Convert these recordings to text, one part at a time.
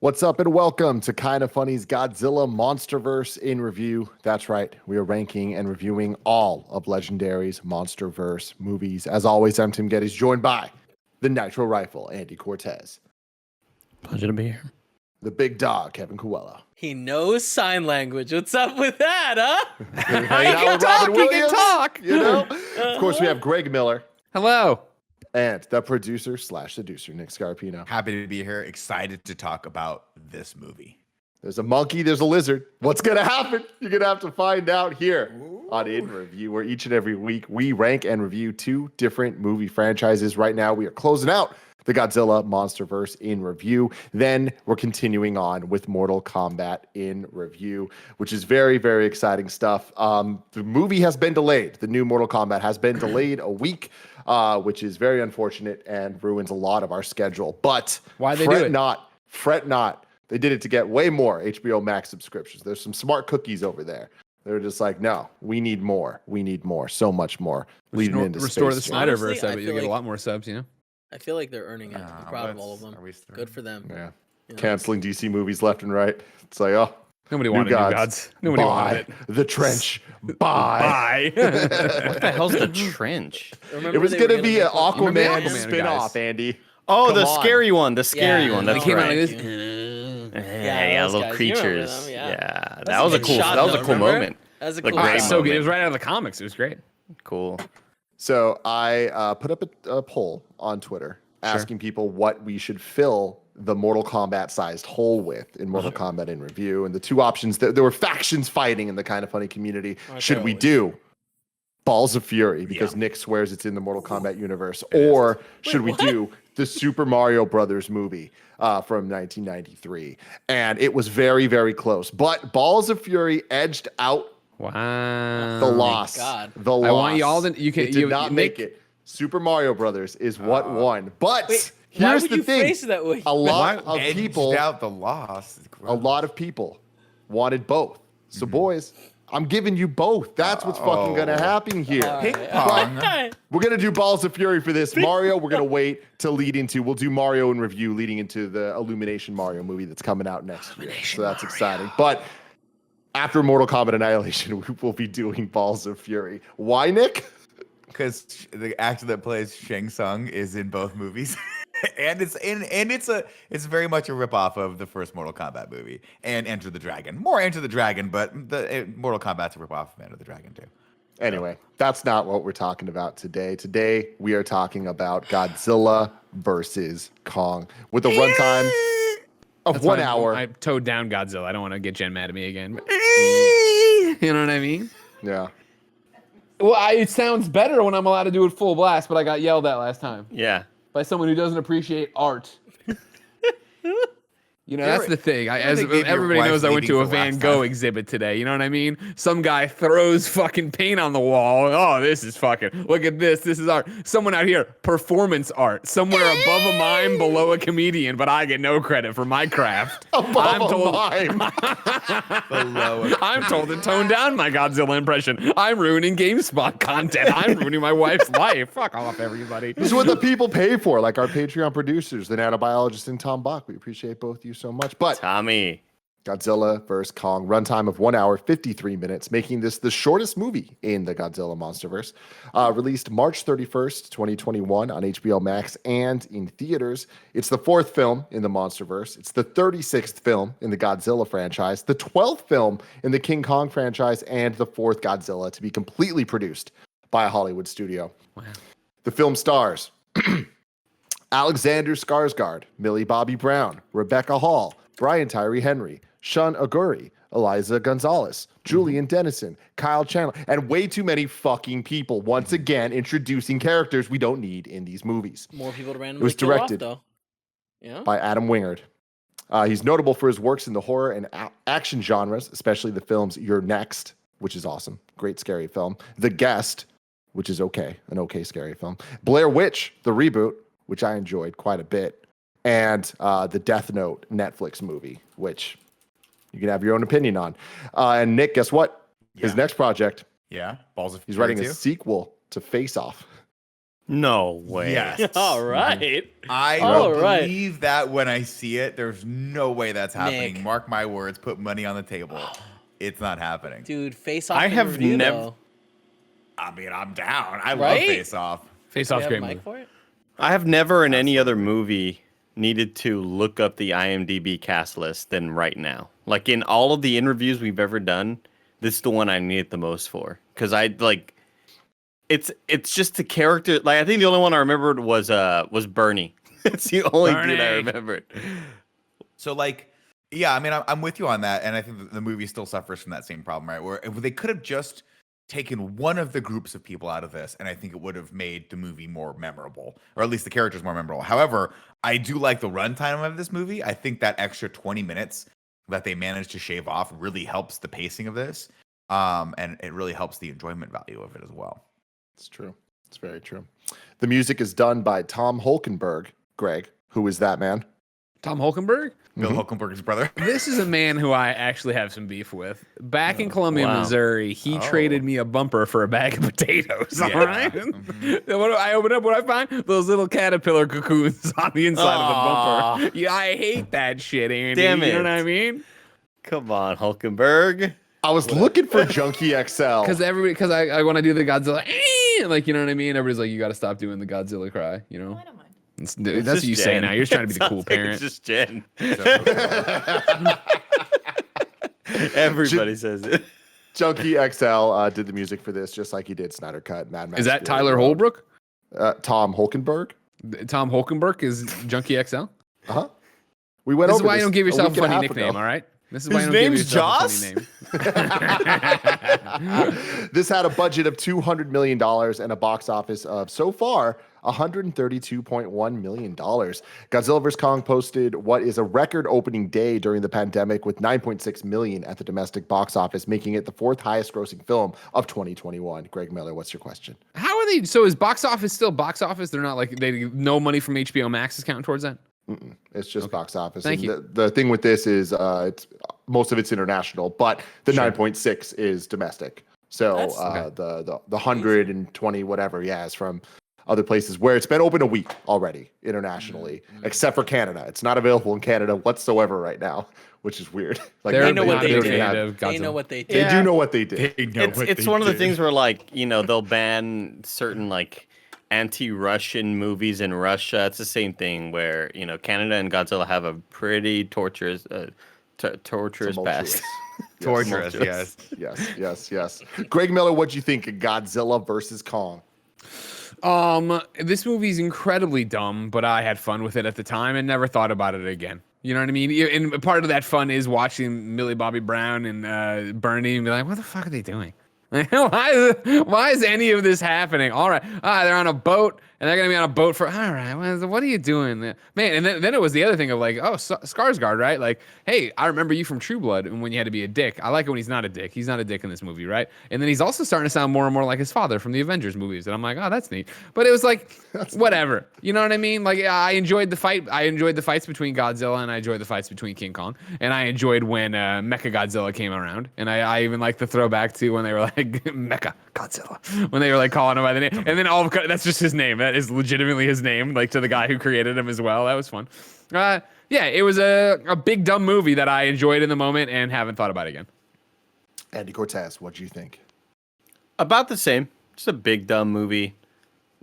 What's up and welcome to Kinda Funny's Godzilla Monsterverse in review. That's right, we are ranking and reviewing all of Legendary's Monsterverse movies. As always, I'm Tim Gettys, joined by the Nitro Rifle, Andy Cortez. Pleasure to be here. The big dog, Kevin Coelho. He knows sign language. What's up with that, huh? He can talk. You know? Of course, we have Greg Miller. Hello. And the producer / seducer, Nick Scarpino. Happy to be here. Excited to talk about this movie. There's a monkey, there's a lizard. What's going to happen? You're going to have to find out here on In Review, where each and every week we rank and review two different movie franchises. Right now, we are closing out the Godzilla Monsterverse in review. Then we're continuing on with Mortal Kombat in review, which is very, very exciting stuff. The movie has been delayed. The new Mortal Kombat has been delayed a week, which is very unfortunate and ruins a lot of our schedule. But why they do it? Fret not. They did it to get way more HBO Max subscriptions. There's some smart cookies over there. They're just like, no, we need more. We need more. So much more. Leading into restore the space. Snyderverse. I bet you get a lot more subs, you know? I feel like they're earning it. I'm proud of all of them. Good for them. Yeah. You know? Canceling DC movies left and right. It's like, oh, Nobody wanted New Gods. Nobody wanted it. The Trench. Bye. What the hell's the Trench? It was going to be an Aquaman Aquaman spin-off, guys. Andy. Oh, Come the on. scary one. The scary one. no, That's came out right. like this. Yeah, those little guys. You remember creatures. them, Yeah, That's that was a good cool. shot, That was a though, cool remember? moment. That was a Like, cool great shot. So good. moment. It was right out of the comics. It was great. Cool. So I put up a poll on Twitter asking people what we should fill the Mortal Kombat-sized hole with in Mortal Kombat in review. And the two options, there were factions fighting in the Kind of Funny community. Should we do Balls of Fury, because Nick swears it's in the Mortal Kombat universe, or should we do the Super Mario Brothers movie from 1993? And it was very, very close. But Balls of Fury edged out Wow. the loss. God. The loss. I want y'all to. You can. It did not make it. Super Mario Brothers is what won. But Wait, why here's would the you thing. face it that way? A lot Why of edged people, out the loss. a lot of people wanted both. So boys, I'm giving you both. That's what's fucking gonna happen here. Ping pong. We're gonna do Balls of Fury for this. Mario, we're gonna wait to lead into. We'll do Mario in review leading into the Illumination Mario movie that's coming out next year. So that's exciting. But after Mortal Kombat Annihilation, we will be doing Balls of Fury. Why, Nick? Because the actor that plays Shang Tsung is in both movies, and it's very much a ripoff of the first Mortal Kombat movie and Enter the Dragon. More Enter the Dragon, but the Mortal Kombat's a ripoff of Enter the Dragon too. Anyway, that's not what we're talking about today. Today, we are talking about Godzilla versus Kong with a runtime of That's 1 why hour. I towed down Godzilla. I don't want to get Jen mad at me again. But, you know what I mean? Yeah. Well, it sounds better when I'm allowed to do it full blast, but I got yelled at last time Yeah. by someone who doesn't appreciate art. You know, that's the thing. As they gave your everybody wife knows, I went to a leaving for Van last Gogh time. exhibit today. You know what I mean? Some guy throws fucking paint on the wall. Oh, this is fucking, look at this. This is art. Someone out here, performance art. Somewhere above a mime, below a comedian, but I get no credit for my craft. Above I'm a told- mime. I'm told to tone down my Godzilla impression. I'm ruining GameSpot content. I'm ruining my wife's life. Fuck off, everybody. This is what the people pay for, like our Patreon producers, the nanobiologist and Tom Bach. We appreciate both of you so much. But Tommy. Godzilla vs. Kong, runtime of 1 hour, 53 minutes, making this the shortest movie in the Godzilla Monsterverse. Released March 31st, 2021 on HBO Max and in theaters. It's the fourth film in the Monsterverse. It's the 36th film in the Godzilla franchise, the 12th film in the King Kong franchise, and the fourth Godzilla to be completely produced by a Hollywood studio. Wow. The film stars Alexander Skarsgård, Millie Bobby Brown, Rebecca Hall, Brian Tyree Henry, Sean Aguri, Eliza Gonzalez, Julian Dennison, Kyle Chandler, and way too many fucking people. Once again, introducing characters we don't need in these movies. More people to randomly It was kill directed off, though. Yeah. by Adam Wingard. He's notable for his works in the horror and action genres, especially the films You're Next, which is awesome. Great scary film. The Guest, which is okay. An okay scary film. Blair Witch, the reboot, which I enjoyed quite a bit. And the Death Note Netflix movie, which you can have your own opinion on. And Nick, guess what? His next project, Yeah, Balls of he's Fury writing a too. sequel to Face Off. No way. Yes. All right. I All will right. believe that when I see it. There's no way that's happening. Nick. Mark my words. Put money on the table. It's not happening. Dude, Face Off. I in have review, never- though. I mean, I'm down. I love Right? Face Off. Face Do we Off have great a mic movie. for it? I have never in any other movie needed to look up the IMDb cast list than right now. Like in all of the interviews we've ever done, this is the one I need it the most for. Because I like it's just the character. Like I think the only one I remembered was Bernie. It's the only dude I Bernie. remembered. So like, yeah, I mean, I'm with you on that, and I think the movie still suffers from that same problem, right? Where if they could have just taken one of the groups of people out of this, and I think it would have made the movie more memorable, or at least the characters more memorable. However, I do like the runtime of this movie. I think that extra 20 minutes that they managed to shave off really helps the pacing of this, and it really helps the enjoyment value of it as well. It's true. It's very true. The music is done by Tom Holkenberg. Greg, who is that man? Tom Holkenberg? Bill Hulkenberg's brother. This is a man who I actually have some beef with. Back in Columbia, wow. Missouri, he traded me a bumper for a bag of potatoes. All Yeah. right. Then what do I open up? What I find? Those little caterpillar cocoons on the inside of the bumper. Yeah, I hate that shit, Andy. Damn You know it. what I mean? Come on, Hulkenberg. I was looking for Junkie XL. Because I want to do the Godzilla, like, you know what I mean? Everybody's like, you got to stop doing the Godzilla cry, you know? I don't mind. That's It's what just you say Jen. now. You're just trying to be the cool Sounds like parent. It's just Jen. Everybody says it. Junkie XL did the music for this, just like he did Snyder Cut, Mad Max. Is that Fury Tyler Road. Holbrook? Tom Holkenberg. Tom Holkenberg is Junkie XL? Uh-huh. We went This is over why you don't give a yourself week a and funny half nickname, ago. all right? This is why His you don't give name's yourself Joss? a funny name. This had a budget of $200 million and a box office of, so far, $132.1 million. Godzilla vs. Kong posted what is a record opening day during the pandemic with $9.6 million at the domestic box office, making it the fourth highest grossing film of 2021. Greg Miller, what's your question? How are they? So is box office still box office? They're not like, no money from HBO Max is counting towards that? It's just box office. Thank and you. The thing with this is most of it's international, but the 9.6 is domestic. So the 120 whatever, is from other places where it's been open a week already internationally, except for Canada. It's not available in Canada whatsoever right now, which is weird. Like They're They know what not they even did. made of They know Godzilla. what they They did. do know what they did. It's one of the things where, like, you know, they'll ban certain, like, anti-Russian movies in Russia. It's the same thing where, you know, Canada and Godzilla have a pretty torturous past. Tumultuous. Torturous, yes. Yes. Greg Miller, what'd you think of Godzilla versus Kong? This movie's incredibly dumb, but I had fun with it at the time and never thought about it again. You know what I mean? And part of that fun is watching Millie Bobby Brown and Bernie and be like, what the fuck are they doing? Why is any of this happening? All right, they're on a boat and they're gonna be on a boat for. All right, what are you doing, man? And then it was the other thing of like, oh, Skarsgård, right? Like, hey, I remember you from True Blood and when you had to be a dick. I like it when he's not a dick. He's not a dick in this movie, right? And then he's also starting to sound more and more like his father from the Avengers movies, and I'm like, oh, that's neat. But it was like, whatever. You know what I mean? Like, I enjoyed the fight. I enjoyed the fights between Godzilla and I enjoyed the fights between King Kong. And I enjoyed when Mecha Godzilla came around. And I even like the throwback to when they were like Mecha Godzilla, when they were like calling him by the name. And then that's just his name. That is legitimately his name, like to the guy who created him as well. That was fun. Yeah, it was a big dumb movie that I enjoyed in the moment and haven't thought about again. Andy Cortez, what do you think? About the same. Just a big dumb movie.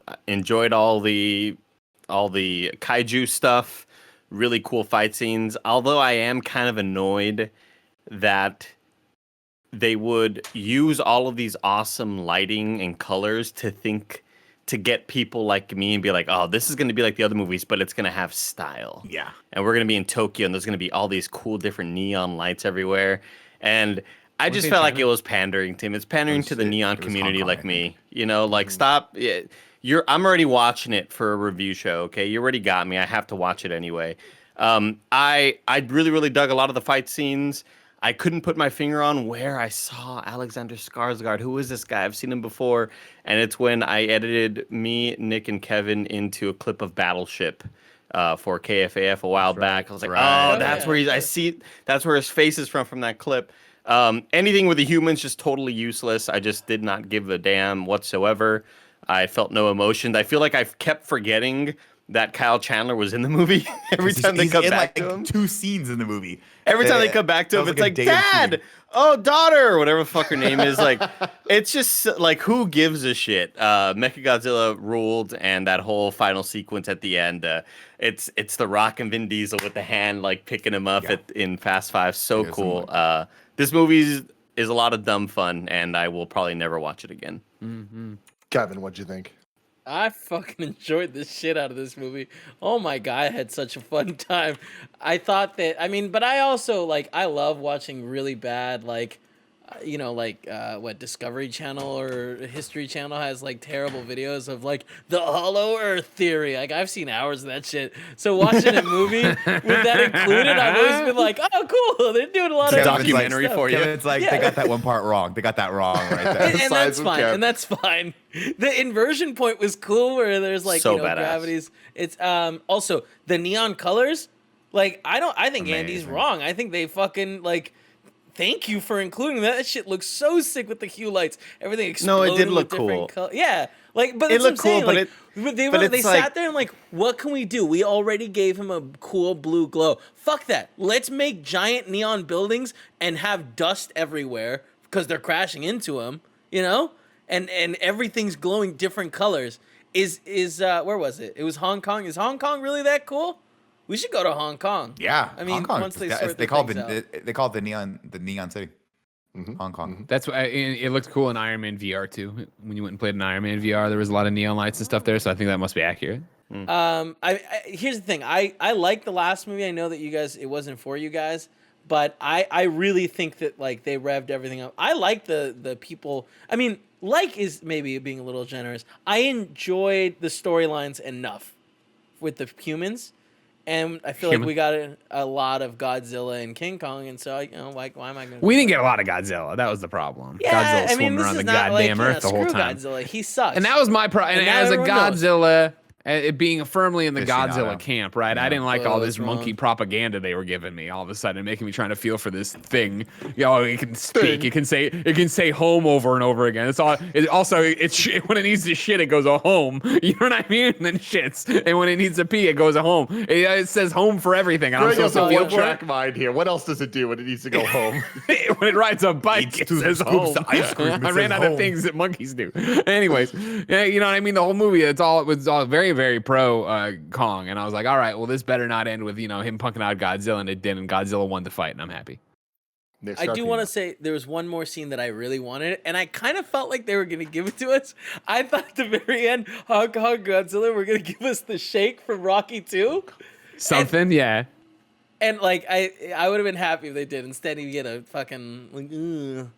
I enjoyed all the kaiju stuff. Really cool fight scenes. Although I am kind of annoyed that they would use all of these awesome lighting and colors to get people like me and be like, oh, this is going to be like the other movies, but it's going to have style. Yeah. And we're going to be in Tokyo, and there's going to be all these cool different neon lights everywhere. And I just felt like it was pandering to him. It's pandering to the neon community Hong Kong, like I me. You know, like, stop. I'm already watching it for a review show, okay? You already got me. I have to watch it anyway. I really, really dug a lot of the fight scenes. I couldn't put my finger on where I saw Alexander Skarsgård. Who is this guy? I've seen him before. And it's when I edited me, Nick, and Kevin into a clip of Battleship for KFAF a while back. I was like, oh, that's where that's where his face is from that clip. Anything with the humans, just totally useless. I just did not give a damn whatsoever. I felt no emotion. I feel like I've kept forgetting that Kyle Chandler was in the movie. Every time they come back to him. 2 scenes in the movie. Every time they come back to him, it's like, Dad, oh, daughter, or whatever the fuck her name is. Like, it's just like, who gives a shit? Mechagodzilla ruled, and that whole final sequence at the end, it's The Rock and Vin Diesel with the hand, like, picking him up in Fast Five. So cool. This movie is a lot of dumb fun, and I will probably never watch it again. Kevin, what'd you think? I fucking enjoyed the shit out of this movie. Oh my God, I had such a fun time. I thought that, but I also, I love watching really bad, what Discovery Channel or History Channel has, terrible videos of, the Hollow Earth theory. I've seen hours of that shit. So watching a movie with that included, I've always been like, oh, cool, they're doing a lot of documentary for you. It's like, they got that one part wrong. They got that wrong right there. and that's fine. And that's fine. The inversion point was cool where there's gravities. It's also the neon colors. I think Andy's wrong. I think they fucking thank you for including that. That shit looks so sick with the hue lights. Everything exploding. No, it did look cool. Yeah, but it looked cool. Saying. They sat there and what can we do? We already gave him a cool blue glow. Fuck that. Let's make giant neon buildings and have dust everywhere because they're crashing into them. And everything's glowing different colors. Is where was it? It was Hong Kong. Is Hong Kong really that cool? We should go to Hong Kong. Yeah, Hong Kong. Once they call it the neon city. Hong Kong. That's why it looked cool in Iron Man VR too. When you went and played in Iron Man VR, there was a lot of neon lights and stuff there, so I think that must be accurate. Here's the thing. I like the last movie. I know that it wasn't for you guys, but I really think that they revved everything up. I like the people. Is maybe being a little generous. I enjoyed the storylines enough with the humans. And I feel like we got a lot of Godzilla and King Kong, and so why am I going to... We didn't get a lot of Godzilla. That was the problem. Yeah, Godzilla swimming around the goddamn Earth the whole time. Godzilla. He sucks. And that was my problem. And as a Godzilla... It being firmly in the Godzilla camp, right? Yeah. I didn't like all this monkey propaganda they were giving me all of a sudden, making me trying to feel for this thing. It can speak. It can say home over and over again. It's all. When it needs to shit, it goes a home. You know what I mean? And then shits. And when it needs to pee, it goes a home. It says home for everything. And I'm supposed to feel track mind here. What else does it do when it needs to go home? When it rides a bike, it says home. Ice cream, I ran out of things that monkeys do. Anyways, you know what I mean? The whole movie, it was all very, very pro Kong, and I was like, all right, well, this better not end with him punking out Godzilla, and it didn't. And Godzilla won the fight, and I'm happy. I do want to say there was one more scene that I really wanted, and I kind of felt like they were going to give it to us. I thought at the very end, Hong Kong Godzilla were going to give us the shake from Rocky 2. Something, yeah. And I would have been happy if they did. Instead, you get a fucking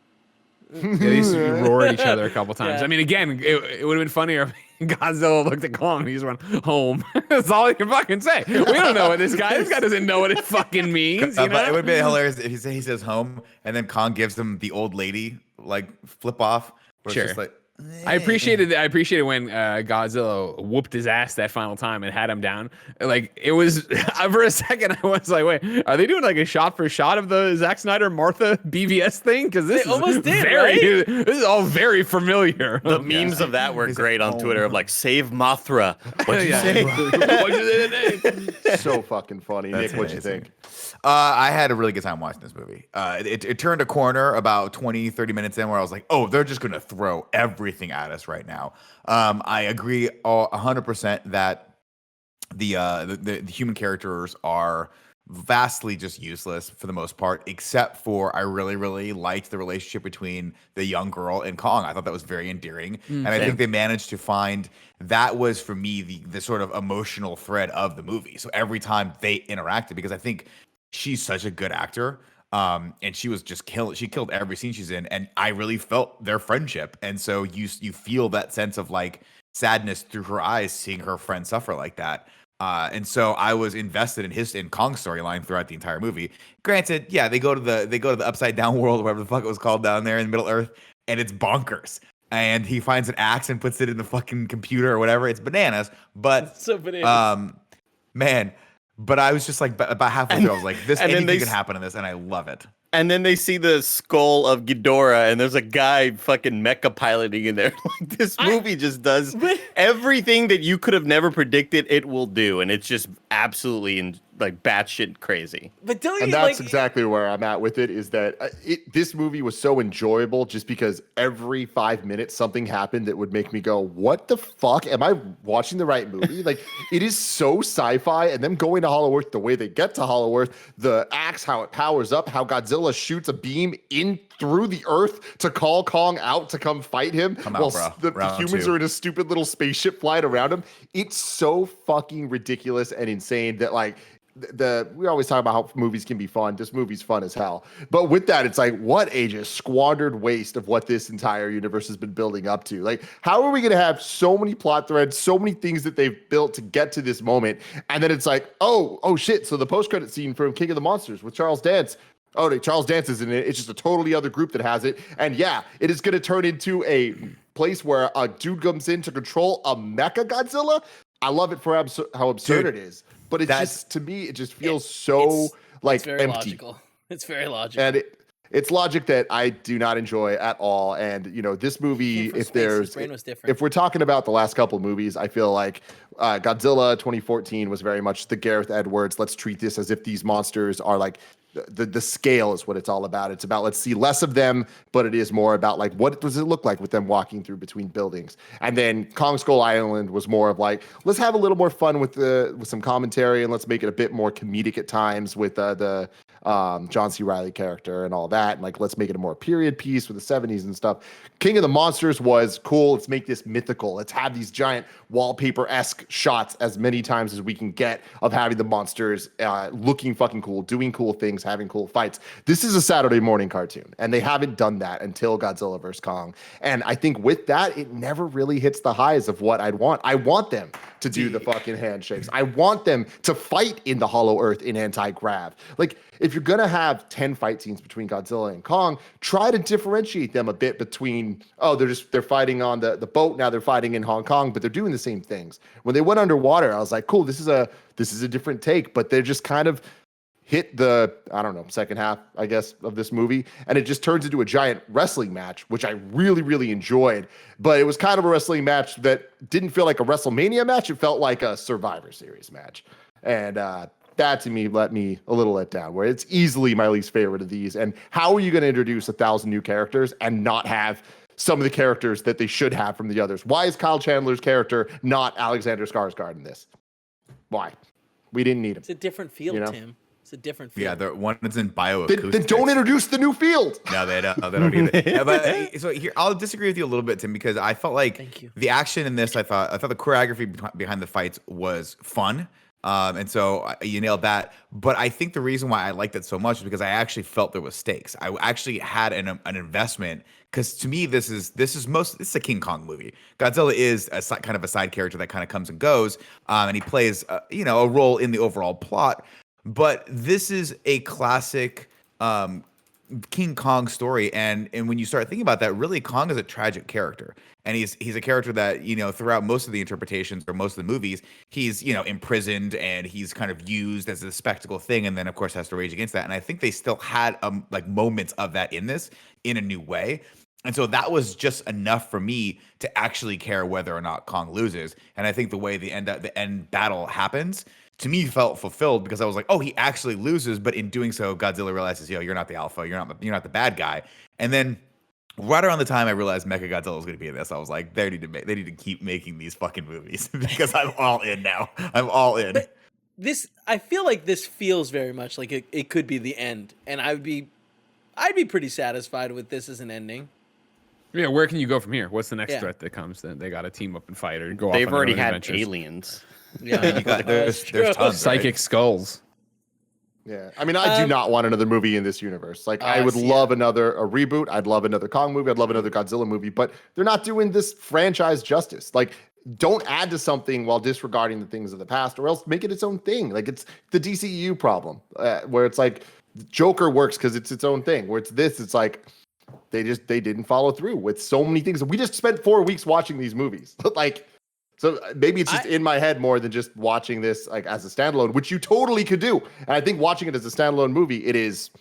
They used to roar at each other a couple times. Yeah. Again, it would have been funnier if Godzilla looked at Kong and he just went, home. That's all he can fucking say. We don't know what this guy doesn't know what it fucking means. But it would be hilarious if he says home and then Kong gives him the old lady flip off. Sure. It's just I appreciated when Godzilla whooped his ass that final time and had him down. It was for a second I was like, wait, are they doing a shot for shot of the Zack Snyder Martha BVS thing? Because this is all very familiar. The memes of that were great on Twitter of save Mothra. What'd you say? So fucking funny. Nick, what'd you think? I had a really good time watching this movie. It turned a corner about 20, 30 minutes in where I was like, oh, they're just going to throw everything at us right now. I agree 100% that the human characters are vastly just useless for the most part, except for I really, really liked the relationship between the young girl and Kong. I thought that was very endearing. And I think they managed to find that was for me the sort of emotional thread of the movie. So every time they interacted, because I think she's such a good actor. And she was just she killed every scene she's in, and I really felt their friendship. And so you feel that sense of sadness through her eyes, seeing her friend suffer like that. And so I was invested in Kong's storyline throughout the entire movie. Granted, yeah, they go to the upside down world, whatever the fuck it was called down there in Middle Earth, and it's bonkers. And he finds an axe and puts it in the fucking computer or whatever. It's bananas. But it's so bananas. But I was just about halfway through, I was like, anything can happen in this, and I love it. And then they see the skull of Ghidorah, and there's a guy fucking mecha piloting in there. Like, this movie just does everything that you could have never predicted it will do, and it's just absolutely like batshit crazy. But don't you And that's exactly where I'm at with it, is that this movie was so enjoyable just because every 5 minutes something happened that would make me go, what the fuck? Am I watching the right movie? Like, it is so sci-fi, and them going to Hollow Earth, the way they get to Hollow Earth, the axe, how it powers up, how Godzilla shoots a beam in through the earth to call Kong out to come fight him while the humans are in a stupid little spaceship flying around him. It's so fucking ridiculous and insane that, like, we always talk about how movies can be fun. This movie's fun as hell. But with that, it's like, what a just squandered waste of what this entire universe has been building up to. Like, how are we going to have so many plot threads, so many things that they've built to get to this moment? And then it's like, oh shit. So the post-credit scene from King of the Monsters with Charles Dance. Oh, no, Charles Dance is in it. It's just a totally other group that has it. And yeah, it is going to turn into a place where a dude comes in to control a mecha Godzilla. I love it for how absurd it is. But it's just, to me, it just feels so it's very empty. logical. It's very logical. And it's logic that I do not enjoy at all. And, you know, this movie, if we're talking about the last couple of movies, I feel like Godzilla 2014 was very much the Gareth Edwards, let's treat this as if these monsters are like, the scale is what it's all about. It's about, let's see less of them, but it is more about, like, what does it look like with them walking through between buildings? And then Kong Skull Island was more of like, let's have a little more fun with some commentary, and let's make it a bit more comedic at times with the John C. Reilly character and all that. And, like, let's make it a more period piece with the 70s and stuff. King of the Monsters was cool. Let's make this mythical. Let's have these giant wallpaper-esque shots as many times as we can get of having the monsters looking fucking cool, doing cool things, having cool fights. This is a Saturday morning cartoon, and they haven't done that until Godzilla vs. Kong. And I think with that, it never really hits the highs of what I'd want. I want them to do the fucking handshakes. I want them to fight in the Hollow Earth in anti-grav. Like, if you're going to have 10 fight scenes between Godzilla and Kong, try to differentiate them a bit between, they're fighting on the boat, now they're fighting in Hong Kong, but they're doing the same things. When they went underwater, I was like, cool, this is a different take, but they're just kind of hit the, second half, I guess, of this movie, and it just turns into a giant wrestling match, which I really, really enjoyed. But it was kind of a wrestling match that didn't feel like a WrestleMania match. It felt like a Survivor Series match. And that, to me, let me a little let down, where it's easily my least favorite of these. And how are you going to introduce 1,000 new characters and not have some of the characters that they should have from the others? Why is Kyle Chandler's character not Alexander Skarsgård in this? Why? We didn't need him. It's a different field, Tim. It's a different field. Yeah, the one that's in bioacoustics. Then don't introduce the new field. No, they don't. They don't either. Yeah, but so here, I'll disagree with you a little bit, Tim, because I felt like the action in this, I thought the choreography behind the fights was fun. And so you nailed that. But I think the reason why I liked it so much is because I actually felt there was stakes. I actually had an investment, because to me, this is a King Kong movie. Godzilla is kind of a side character that kind of comes and goes, and he plays a role in the overall plot. But this is a classic King Kong story, and when you start thinking about that, really Kong is a tragic character, and he's a character that throughout most of the interpretations or most of the movies, he's imprisoned and he's kind of used as a spectacle thing, and then of course has to rage against that. And I think they still had like moments of that in this in a new way. And so that was just enough for me to actually care whether or not Kong loses. And I think the way the end battle happens, to me, felt fulfilled, because I was like, oh, he actually loses, but in doing so, Godzilla realizes, you're not the alpha, you're not the bad guy. And then right around the time I realized Mechagodzilla was going to be in this, I was like, they need to keep making these fucking movies, because I'm all in now. I'm all in. But I feel like this feels very much like it could be the end, and I'd be pretty satisfied with this as an ending. Yeah, where can you go from here? What's the next threat that comes? Then they got to team up and fight or go. They've off on already their own had adventures. aliens. Yeah, there's tons, Psychic skulls. Yeah, I mean, I do not want another movie in this universe. Like, I would love a reboot. I'd love another Kong movie. I'd love another Godzilla movie. But they're not doing this franchise justice. Like, don't add to something while disregarding the things of the past, or else make it its own thing. Like, it's the DCEU problem, where it's like Joker works because it's its own thing. Where it's like they didn't follow through with so many things. We just spent 4 weeks watching these movies. Like, so maybe it's just in my head more than just watching this like as a standalone, which you totally could do. And I think watching it as a standalone movie, it is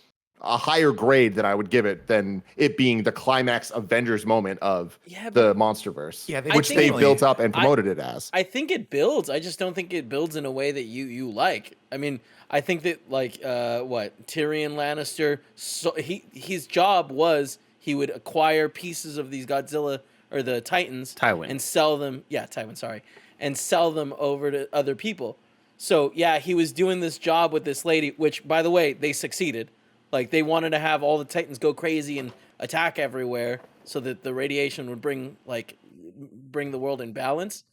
a higher grade that I would give it than it being the climax Avengers moment of Yeah, the Monsterverse, Yeah, which they built up and promoted it as. I think it builds. I just don't think it builds in a way that you like. I mean, I think that like Tyrion Lannister. So his job was he would acquire pieces of these Godzilla or the Titans Tywin. and sell them. Yeah, Tywin. Sorry, and sell them over to other people. So yeah, he was doing this job with this lady, which by the way they succeeded. Like they wanted to have all the Titans go crazy and attack everywhere, so that the radiation would bring the world in balance.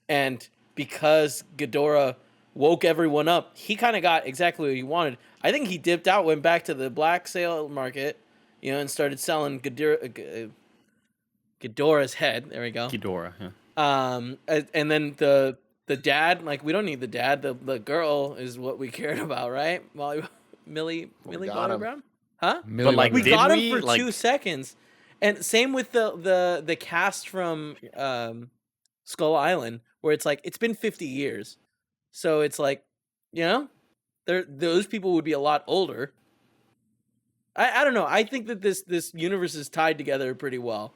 And because Ghidorah woke everyone up, he kind of got exactly what he wanted. I think he dipped out, went back to the black sale market, and started selling Ghidorah's head. There we go. Ghidorah. Yeah. And then the dad, like we don't need the dad. The girl is what we cared about, right? Millie got Bobby him. Brown, huh? Millie like, We Bobby did got him we? for Like- 2 seconds, and same with the cast from Skull Island, where it's like it's been 50 years, so it's like, those people would be a lot older. I don't know. I think that this universe is tied together pretty well.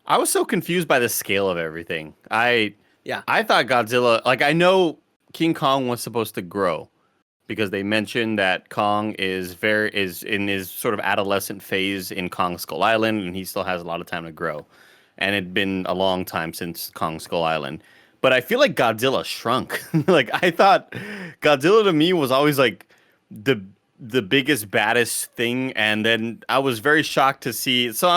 I was so confused by the scale of everything. I Yeah. thought Godzilla, like I know King Kong was supposed to grow because they mentioned that Kong is in his sort of adolescent phase in Kong Skull Island, and he still has a lot of time to grow. And it'd been a long time since Kong Skull Island. But I feel like Godzilla shrunk. Like I thought Godzilla to me was always like the biggest, baddest thing, and then I was very shocked to see. So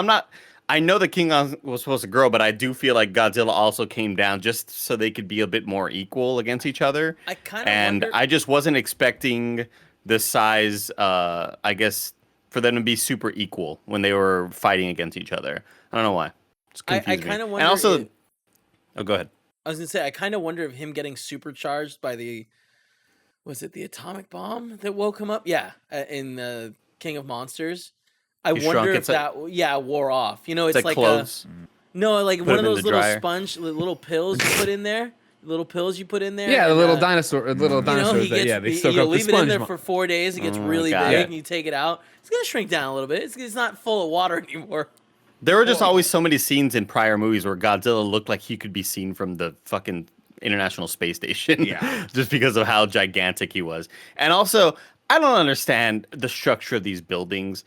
I know that King Kong was supposed to grow, but I do feel like Godzilla also came down just so they could be a bit more equal against each other. I kind of And wonder. I just wasn't expecting the size, I guess, for them to be super equal when they were fighting against each other. I don't know why. It's I confusing. kind of wonder. And also, if- oh, go ahead. I was gonna say I kind of wonder if him getting supercharged by the atomic bomb that woke him up? Yeah, in King of Monsters. I He wonder shrunk. if It's like- that wore off. It's It's like clothes. no, like Put one of them in those the little dryer. sponge little pills you put in there. Little pills you put in there. Yeah, the and, little dinosaurs. he That, gets, they soak you up the leave it in there sponge. for 4 days. It gets Oh, really big, got it. and you take it out. It's gonna shrink down a little bit. It's not full of water anymore. There were just always so many scenes in prior movies where Godzilla looked like he could be seen from the fucking International Space Station. Yeah. Just because of how gigantic he was. And also, I don't understand the structure of these buildings.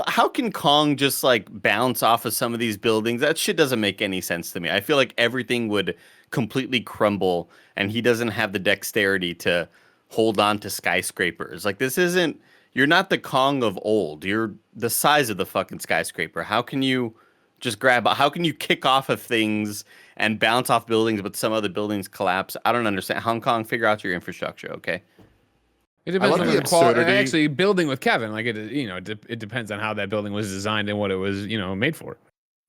How can Kong just like bounce off of some of these buildings? That shit doesn't make any sense to me. I feel like everything would completely crumble, and he doesn't have the dexterity to hold on to skyscrapers. Like, you're not the Kong of old. You're the size of the fucking skyscraper. How can you how can you kick off of things and bounce off buildings, but some other buildings collapse? I don't understand. Hong Kong, figure out your infrastructure, okay? It depends love on the the quality. absurdity. Actually, building with Kevin, like it depends on how that building was designed and what it was, made for.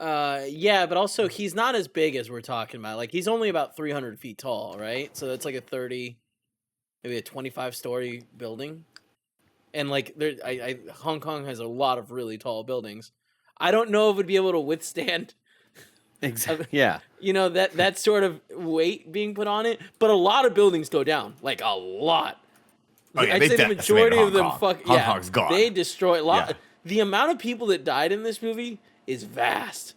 Yeah, but also he's not as big as we're talking about. Like he's only about 300 feet tall, right? So that's like maybe a 25-story building. And like Hong Kong has a lot of really tall buildings. I don't know if it would be able to withstand, Exactly. Yeah. that sort of weight being put on it. But a lot of buildings go down, like a lot. Oh, yeah, I'd they say the decimated majority of them Hong Kong. Hong Kong's gone. They destroy a lot. Yeah. The amount of people that died in this movie is vast.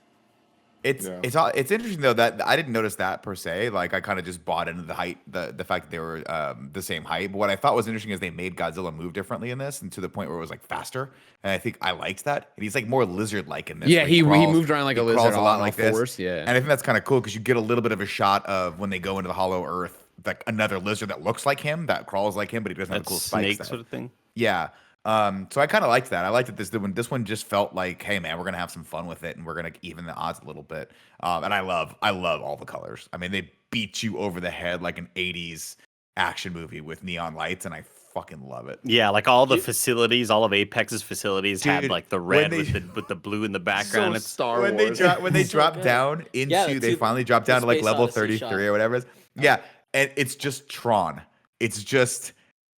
It's interesting though that I didn't notice that per se. Like I kind of just bought into the height, the fact that they were the same height. But what I thought was interesting is they made Godzilla move differently in this, and to the point where it was like faster. And I think I liked that. And he's like more lizard-like in this. Yeah, where he crawls- moved around like a he lizard crawls a lot on like all this. fours, yeah. And I think that's kind of cool because you get a little bit of a shot of when they go into the Hollow Earth, like another lizard that looks like him, that crawls like him, but he doesn't have That the cool spikes. snake that- sort of thing. Yeah. So I kind of liked that. I liked that this one just felt like, hey man, we're gonna have some fun with it, and we're gonna even the odds a little bit. And I love all the colors. I mean, they beat you over the head like an '80s action movie with neon lights, and I fucking love it. Yeah, like all the facilities, all of Apex's facilities had Dude, like the when red they- with the blue in the background. It's Star when Wars. they So drop good. down into Yeah, they finally drop the down to like Space level Odyssey 33 shot. or whatever it is. Yeah, and it's just Tron. It's just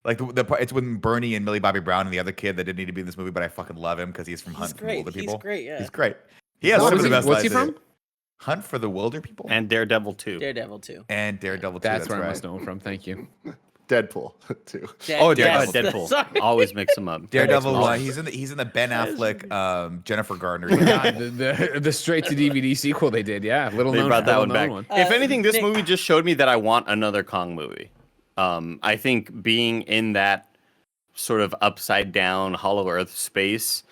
like the part. It's when Bernie and Millie Bobby Brown and the other kid that didn't need to be in this movie, but I fucking love him because he's from He's Hunt for the great. Wilder He's People. great, yeah. He's great. He has What some was of the he- best what's he lines in it. from? Hunt for the Wilder People and Daredevil too. Daredevil too. and Daredevil 2. That's where I right. must know him from. Thank you. Deadpool too. Oh, Yes, Deadpool. sorry. Always mix them up. Daredevil Always. one. He's in the Ben Affleck, Jennifer Garner. God, the straight to DVD sequel they did, yeah. Little They known, brought that little one known back. If anything, this Nick- movie just showed me that I want another Kong movie. I think being in that sort of upside down Hollow Earth space,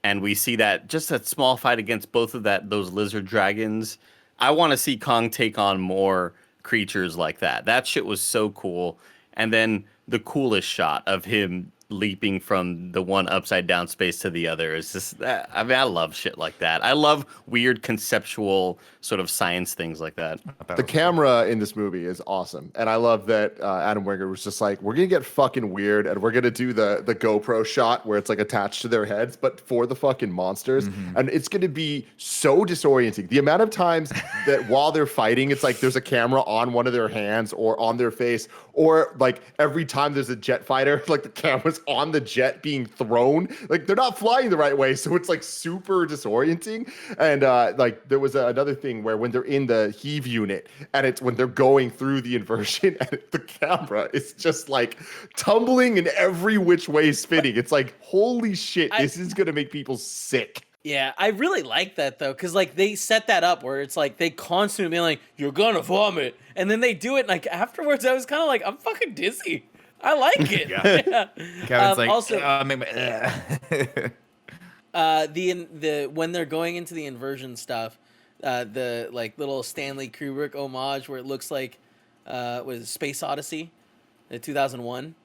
and we see that just that small fight against both of those lizard dragons. I want to see Kong take on more creatures like that. That shit was so cool. And then the coolest shot of him leaping from the one upside down space to the other is just, I mean, I love shit like that. I love weird conceptual sort of science things like that. The camera in this movie is awesome, and I love that Adam Wingard was just like, we're gonna get fucking weird, and we're gonna do the GoPro shot where it's like attached to their heads, but for the fucking monsters, and it's gonna be so disorienting. The amount of times that while they're fighting, it's like there's a camera on one of their hands or on their face, or like every time there's a jet fighter, like the camera's on the jet being thrown. Like they're not flying the right way, so it's like super disorienting. And like there was another thing where when they're in the heave unit and it's when they're going through the inversion and the camera is just like tumbling in every which way spinning. It's like, holy shit, this is gonna make people sick. Yeah, I really like that though, because like they set that up where it's like they constantly be like, "You're gonna vomit," and then they do it. And, like afterwards, I was kind of like, "I'm fucking dizzy." I like it. Yeah. Kevin's like, also, the when they're going into the inversion stuff, the like little Stanley Kubrick homage where it looks like was Space Odyssey, 2001.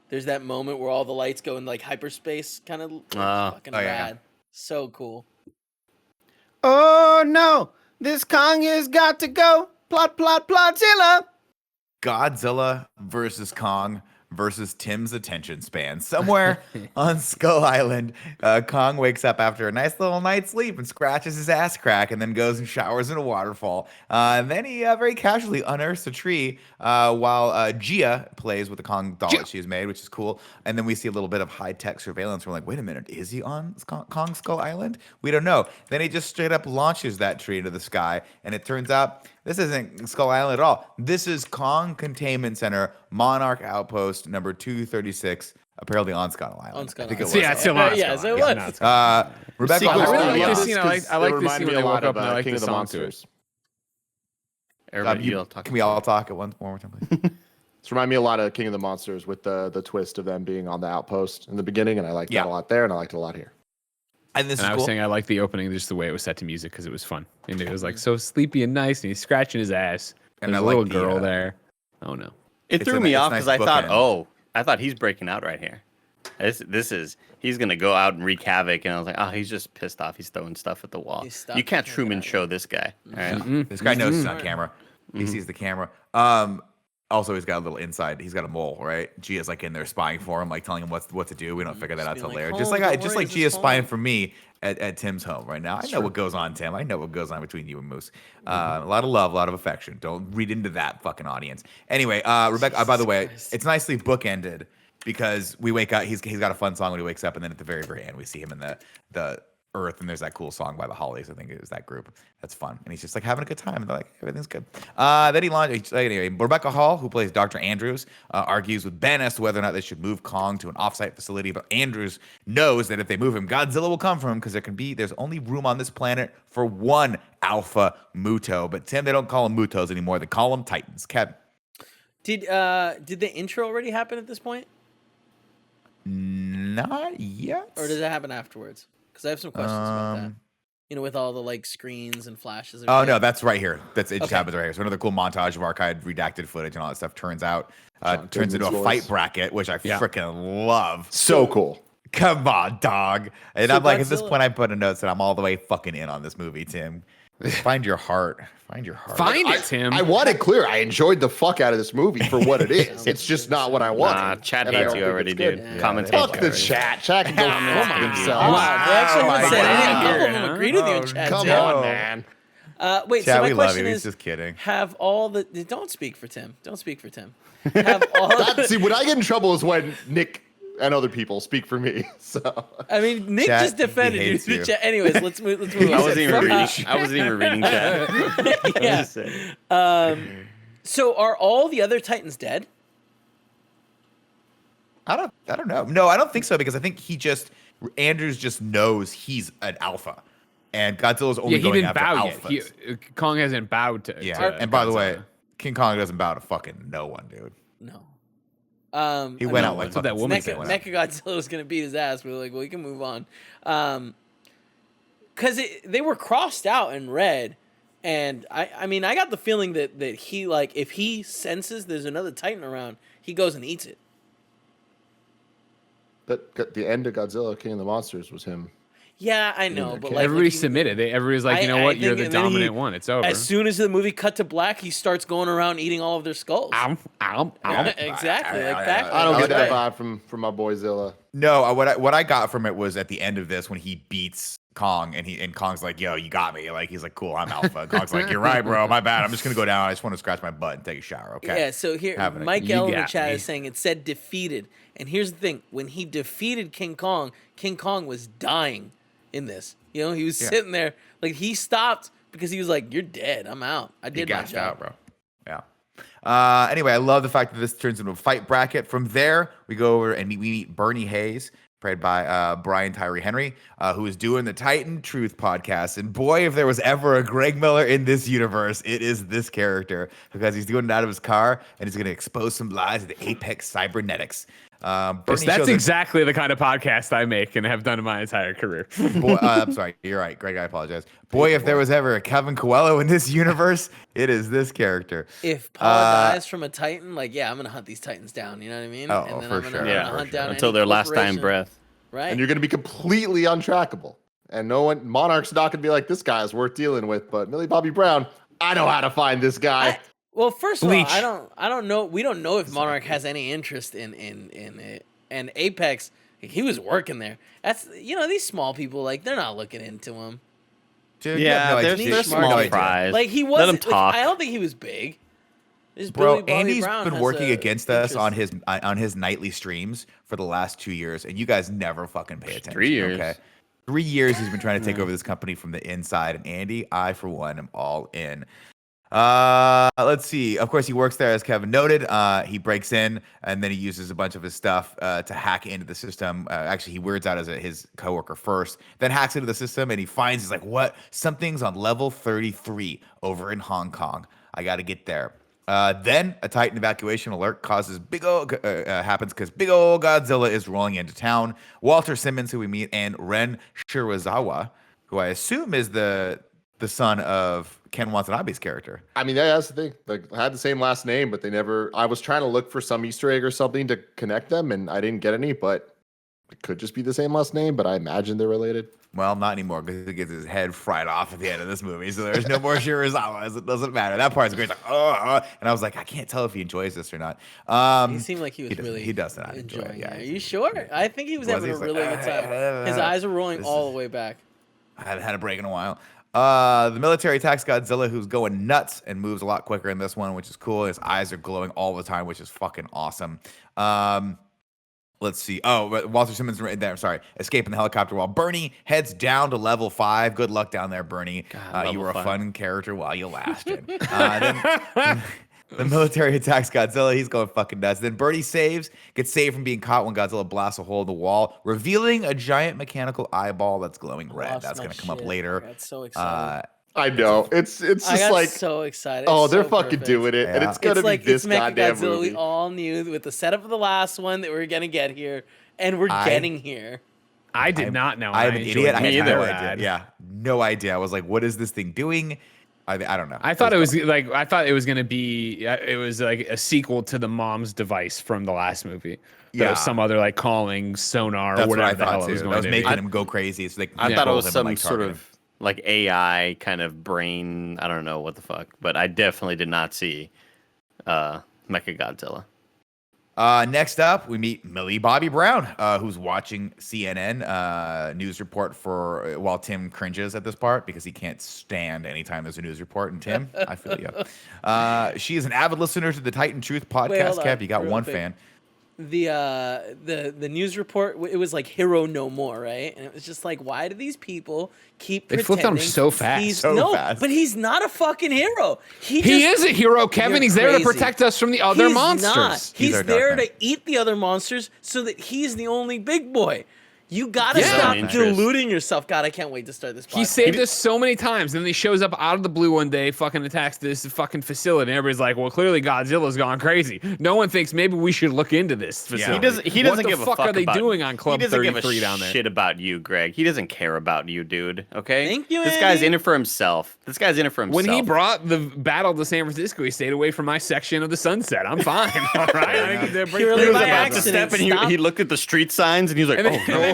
There's that moment where all the lights go in like hyperspace, kind of fucking yeah. rad. So cool. Oh no, this Kong has got to go. Plot, Plotzilla. Godzilla versus Kong versus Tim's attention span. Somewhere on Skull Island, Kong wakes up after a nice little night's sleep and scratches his ass crack and then goes and showers in a waterfall. And then he very casually unearths a tree while Gia plays with the Kong doll that she's made, which is cool. And then we see a little bit of high-tech surveillance. We're like, wait a minute, is he on Kong Skull Island? We don't know. Then he just straight up launches that tree into the sky, and it turns out this isn't Skull Island at all. This is Kong Containment Center, Monarch Outpost number 236, apparently on Skull Island. On Skull I think it Island. was. Yeah, it's still on Yeah, Skull so Island. it was. Rebecca, Sequel. I really I like love this this scene. I like this It scene reminded when me they a lot woke up of, and I like King the of the song too. Monsters. Everybody, you'll talk. can we all talk at one more time, please? It's reminded me a lot of King of the Monsters with the twist of them being on the outpost in the beginning, and I liked Yeah. that a lot there, and I liked it a lot here. And this And is I was cool. saying I like the opening, just the way it was set to music because it was fun. And it was like so sleepy and nice, and he's scratching his ass. And There's I a little like the, girl there. Oh no. It It's threw a me nice- off nice because bookend. I thought he's breaking out right here. He's gonna go out and wreak havoc, and I was like, oh, he's just pissed off. He's throwing stuff at the wall. He's stuck. You can't Can't Truman get out show this guy. All right? This guy knows he's on camera. He sees the camera. Also, he's got a little inside. He's got a mole, right? Gia's like in there spying for him, like telling him what to do. We don't figure that out being till like, later. "Oh, Just like don't just worry, like this Gia's is spying fine." for me at Tim's home right now. I know what goes on, Tim. I know what goes on between you and Moose. A lot of love, a lot of affection. Don't read into that fucking audience. Anyway, Rebecca. By the way, it's nicely bookended because we wake up. He's got a fun song when he wakes up, and then at the very end, we see him in the Earth, and there's that cool song by the Hollies. I think it was that group. That's fun, and he's just like having a good time. And they're like, everything's good. Then he launched. Anyway, Rebecca Hall, who plays Dr. Andrews, argues with Ben as to whether or not they should move Kong to an offsite facility. But Andrews knows that if they move him, Godzilla will come for him because there's only room on this planet for one Alpha Muto. But Tim, they don't call them Mutos anymore. They call them Titans. Kevin. Did the intro already happen at this point, Not yet. or does it happen afterwards? Because I have some questions about that. You know, with all the like screens and flashes. And Oh everything. no, that's right here. It just Okay. happens right here. So another cool montage of archived redacted footage and all that stuff turns into a Goodman's fight voice. bracket, which I Yeah. freaking love. So cool. Come on, dog. And So I'm like, at this Godzilla- point, I put a note that I'm all the way fucking in on this movie, Tim. Find your heart. Find your heart. Find it, Tim. I want it clear. I enjoyed the fuck out of this movie for what it is. It's just not what I wanted. Nah, Chat and I hates don't you think already, it's good. dude. Yeah. Comments Yeah, hate Fuck you the already. chat. Chat can go fuck themselves. Wow, they actually Oh haven't my said anything. God. A couple of them Huh? agreed with you in Oh, chat. Come too. on, man. Wait, Chad, so my we love question you. is, He's just kidding. have all the don't speak for Tim. Don't speak for Tim. Have all See, when I get in trouble is when Nick and other people speak for me. So I mean, Nick Chat, just defended he you. hates you. Chat. Anyways, let's move. Let's move. I on. wasn't even reading. Uh, I wasn't even reading chat. yeah. So are all the other Titans dead? I don't know. No, I don't think so because I think Andrews just knows he's an alpha, and Godzilla's only he going didn't after bow alphas. yet. Kong hasn't bowed to. Yeah, to and by the way, Godzilla. King Kong doesn't bow to fucking no one, dude. No. He went out like That's what that fucking woman snake said. went out. Mechagodzilla was gonna beat his ass. We were like, well, we can move on, because they were crossed out in red, and I mean, I got the feeling that he, like, if he senses there's another Titan around, he goes and eats it. But the end of Godzilla, King of the Monsters, was him. Yeah, I know, there, but King. like Everybody if you- submitted. Everybody's like, you know I what? You're think- the and then dominant one. It's over. As soon as the movie cut to black, he starts going around eating all of their skulls. Ow, ow, Yeah, ow. exactly, like back. I don't like get that that. vibe from my boy Zilla. No, what I got from it was at the end of this when he beats Kong and Kong's like, "Yo, you got me." Like he's like, "Cool, I'm alpha." And Kong's like, "You're right, bro. My bad. I'm just gonna go down. I just want to scratch my butt and take a shower." Okay. Yeah, so here, Having it. Mike You L in the got chat me. is saying it said defeated. And here's the thing: when he defeated King Kong was dying in this. You know, he was sitting there, like, he stopped because he was like, "You're dead. I'm out. I He did my gassed job." out, bro. Yeah. Anyway, I love the fact that this turns into a fight bracket. From there, we go over and we meet Bernie Hayes, played by Brian Tyree Henry, who is doing the Titan Truth podcast. And boy, if there was ever a Greg Miller in this universe, it is this character because he's doing it out of his car and he's going to expose some lies of the Apex Cybernetics. Bernie That's shows exactly the kind of podcast I make and have done in my entire career. I'm sorry. You're right, Greg. I apologize. Boy, if there was ever a Kevin Coelho in this universe, it is this character. If Paula dies from a Titan, like, yeah, I'm gonna hunt these Titans down. You know what I mean? Oh, and then for I'm gonna, sure. I'm Yeah, gonna for hunt sure. down Until any their last dying corporation, breath. Right? And you're going to be completely untrackable. And no one, Monarch's not going to be like, this guy is worth dealing with. But Millie Bobby Brown, I know how to find this guy. Well, first of Bleach. all, I don't know. We don't know if Monarch has any interest in it. And Apex, he was working there. That's, you know, these small people, like, they're not looking into him. Dude, you have Yeah, no they're, idea. they're You have no small idea. fries. Like, he Let wasn't. them Like, talk. I don't think he was big. Just Bro, Billy Bobby Andy's Brown been has working a against us interest. on his nightly streams for the last 2 years, and you guys never fucking pay attention. 3 years. Okay, 3 years he's been trying to take over this company from the inside, and Andy, I for one am all in. Let's see. Of course, he works there, as Kevin noted. He breaks in and then he uses a bunch of his stuff to hack into the system. Actually, he weirds out his coworker first, then hacks into the system, and he's like, "What? Something's on level 33 over in Hong Kong. I got to get there." Then a Titan evacuation alert happens because big old Godzilla is rolling into town. Walter Simmons, who we meet, and Ren Shirazawa, who I assume is the son of Ken Watanabe's character. I mean, that's the thing. Like, I had the same last name, but they never. I was trying to look for some Easter egg or something to connect them, and I didn't get any. But it could just be the same last name. But I imagine they're related. Well, not anymore because he gets his head fried off at the end of this movie. So there's no more Shirazawas. It doesn't matter. That part's great. It's like, and I was like, I can't tell if he enjoys this or not. He seemed like he was doesn't- really he does not enjoy it, enjoying yeah. it. Are you sure? I think he was having a He's like, really good time. His eyes were rolling this all is- the way back. I haven't had a break in a while. The military attacks Godzilla, who's going nuts and moves a lot quicker in this one, which is cool. His eyes are glowing all the time, which is fucking awesome. Let's see. Oh, Walter Simmons right there. Sorry, escaping the helicopter while Bernie heads down to level 5. Good luck down there, Bernie. God, You level were a 5. fun character while you lasted. Then the military attacks Godzilla. He's going fucking nuts. Then Bernie gets saved from being caught when Godzilla blasts a hole in the wall, revealing a giant mechanical eyeball that's glowing red. Lost That's my going to come up shit. later. I got so excited. I know. It's I just got like, so excited. oh, It's they're so fucking perfect. doing it, and Yeah. it's gonna It's like be this it's goddamn Mechagodzilla. movie. We all knew with the setup of the last one that we were gonna get here, and we're I- getting here. I did not know. I'm an enjoyed idiot. I it. had Me no either. idea. Yeah, no idea. I was like, what is this thing doing? I don't know. I thought it was like I thought it was gonna be it was like a sequel to the mom's device from the last movie. But it was Yeah. some other like calling sonar or That's what whatever I the hell thought it was too. going That was to making be. him go crazy. So they I can thought it control was him and, some like, sort target him. of like AI kind of brain. I don't know what the fuck, but I definitely did not see Mechagodzilla. Next up, we meet Millie Bobby Brown, who's watching CNN news report while Tim cringes at this part because he can't stand anytime there's a news report. And Tim, I feel you. She is an avid listener to the Titan Truth podcast. Wait, hold on, Kev, you got real one quick. fan. the news report, it was like Hero No More, right? And it was just like, why do these people keep They pretending? flipped on him so fast. But he's not a fucking hero. He is a hero, Kevin. You're He's there to crazy. protect us from the other He's monsters. Not. He's He's our there Dark to Knight. eat the other monsters so that he's the only big boy. You gotta Yeah. stop Interest. deluding yourself. God, I can't wait to start this podcast. He saved us so many times, and then he shows up out of the blue one day, fucking attacks this fucking facility, and everybody's like, "Well, clearly Godzilla's gone crazy." No one thinks maybe we should look into this facility. He doesn't what give the a fuck fuck are they about, doing on Club He doesn't give 33 a down there? shit about you, Greg. He doesn't care about you, dude. Okay. Thank you, This guy's Andy. in it for himself. This guy's in it for himself. When he brought the battle to San Francisco, he stayed away from my section of the sunset. I'm fine. All right. I think they're pretty Purely he clear was by about about to accident. step and Stop. he looked at the street signs and he was like, And then, "Oh no!"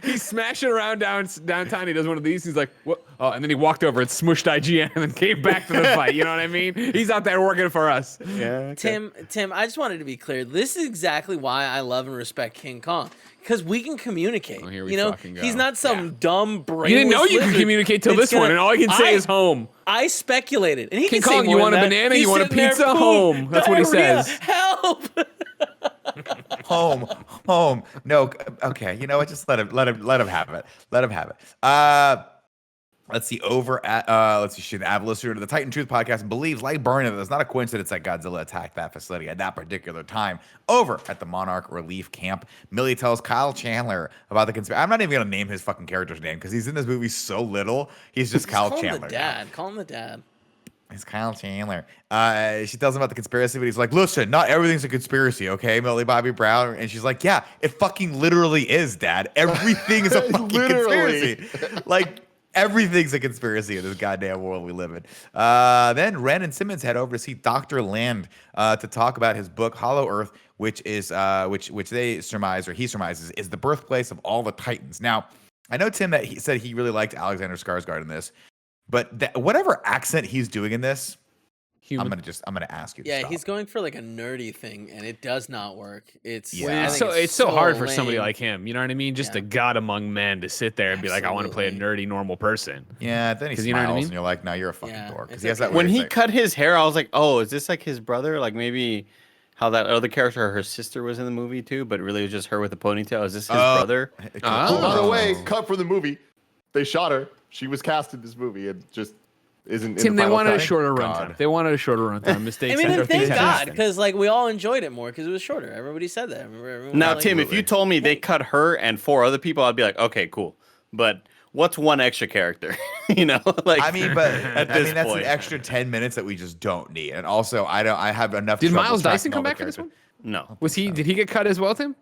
he's smashing around downtown. He does one of these. He's like, "What?" Oh, and then he walked over and smushed IGN and then came back to the fight. You know what I mean? He's out there working for us. Yeah. Tim, I just wanted to be clear. This is exactly why I love and respect King Kong. Because we can communicate. Oh, here we you know, fucking go. he's not some dumb brainless You didn't know you could lizard communicate till that's this one, gonna- and all I can say is home. I speculated, and he King can say Kong, more you than want a that. banana? He's You want a sitting there, pizza? "Boom, Home." That's what he diarrhea, says. Help! home. No, okay. You know what? Just let him have it. Let him have it. Let's see. Over at let's see. The Av listener to the Titan Truth podcast believes, like Burnham, that it's not a coincidence that Godzilla attacked that facility at that particular time. Over at the Monarch Relief Camp, Millie tells Kyle Chandler about the conspiracy. I'm not even gonna name his fucking character's name because he's in this movie so little. He's just Kyle Call him Chandler. the dad. Call him the dad. It's Kyle Chandler. She tells him about the conspiracy, but he's like, listen, not everything's a conspiracy, okay, Millie Bobby Brown? And she's like, yeah, it fucking literally is, Dad. Everything is a fucking Literally. conspiracy. Like, everything's a conspiracy in this goddamn world we live in. Then Ren and Simmons head over to see Dr. Land to talk about his book, Hollow Earth, which is which they surmise, or he surmises, is the birthplace of all the Titans. Now, I know, Tim, that he said he really liked Alexander Skarsgård in this. But whatever accent he's doing in this, Human. I'm gonna ask you. To Yeah, stop. he's going for like a nerdy thing, and it does not work. It's Yeah. I think It's so hard for somebody lame. like him. You know what I mean? Just Yeah. a god among men to sit there and be like, I want to play a Absolutely. nerdy, normal person. Yeah. Then he 'Cause smiles, you know what I mean? and you're like, no, you're a fucking Yeah, dork. 'Cause it's he has that okay. When weird he thing. cut his hair, I was like, "Oh, is this like his brother? Like maybe how that other character, her sister, was in the movie too, but really it was just her with the ponytail. Is this his brother?" Oh, by the way, Oh. cut from the movie. They shot her. She was cast in this movie and just isn't. Tim, in the they final wanted a cut. shorter God. runtime. They wanted a shorter runtime. Mistakes. I mean, or and thank things God, happen. because like we all enjoyed it more because it was shorter. Everybody said that. I remember everyone Now, was like, Tim, if you told me they cut her and 4 other people, I'd be like, "Okay, cool." But what's one extra character? You know, like I mean, but at I this mean that's point. an extra 10 minutes that we just don't need. And also, I have enough. Did trouble Miles Dyson tracking all come the back for this characters. one? No. Was he? Did he get cut as well, Tim?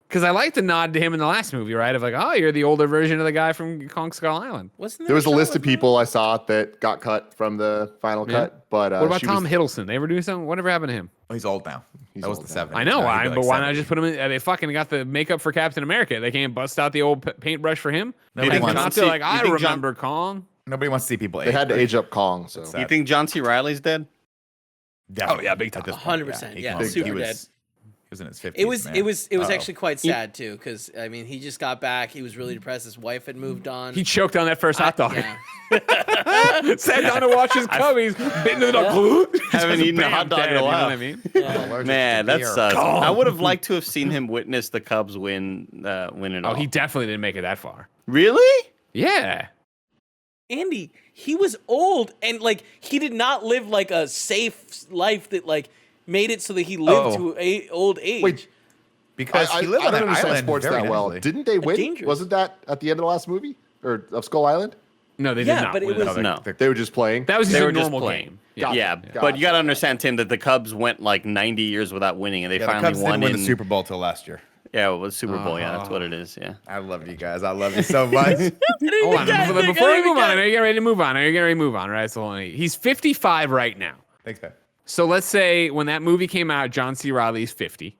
Because I like the nod to him in the last movie, right? Of like, oh, you're the older version of the guy from Kong Skull Island. wasn't There was a shot list with of people I saw that got cut from the final Yeah. cut. But What about she Tom was- Hiddleston? They ever do something? Whatever happened to him? Oh, he's old now. He's That was old the now. 70s. I know Now why, he'd be but like why not 70. just put him in? They fucking got the makeup for Captain America. They can't bust out the old paintbrush for him. Nobody Like, wants not to to see- like, you I think John- remember Kong. Nobody wants to see people age. They had to age up Kong. So Sad. You think John C. Riley's dead? Definitely. Oh, yeah, big time. At this point, 100%, he yeah, was- super he was, dead. He was in his 50s. It was man. it was Uh-oh. actually quite sad too because I mean he just got back. He was really depressed. His wife had moved on. He choked on that first hot dog. Yeah. Sat down to watch his cubbies, bit into the dog. Haven't eaten a hot dog in a You know while. what I mean? Allergic Man, to that beer. sucks. I would have liked to have seen him witness the Cubs win it all. Oh, he definitely didn't make it that far. really? Yeah. Andy, he was old and like he did not live like a safe life that like made it so that he lived Oh. to a old age. Wait, Because I he lived on don't an understand island sports very that well. nicely. Didn't they win? Dangerous. Wasn't that at the end of the last movie or of Skull Island? No, they Yeah, did not. but it win. was- No. They were just playing. That was just They a were just normal playing. game. Gotcha. Yeah, Gotcha. but you got to understand, Tim, that the Cubs went like 90 years without winning, and they Yeah, the finally Cubs won didn't win in the Super Bowl till last year. Yeah, it was Super Bowl. Yeah, that's what it is. Yeah. I love you guys. I love you so much. Hold on. Before we move on, are you getting ready to move on? Are you getting ready to move on? Right. So he's 55 right now. Thanks, man. So let's say when that movie came out, John C. Reilly's 50.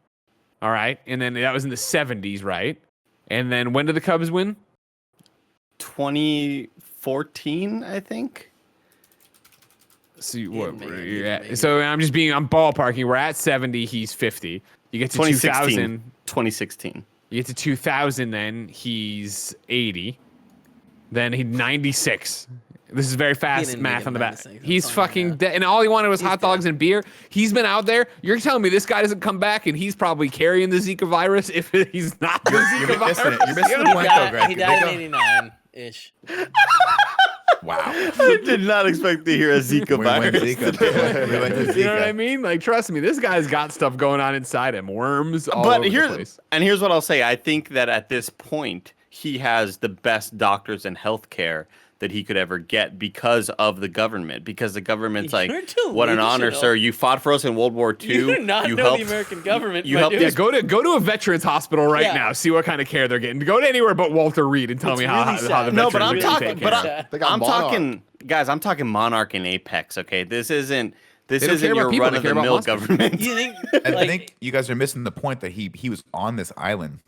All right. And then that was in the 70s, right? And then when did the Cubs win? 2014, I think. So, what, maybe, you're at- maybe. so I'm ballparking. We're at 70. He's 50. You get to 2016. 2000. 2016. You get to 2000, then he's 80. Then he's 96. This is very fast didn't math make it on the back. menacing, I'm He's telling you fucking now. dead, and all he wanted was He's hot dogs dead. and beer. He's been out there. You're telling me this guy doesn't come back, and he's probably carrying the Zika virus if he's not the Zika You're virus. missing it. You're missing the He point, though, died, Greg. he They died in go- 89 ish. Wow. I did not expect to hear a Zika We went virus. Zika. We went to Zika. You know what I mean? Like, trust me, this guy's got stuff going on inside him. Worms all But over the place. here's what I'll say. I think that at this point, he has the best doctors and healthcare that he could ever get because of the government. Because the government's like, You're too what an honor, delusional. sir. You fought for us in World War II. You do not know helped, the American government. You my helped dude. Yeah, go to a veterans hospital right Yeah. now. See what kind of care they're getting. Go to anywhere but Walter Reed and tell It's me how really the sad. No, veterans but I'm are talking. taken But care of. care. They got I'm Monarch. talking, guys. I'm talking Monarch and Apex. Okay, this isn't They don't care your about people, run they of care the about mill monsters. government. You think? I like, think you guys are missing the point that he was on this island,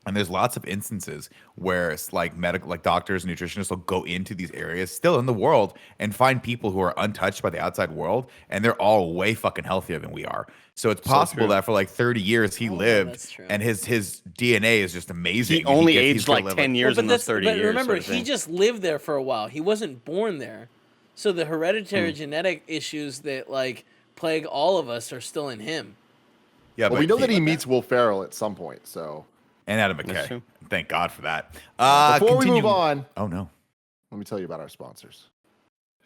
and there's lots of instances where it's like medical, like doctors, nutritionists will go into these areas still in the world and find people who are untouched by the outside world, and they're all way fucking healthier than we are. So it's possible true. that for like 30 years he that's lived, true. and his DNA is just amazing. He and only he's aged gonna like live 10 well, years but in those that's 30 but years. remember, sort of he thing. just lived there for a while. He wasn't born there, so the hereditary Hmm. genetic issues that like plague all of us are still in him. Yeah, Well, but we know that he meets Will Ferrell at some point. So and Adam That's McKay. true. Thank God for that. before we Continue- move on, Oh no. let me tell you about our sponsors.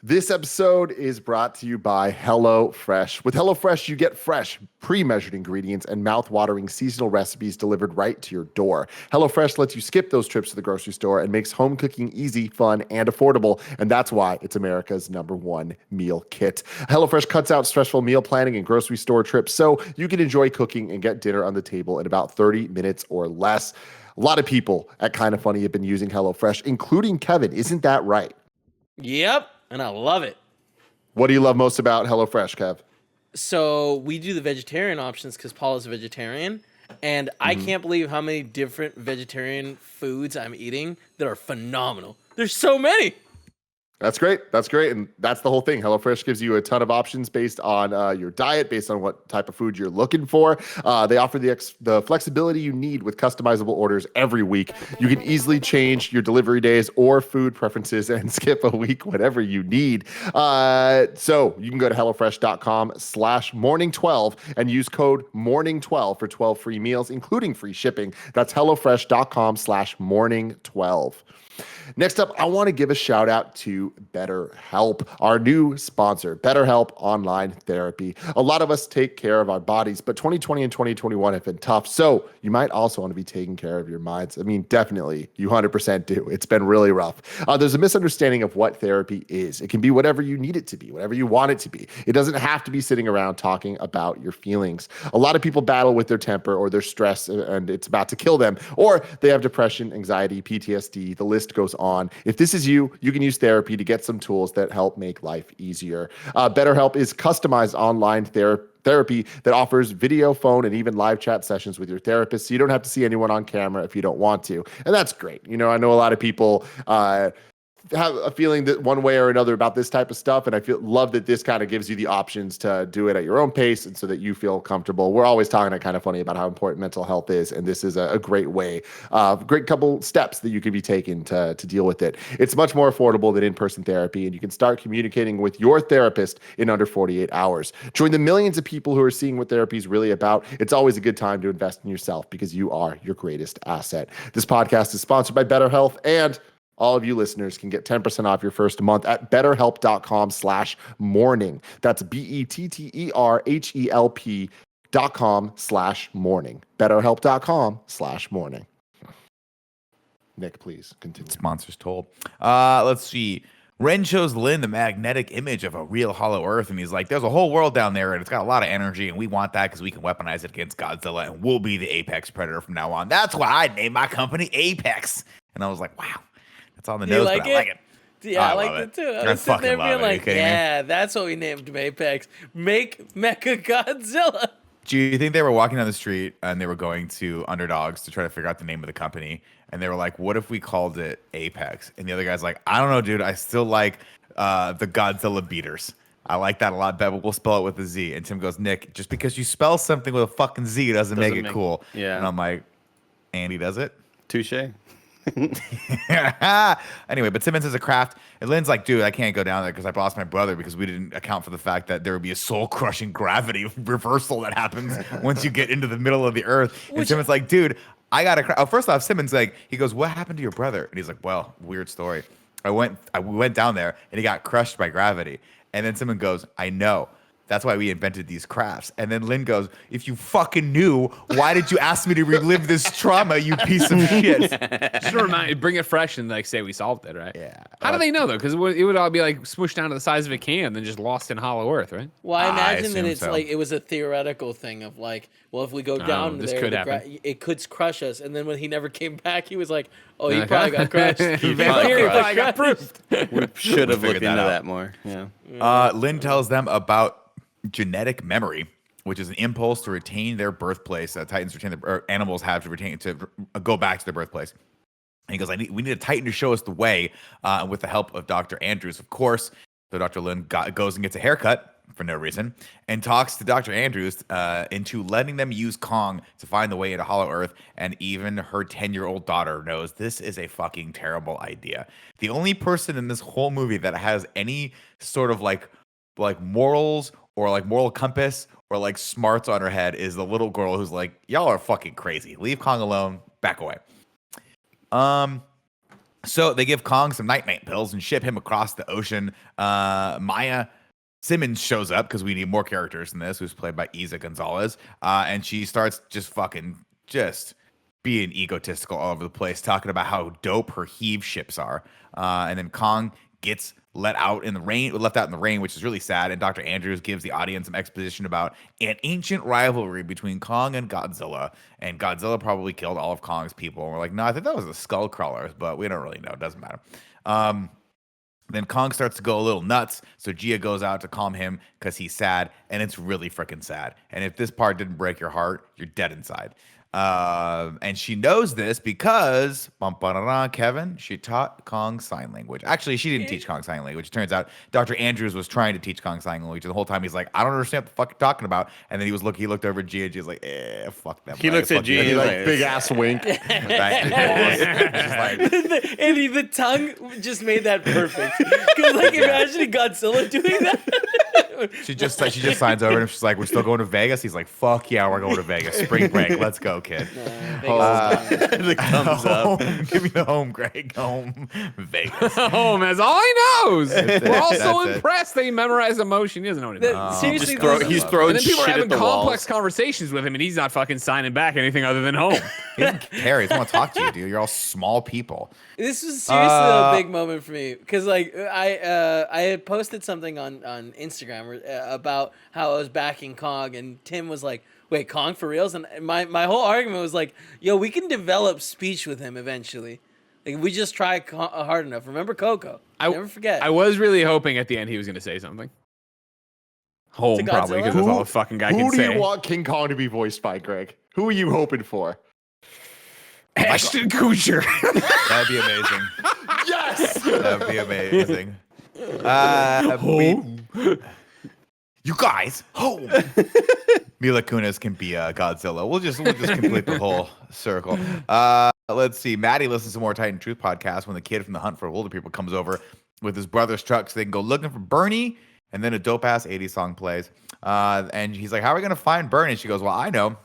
This episode is brought to you by HelloFresh. With HelloFresh, you get fresh, pre-measured ingredients and mouth-watering seasonal recipes delivered right to your door. HelloFresh lets you skip those trips to the grocery store and makes home cooking easy, fun, and affordable. And that's why it's America's #1 meal kit. HelloFresh cuts out stressful meal planning and grocery store trips so you can enjoy cooking and get dinner on the table in about 30 minutes or less. A lot of people at Kinda Funny have been using HelloFresh, including Kevin. Isn't that right? Yep, and I love it. What do you love most about HelloFresh, Kev? So we do the vegetarian options because Paul is a vegetarian, and I can't believe how many different vegetarian foods I'm eating that are phenomenal. There's so many. That's great. That's great. And that's the whole thing. HelloFresh gives you a ton of options based on your diet, based on what type of food you're looking for. They offer the flexibility you need with customizable orders every week. You can easily change your delivery days or food preferences and skip a week whenever you need. So you can go to HelloFresh.com/morning12 and use code morning12 for 12 free meals, including free shipping. That's HelloFresh.com/morning12. Next up, I want to give a shout out to BetterHelp, our new sponsor, BetterHelp Online Therapy. A lot of us take care of our bodies, but 2020 and 2021 have been tough. So you might also want to be taking care of your minds. I mean, definitely, you 100% do. It's been really rough. There's a misunderstanding of what therapy is. It can be whatever you need it to be, whatever you want it to be. It doesn't have to be sitting around talking about your feelings. A lot of people battle with their temper or their stress and it's about to kill them, or they have depression, anxiety, PTSD. The list goes on. If this is you, you can use therapy to get some tools that help make life easier. BetterHelp is customized online therapy that offers video, phone, and even live chat sessions with your therapist, so you don't have to see anyone on camera if you don't want to. And that's great. You know, I know a lot of people have a feeling that one way or another about this type of stuff, and I love that this kind of gives you the options to do it at your own pace and so that you feel comfortable. We're always talking Kinda Funny about how important mental health is, and this is a great way, great couple steps that you could be taking to deal with it. It's much more affordable than in-person therapy, and you can start communicating with your therapist in under 48 hours. Join the millions of people who are seeing what therapy is really about. It's always a good time to invest in yourself because you are your greatest asset. This podcast is sponsored by BetterHelp, and all of you listeners can get 10% off your first month at betterhelp.com/morning. That's BetterHelp.com/morning. Betterhelp.com/morning. Nick, please continue. Sponsors told. Let's see. Ren shows Lynn the magnetic image of a real hollow earth, and he's like, there's a whole world down there, and it's got a lot of energy, and we want that because we can weaponize it against Godzilla, and we'll be the apex predator from now on. That's why I named my company Apex. And I was like, wow, that's on the You nose, like but I it? like it. Yeah, I love liked it too. I I was sitting there fucking being love it. Are you like, kidding me? yeah, that's what we named him Apex. Make Mecha Godzilla. Do you think they were walking down the street and they were going to Underdogs to try to figure out the name of the company? And they were like, what if we called it Apex? And the other guy's like, I don't know, dude. I still like the Godzilla beaters. I like that a lot better, but we'll spell it with a Z. And Tim goes, Nick, just because you spell something with a fucking Z doesn't make it cool. Yeah. And I'm like, Andy does it? Touche. Anyway, but Simmons is a craft, and Lynn's like, dude, I can't go down there because I lost my brother because we didn't account for the fact that there would be a soul-crushing gravity reversal that happens once you get into the middle of the earth. And Simmons like, dude, I gotta. Oh, first off, Simmons like, he goes, what happened to your brother? And he's like, well, weird story. We went down there and he got crushed by gravity. And then Simmons goes, I know. That's why we invented these crafts. And then Lynn goes, if you fucking knew, why did you ask me to relive this trauma, you piece of shit? Just bring it fresh and like say we solved it, right? Yeah. How do they know though? Because it would all be like smushed down to the size of a can, then just lost in hollow earth, right? Well, I imagine that assume it's so. like it was a theoretical thing of like, well, if we go down this there, could happen. it could crush us. And then when he never came back, he was like, oh, he Okay. probably got crushed. He Probably got proofed. Should have Figured looked into that out. that more. Yeah. Lynn tells them about genetic memory, which is an impulse to retain their birthplace. Titans retain or animals have to go back to their birthplace. And he goes, we need a Titan to show us the way, with the help of Dr. Andrews, of course. So Dr. Lynn goes and gets a haircut for no reason and talks to Dr. Andrews into letting them use Kong to find the way into Hollow Earth. And even her 10-year-old daughter knows this is a fucking terrible idea. The only person in this whole movie that has any sort of like morals or like moral compass or like smarts on her head is the little girl who's like, y'all are fucking crazy. Leave Kong alone. Back away. So they give Kong some night pills and ship him across the ocean. Maya Simmons shows up because we need more characters in this, who's played by Isa Gonzalez. And she starts just being egotistical all over the place, talking about how dope her heave ships are. And then Kong gets left out in the rain, which is really sad. And Dr. Andrews gives the audience some exposition about an ancient rivalry between Kong and Godzilla. And Godzilla probably killed all of Kong's people. And we're like, no, I think that was the skull crawlers, but we don't really know. It doesn't matter. Then Kong starts to go a little nuts. So Gia goes out to calm him because he's sad. And it's really freaking sad. And if this part didn't break your heart, you're dead inside. And she knows this because Kevin, she taught Kong sign language. Actually, she didn't teach Kong sign language. It turns out Dr. Andrews was trying to teach Kong sign language. And the whole time he's like, I don't understand what the fuck you're talking about. And then he looked over at Gia and Gia's like, fuck that. He looks at Gia and he's like, Big ass wink. Right? And the tongue just made that perfect. Because like imagining Godzilla doing that. She just signs over and she's like, we're still going to Vegas. He's like, fuck yeah, we're going to Vegas. Spring break. Let's go, kid. the thumbs up. Home. Give me the home, Greg. Home. Vegas. Home, that's all he knows. We're all so That's it. impressed that he memorized emotion. He doesn't know anything. Seriously, He's throwing And then people are shit having at the complex walls. conversations with him, and he's not fucking signing back anything other than home. He doesn't care. He doesn't want to talk to you, dude. You're all small people. this was seriously a big moment for me because like I had posted something on Instagram about how I was backing Kong, and Tim was like, wait, Kong for reals? And my whole argument was like, yo, we can develop speech with him eventually. Like we just try hard enough. Remember Coco? Never forget. I was really hoping at the end he was going to say something. Home, To probably, Godzilla? because that's all the fucking guy can Who do say. you want King Kong to be voiced by, Greg? Who are you hoping for? Ashton Kutcher. That'd be amazing. Yes! That'd be amazing. You guys, home. Mila Kunis can be Godzilla. We'll just complete the whole circle. Let's see. Maddie listens to more Titan Truth podcast when the kid from the Hunt for Older People comes over with his brother's truck so they can go looking for Bernie. And then a dope ass 80s song plays. And he's like, how are we going to find Bernie? And she goes, well, I know.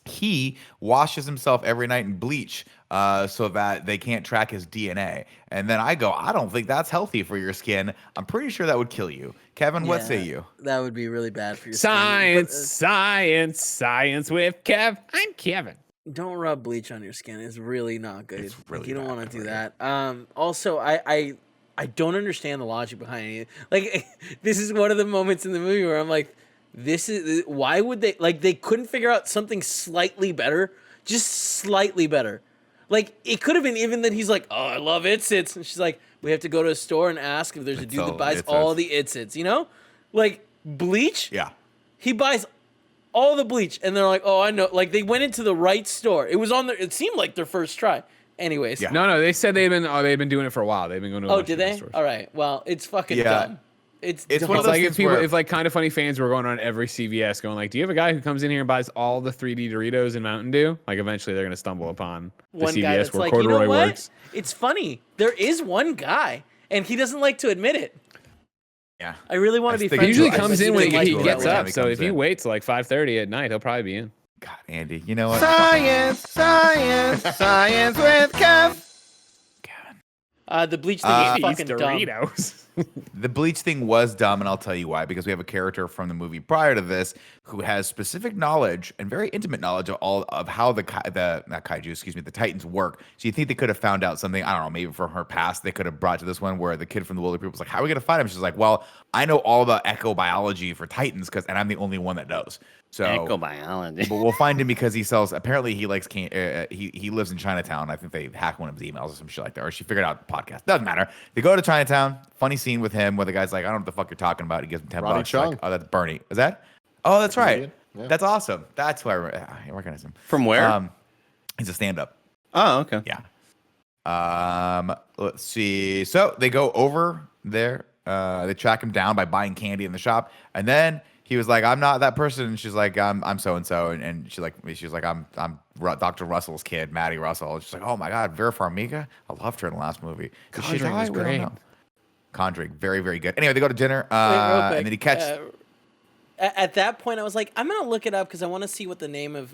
He washes himself every night in bleach so that they can't track his DNA. And then I go, I don't think that's healthy for your skin. I'm pretty sure that would kill you. Kevin, what say you? That would be really bad for your Science, skin. science with Kev. I'm Kevin. Don't rub bleach on your skin. It's really not good. It's really you don't bad want to for do you. that. Also, I don't understand the logic behind it. Like, this is one of the moments in the movie where I'm like, why would they, like, they couldn't figure out something slightly better, just slightly better. Like, it could have been even that he's like, oh, I love Itsits. And she's like, we have to go to a store and ask if there's a dude that buys all the Itsits, you know? Like, bleach? Yeah. He buys all the bleach. And they're like, oh, I know. Like, they went into the right store. It was on their, it seemed like their first try. Anyways. Yeah. No, they said they've been doing it for a while. They've been going to a Oh, bunch did of they? stores. All right. Well, it's fucking Yeah. dumb. It's It's dumb. one of It's those like things if where- like Kind of Funny fans were going on every CVS going like, do you have a guy who comes in here and buys all the 3D Doritos and Mountain Dew? Like eventually they're gonna stumble upon the one CVS guy that's where like, corduroy you know what? works. It's funny. There is one guy, and he doesn't like to admit it. Yeah. I really want to be He friends He usually with him, comes but in when doesn't he like gets to admit up. it. So comes if he in. waits till like 5:30 at night, he'll probably be in. God, Andy, you know what? Science with Kev. The Bleach thing is Eat fucking dumb. Doritos. The Bleach thing was dumb, and I'll tell you why. Because we have a character from the movie prior to this who has specific knowledge and very intimate knowledge of all of how the Titans work. So you think they could have found out something? I don't know, maybe from her past they could have brought to this one where the kid from the Willy People was like, "How are we gonna find him?" She's like, "Well, I know all about echobiology for Titans and I'm the only one that knows." So Echobiology. but we'll find him because he sells. Apparently, he likes. He lives in Chinatown. I think they hacked one of his emails or some shit like that, or she figured out the podcast. Doesn't matter. They go to Chinatown. Funny scene with him where the guy's like, "I don't know what the fuck you're talking about." He gives him $10. Ronnie She's like, Chung. oh, that's Bernie. Is that? Oh, that's right. Comedian, yeah. That's awesome. That's why I recognize him. From where? He's a stand-up. Oh, okay. Yeah. Let's see. So they go over there. They track him down by buying candy in the shop, and then he was like, "I'm not that person." And she's like, "I'm so and so," and she's like, "I'm Dr. Russell's kid, Maddie Russell." And she's like, "Oh my God, Vera Farmiga. I loved her in the last movie. Did she Conjuring die? was We don't great. know." Conjuring, very very good. Anyway, they go to dinner, Wait, real quick. and then he catches. At that point, I was like, I'm gonna look it up because I want to see what the name of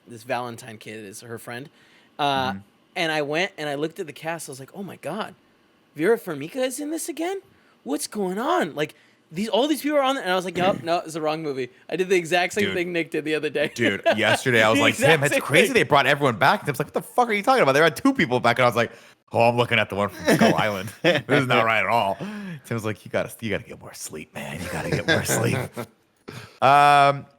this Valentine kid is, her friend. And I went and I looked at the cast. I was like, oh my God, Vera Farmiga is in this again? What's going on? Like all these people are on there, and I was like, nope, no, it's the wrong movie. I did the exact same Dude. thing Nick did the other day. Dude, yesterday I was The like, exact Tim, it's same crazy thing. they brought everyone back. Tim's like, what the fuck are you talking about? There had 2 people back, and I was like, oh, I'm looking at the one from Skull Island. This is not right at all. Tim's like, you gotta get more sleep, man. You gotta get more sleep.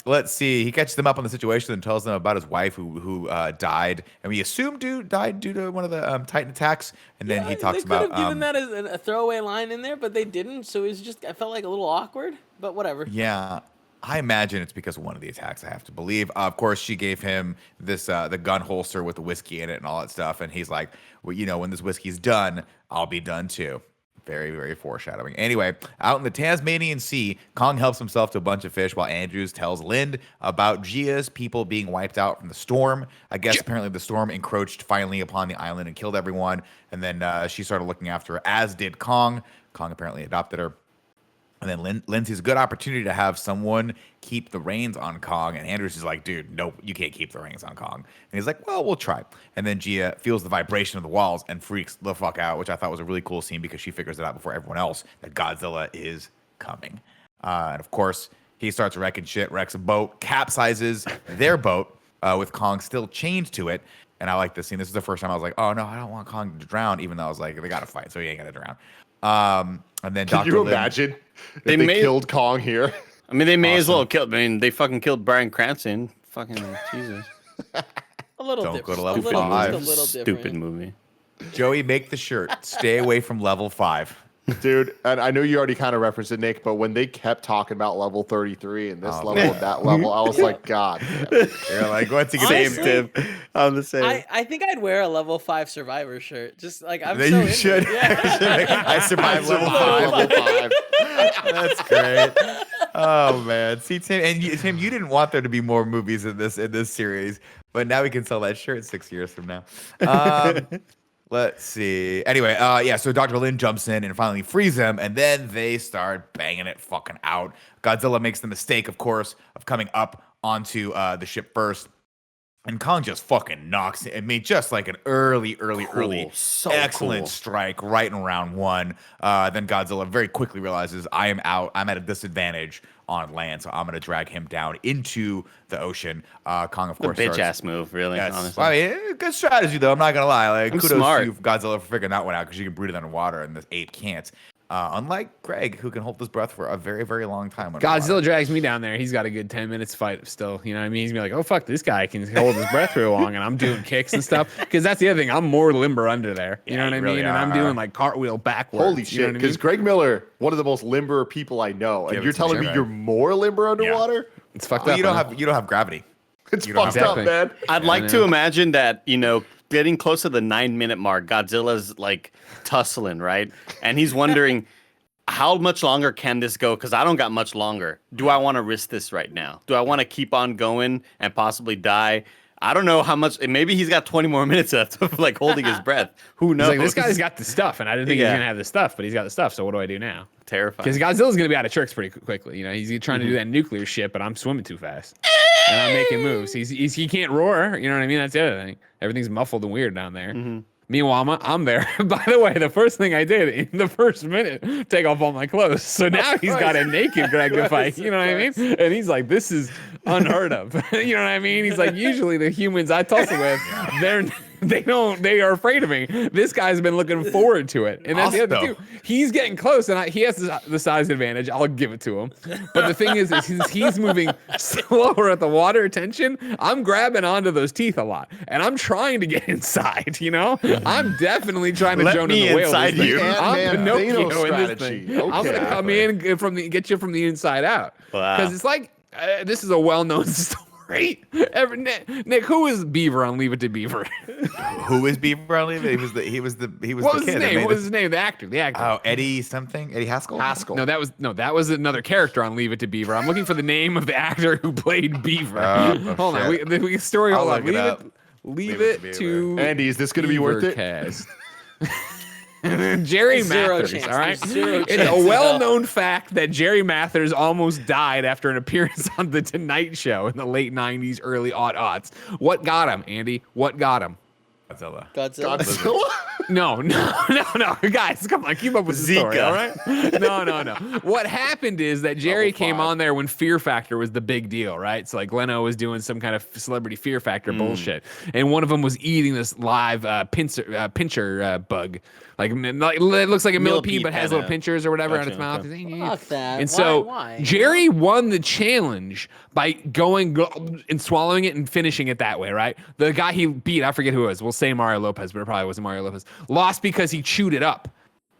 Let's see. He catches them up on the situation and tells them about his wife who died, and we assume died due to one of the Titan attacks. And then he talks they about could have given that as a throwaway line in there, but they didn't. So it was just, I felt like a little awkward, but whatever. Yeah, I imagine it's because of one of the attacks. I have to believe. Of course, she gave him this the gun holster with the whiskey in it and all that stuff, and he's like, well, you know, when this whiskey's done, I'll be done too. Very, very foreshadowing. Anyway, out in the Tasmanian Sea, Kong helps himself to a bunch of fish while Andrews tells Lind about Gia's people being wiped out from the storm. I guess apparently the storm encroached finally upon the island and killed everyone. And then she started looking after her, as did Kong. Kong apparently adopted her. And then Lynn sees a good opportunity to have someone keep the reins on Kong. And Andrews is like, dude, nope, you can't keep the reins on Kong. And he's like, well, we'll try. And then Gia feels the vibration of the walls and freaks the fuck out, which I thought was a really cool scene because she figures it out before everyone else that Godzilla is coming. And of course, he starts wrecking shit, wrecks a boat, capsizes their boat with Kong still chained to it. And I like this scene. This is the first time I was like, oh, no, I don't want Kong to drown, even though I was like, they got to fight, so he ain't going to drown. And then Can Dr. you Lin- imagine if They they made- killed Kong here? I mean, they may as well kill. I mean, they fucking killed Bryan Cranston. Fucking Jesus. A little Don't different. go to level a little, five. just a little Stupid different. movie. Joey, make the shirt. Stay away from level 5. Dude, and I know you already kind of referenced it, Nick, but when they kept talking about level 33 and this Oh, level man. and that level, I was like, God. You're like, what's he gonna Same, Honestly, Tim. I'm the same. I think I'd wear a level 5 Survivor shirt. Just like I'm Then so you into should. it. Yeah. I survived level 5. Level 5. That's great. Oh man, see Tim, and Tim, you didn't want there to be more movies in this series, but now we can sell that shirt 6 years from now. Let's see. Anyway, yeah. So Dr. Lin jumps in and finally frees him, and then they start banging it fucking out. Godzilla makes the mistake, of course, of coming up onto the ship first. And Kong just fucking knocks it. I mean, just like an early, So excellent cool. strike right in round 1. Then Godzilla very quickly realizes I am out. I'm at a disadvantage on land, so I'm going to drag him down into the ocean. Kong, of The course, bitch starts. ass move, really. Yes. Honestly. I mean, good strategy, though. I'm not going to lie. Like, I'm kudos smart. to you, Godzilla, for figuring that one out because you can breathe it underwater and the ape can't. Unlike Greg, who can hold his breath for a very, very long time. underwater. Godzilla drags me down there. He's got a good 10 minutes fight still. You know what I mean? He's gonna be like, oh, fuck, this guy can hold his breath real long. And I'm doing kicks and stuff. Because that's the other thing. I'm more limber under there. You Yeah, know what you I really mean? And I'm are. doing like cartwheel backwards. Holy you know shit. what I Because mean? Greg Miller, one of the most limber people I know, and Give you're it some telling me shit, you're man. more limber underwater? It's fucked Well, up. you don't man. have gravity. It's You don't fucked have up, exactly. man. I'd Yeah, like I to know. imagine that, getting close to the 9-minute mark, Godzilla's like tussling, right? And he's wondering, how much longer can this go? Because I don't got much longer. Do I want to risk this right now? Do I want to keep on going and possibly die? I don't know how much. Maybe he's got 20 more minutes left of like holding his breath. Who knows? He's like, this guy's got the stuff, and I didn't think he was gonna have the stuff, but he's got the stuff. So what do I do now? Terrifying. Because Godzilla's gonna be out of tricks pretty quickly. You know, he's trying to do that nuclear shit, but I'm swimming too fast, and I'm making moves. He can't roar. You know what I mean? That's the other thing. Everything's muffled and weird down there. Meanwhile, I'm there. By the way, the first thing I did in the first minute, take off all my clothes. So now he's got a naked Greg to fight. You know what I mean? And he's like, this is unheard of. You know what I mean? He's like, usually the humans I tussle with, they are afraid of me. This guy's been looking forward to it. And that's the other thing too. He's getting close, and he has the size advantage. I'll give it to him. But the thing is since he's moving slower at the water tension, I'm grabbing onto those teeth a lot. And I'm trying to get inside, you know? I'm definitely trying to Jonah the whale. Inside you. I'm Pinocchio in this strategy. thing. I'm going to come in get you from the inside out. Wow. Because it's like, this is a well-known story. Nick, who is Beaver on Leave It to Beaver? Who is Beaver on Leave It? He was the What was kid. his name? What was his name? The actor. Oh, Eddie something? Eddie Haskell? No, that was another character on Leave It to Beaver. I'm looking for the name of the actor who played Beaver. Hold on, we story. Hold on, leave it to Andy, is this going to be worth it? Beavercast. Jerry Zero Mathers, chance. all right? There's zero It's chance a at well-known fact that Jerry Mathers almost died after an appearance on The Tonight Show in the late 90s, early aughts. What got him, Andy? What got him? Godzilla. No. Guys, come on, keep up with the story, all right? No. What happened is that Jerry came on there when Fear Factor was the big deal, right? So like Leno was doing some kind of celebrity Fear Factor bullshit. And one of them was eating this live pincher bug. Like it looks like a millipede, but has little pinchers or whatever on its mouth. Fuck that. And so Why? Jerry won the challenge by going and swallowing it and finishing it that way, right? The guy he beat, I forget who it was. We'll say Mario Lopez, but it probably wasn't Mario Lopez. Lost because he chewed it up.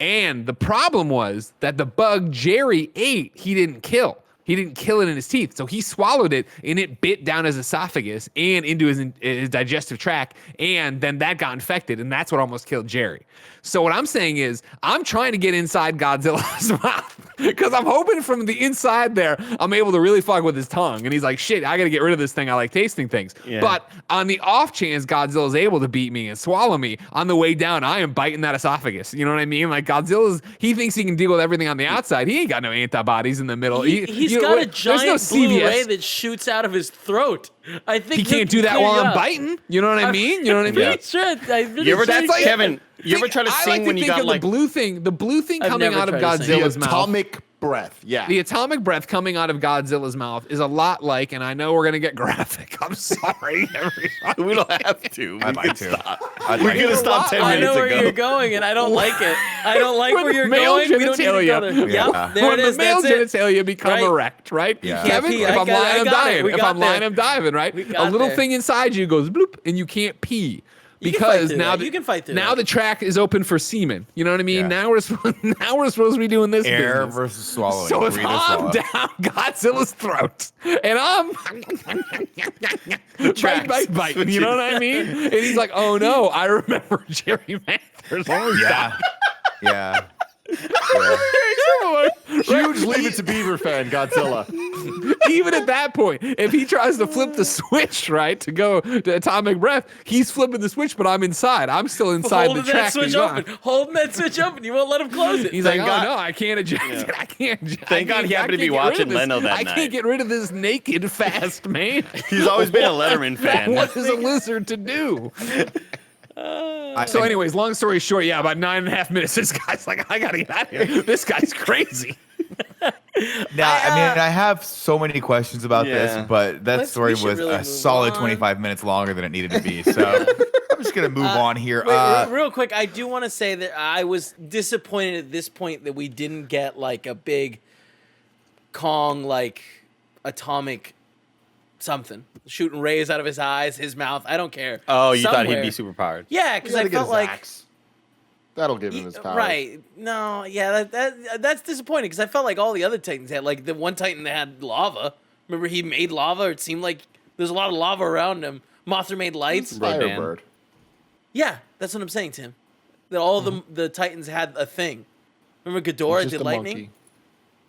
And the problem was that the bug Jerry ate, he didn't kill. He didn't kill it in his teeth. So he swallowed it and it bit down his esophagus and into his digestive tract. And then that got infected. And that's what almost killed Jerry. So what I'm saying is I'm trying to get inside Godzilla's mouth because I'm hoping from the inside there, I'm able to really fuck with his tongue. And he's like, shit, I got to get rid of this thing. I like tasting things. Yeah. But on the off chance Godzilla's able to beat me and swallow me, on the way down, I am biting that esophagus. You know what I mean? Like he thinks he can deal with everything on the outside. He ain't got no antibodies in the middle. He's got a giant blue ray that shoots out of his throat. I think he can't do that while I'm biting. You know what I mean? You know what I mean? Sure. Kevin, you ever try to sing when you got like the blue thing coming out of Godzilla's mouth? Atomic breath. Yeah. The atomic breath coming out of Godzilla's mouth is a lot like, and I know we're gonna get graphic. I'm sorry, everybody. We don't have to. I'd like to. We're gonna stop 10 I minutes know where ago. you're going, and I don't like it. I don't like When where the you're male going. We don't need to go genitalia- there. Yeah. Yep, there When it is. the male That's it. genitalia become Right. erect, right? Yeah. Kevin, pee. if I'm lying, I'm dying. We If got I'm lying, there. I'm diving, right? We A got little there. thing inside you goes bloop, and you can't pee. You can fight Because through now that. You can fight through now that. the track is open for semen. You know what I mean? Yeah. Now we're supposed to be doing this Air business. versus swallowing. So if Breathe or I'm swallow. down Godzilla's throat and I'm bite, you know what I mean? And he's like, oh no, I remember Jerry Mathers. Yeah. Yeah. Huge Leave It to Beaver fan, Godzilla. Even at that point, if he tries to flip the switch, right, to go to atomic breath, he's flipping the switch, but I'm inside. I'm still inside Holding the track. that switch he's on. open. Holding that switch open. You won't let him close it. He's Thank like, God- oh no, I can't eject it. I can't. Thank God he happened to be watching Leno that I night. can't get rid of this naked fast man. He's always been a Letterman fan. What is a lizard to do? So, anyways, long story short, yeah, about 9.5 minutes. This guy's like, I gotta get out of here. This guy's crazy. Now, I mean, I have so many questions about Yeah. this, but that story we should was really a move solid on. 25 minutes longer than it needed to be. So I'm just gonna move on here. Real quick, I do want to say that I was disappointed at this point that we didn't get like a big Kong like atomic something shooting rays out of his eyes, his mouth. I don't care. Oh, you thought he'd Somewhere. be super powered. Yeah, because I felt like axe. That'll give him his power. right. No, yeah, that's disappointing because I felt like all the other Titans had like the one Titan that had lava. Remember, he made lava. It seemed like there's a lot of lava around him. Mothra made lights. Firebird. Yeah, that's what I'm saying, Tim. That all the Titans had a thing. Remember Ghidorah He's just did a lightning? monkey.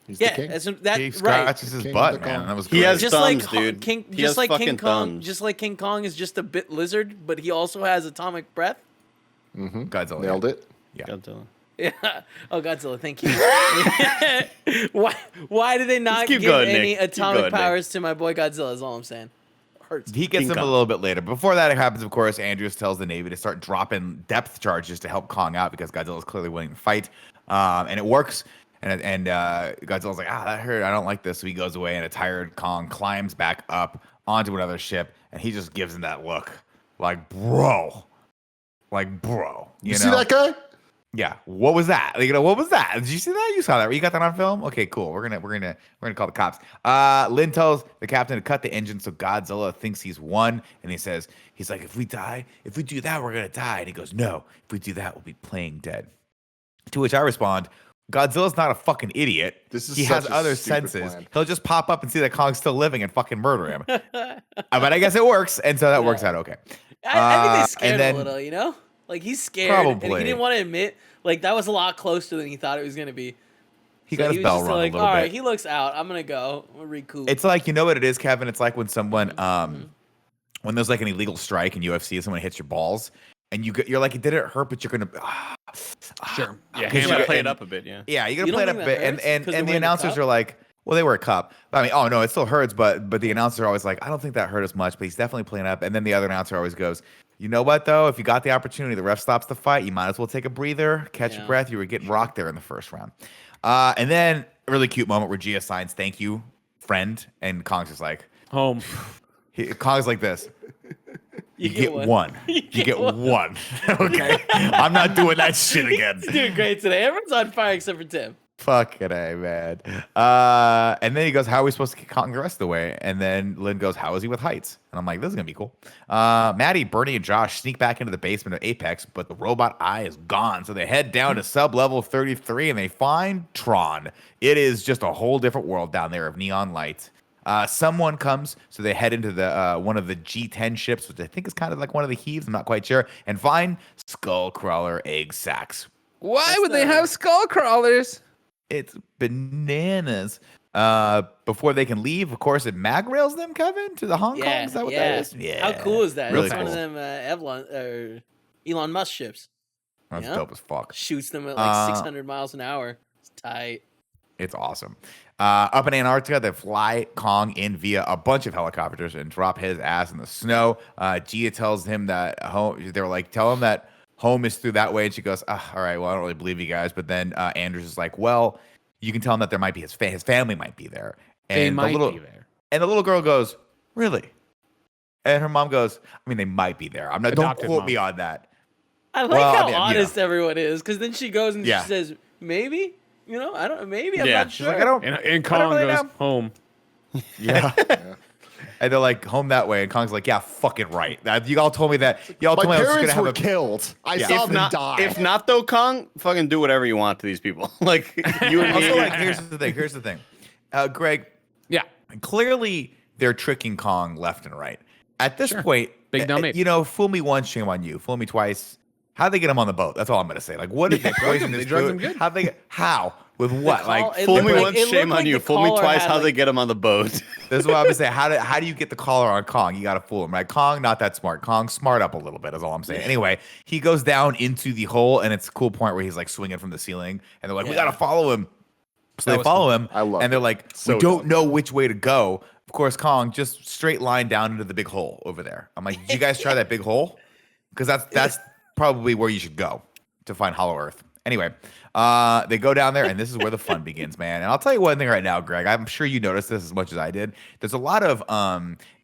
He's Yeah, the king. that He right. scratches his King of butt, the man. Kong. That was He great. has Just thumbs, like dude. King, He just has like King fucking Kong, thumbs. just like King Kong is just a bit lizard, but he also has atomic breath. Godzilla. Nailed it. Yeah. Godzilla. Yeah. Oh, Godzilla, thank you. Why did they not keep give going, any Nick. Keep atomic going, Nick. powers to my boy Godzilla? Is all I'm saying. Hurts. He gets King them a Kong. little bit later. Before that happens, of course, Andrews tells the Navy to start dropping depth charges to help Kong out because Godzilla is clearly willing to fight. And it works. And Godzilla's like, that hurt. I don't like this. So he goes away, and a tired Kong climbs back up onto another ship, and he just gives him that look. Like, bro. You see that guy? Yeah. What was that? What was that? Did you see that? You saw that. You got that on film? Okay, cool. We're gonna call the cops. Lin tells the captain to cut the engine so Godzilla thinks he's won, and he's like, if we do that, we're gonna die. And he goes, no, if we do that, we'll be playing dead. To which I respond, Godzilla's not a fucking idiot. He has such a other stupid senses. plan. He'll just pop up and see that Kong's still living and fucking murder him. But I guess it works, and so that works out okay. I think they scared and then- him a little, you know? Like, he's scared, and Probably. he didn't want to admit, like, that was a lot closer than he thought it was going to be. He So got his was bell just rung like, a little all right, bit. he looks out. I'm going to go. I'm going to recoup. It's like, you know what it is, Kevin? It's like when someone, when there's like an illegal strike in UFC and someone hits your balls, and you're like, it didn't hurt, but you're gonna. Sure. Yeah, Because he you might got- play it and- up a bit, yeah. Yeah, you gotta You play it don't up a think bit, that and hurts? and 'Cause and they the win the announcers cup? are like, well, they were a cup. I mean, oh no, it still hurts, but the announcers are always like, I don't think that hurt as much, but he's definitely playing up. And then the other announcer always goes, you know what though? If you got the opportunity, the ref stops the fight, you might as well take a breather, catch your Yeah. breath. You were getting rocked there in the first round. And then a really cute moment where Gia signs "Thank you, friend," and Kong's just like, Home. Kong's like this. You get one. one. You get one. Okay. I'm not doing that shit again. He's doing great today. Everyone's on fire except for Tim. Fucking A, man. And then he goes, how are we supposed to get Kong the rest of the way? And then Lynn goes, how is he with heights? And I'm like, this is going to be cool. Maddie, Bernie, and Josh sneak back into the basement of Apex, but the robot eye is gone. So they head down to sub-level 33 and they find Tron. It is just a whole different world down there of neon lights. Someone comes, so they head into the one of the G10 ships, which I think is kind of like one of the Heaves, I'm not quite sure, and find Skullcrawler egg sacs. Why would they have skull crawlers? It's bananas. Before they can leave, of course, it mag rails them, Kevin, to the Hong Kong. Yeah, Is that what yeah. that is? Yeah. How cool is that? Really It's one cool. of them Elon Musk ships. That's Yeah. dope as fuck. Shoots them at like 600 miles an hour. It's tight. It's awesome. Up in Antarctica, they fly Kong in via a bunch of helicopters and drop his ass in the snow. Gia tells him that home. They were like, tell him that home is through that way. And she goes, all right, well, I don't really believe you guys. But then Andrews is like, well, you can tell him that there might be his family might be there. And They the might little, be there. And the little girl goes, really? And her mom goes, I mean, they might be there. I'm not. Adopted Don't quote mom. me on that. I like Well, how I mean, honest everyone is, because then she goes and Yeah. she says, maybe? You know, I don't. Maybe I'm Yeah. not She's sure. like, I don't. And Kong really goes know. home. Yeah. And they're like, home that way. And Kong's like, yeah, fucking right. You all told me that. Y'all My told me I was just parents gonna were have a. killed. I Yeah. saw If them not, die. if not though, Kong, fucking do whatever you want to these people. Like you and me. Also, like, here's the thing. Greg, Yeah. clearly they're tricking Kong left and right. At this point, Big dumb ape. you know, fool me once, shame on you. Fool me twice. How'd they get him on the boat? That's all I'm gonna say. Like, what did they poison his They drugged food? him good. How'd they get? How? With what? Like, it Fool looked me like- once, it looked shame like on you. the Fool me collar twice, had, how like- they get him on the boat. this is what I'm gonna say. How do you get the collar on Kong? You gotta fool him, right? Kong, not that smart. Kong, smart up a little bit. Is all I'm saying. Anyway, he goes down into the hole, and it's a cool point where he's like swinging from the ceiling, and they're like, "We Yeah. gotta follow him." So That they was follow him, I love and they're it. like, So "We don't dumb. know which way to go." Of course, Kong just straight line down into the big hole over there. I'm like, "Did you guys try that big hole? Because that's probably where you should go to find Hollow Earth." Anyway, they go down there, and this is where the fun begins, man. And I'll tell you one thing right now, Greg. I'm sure you noticed this as much as I did. There's a lot of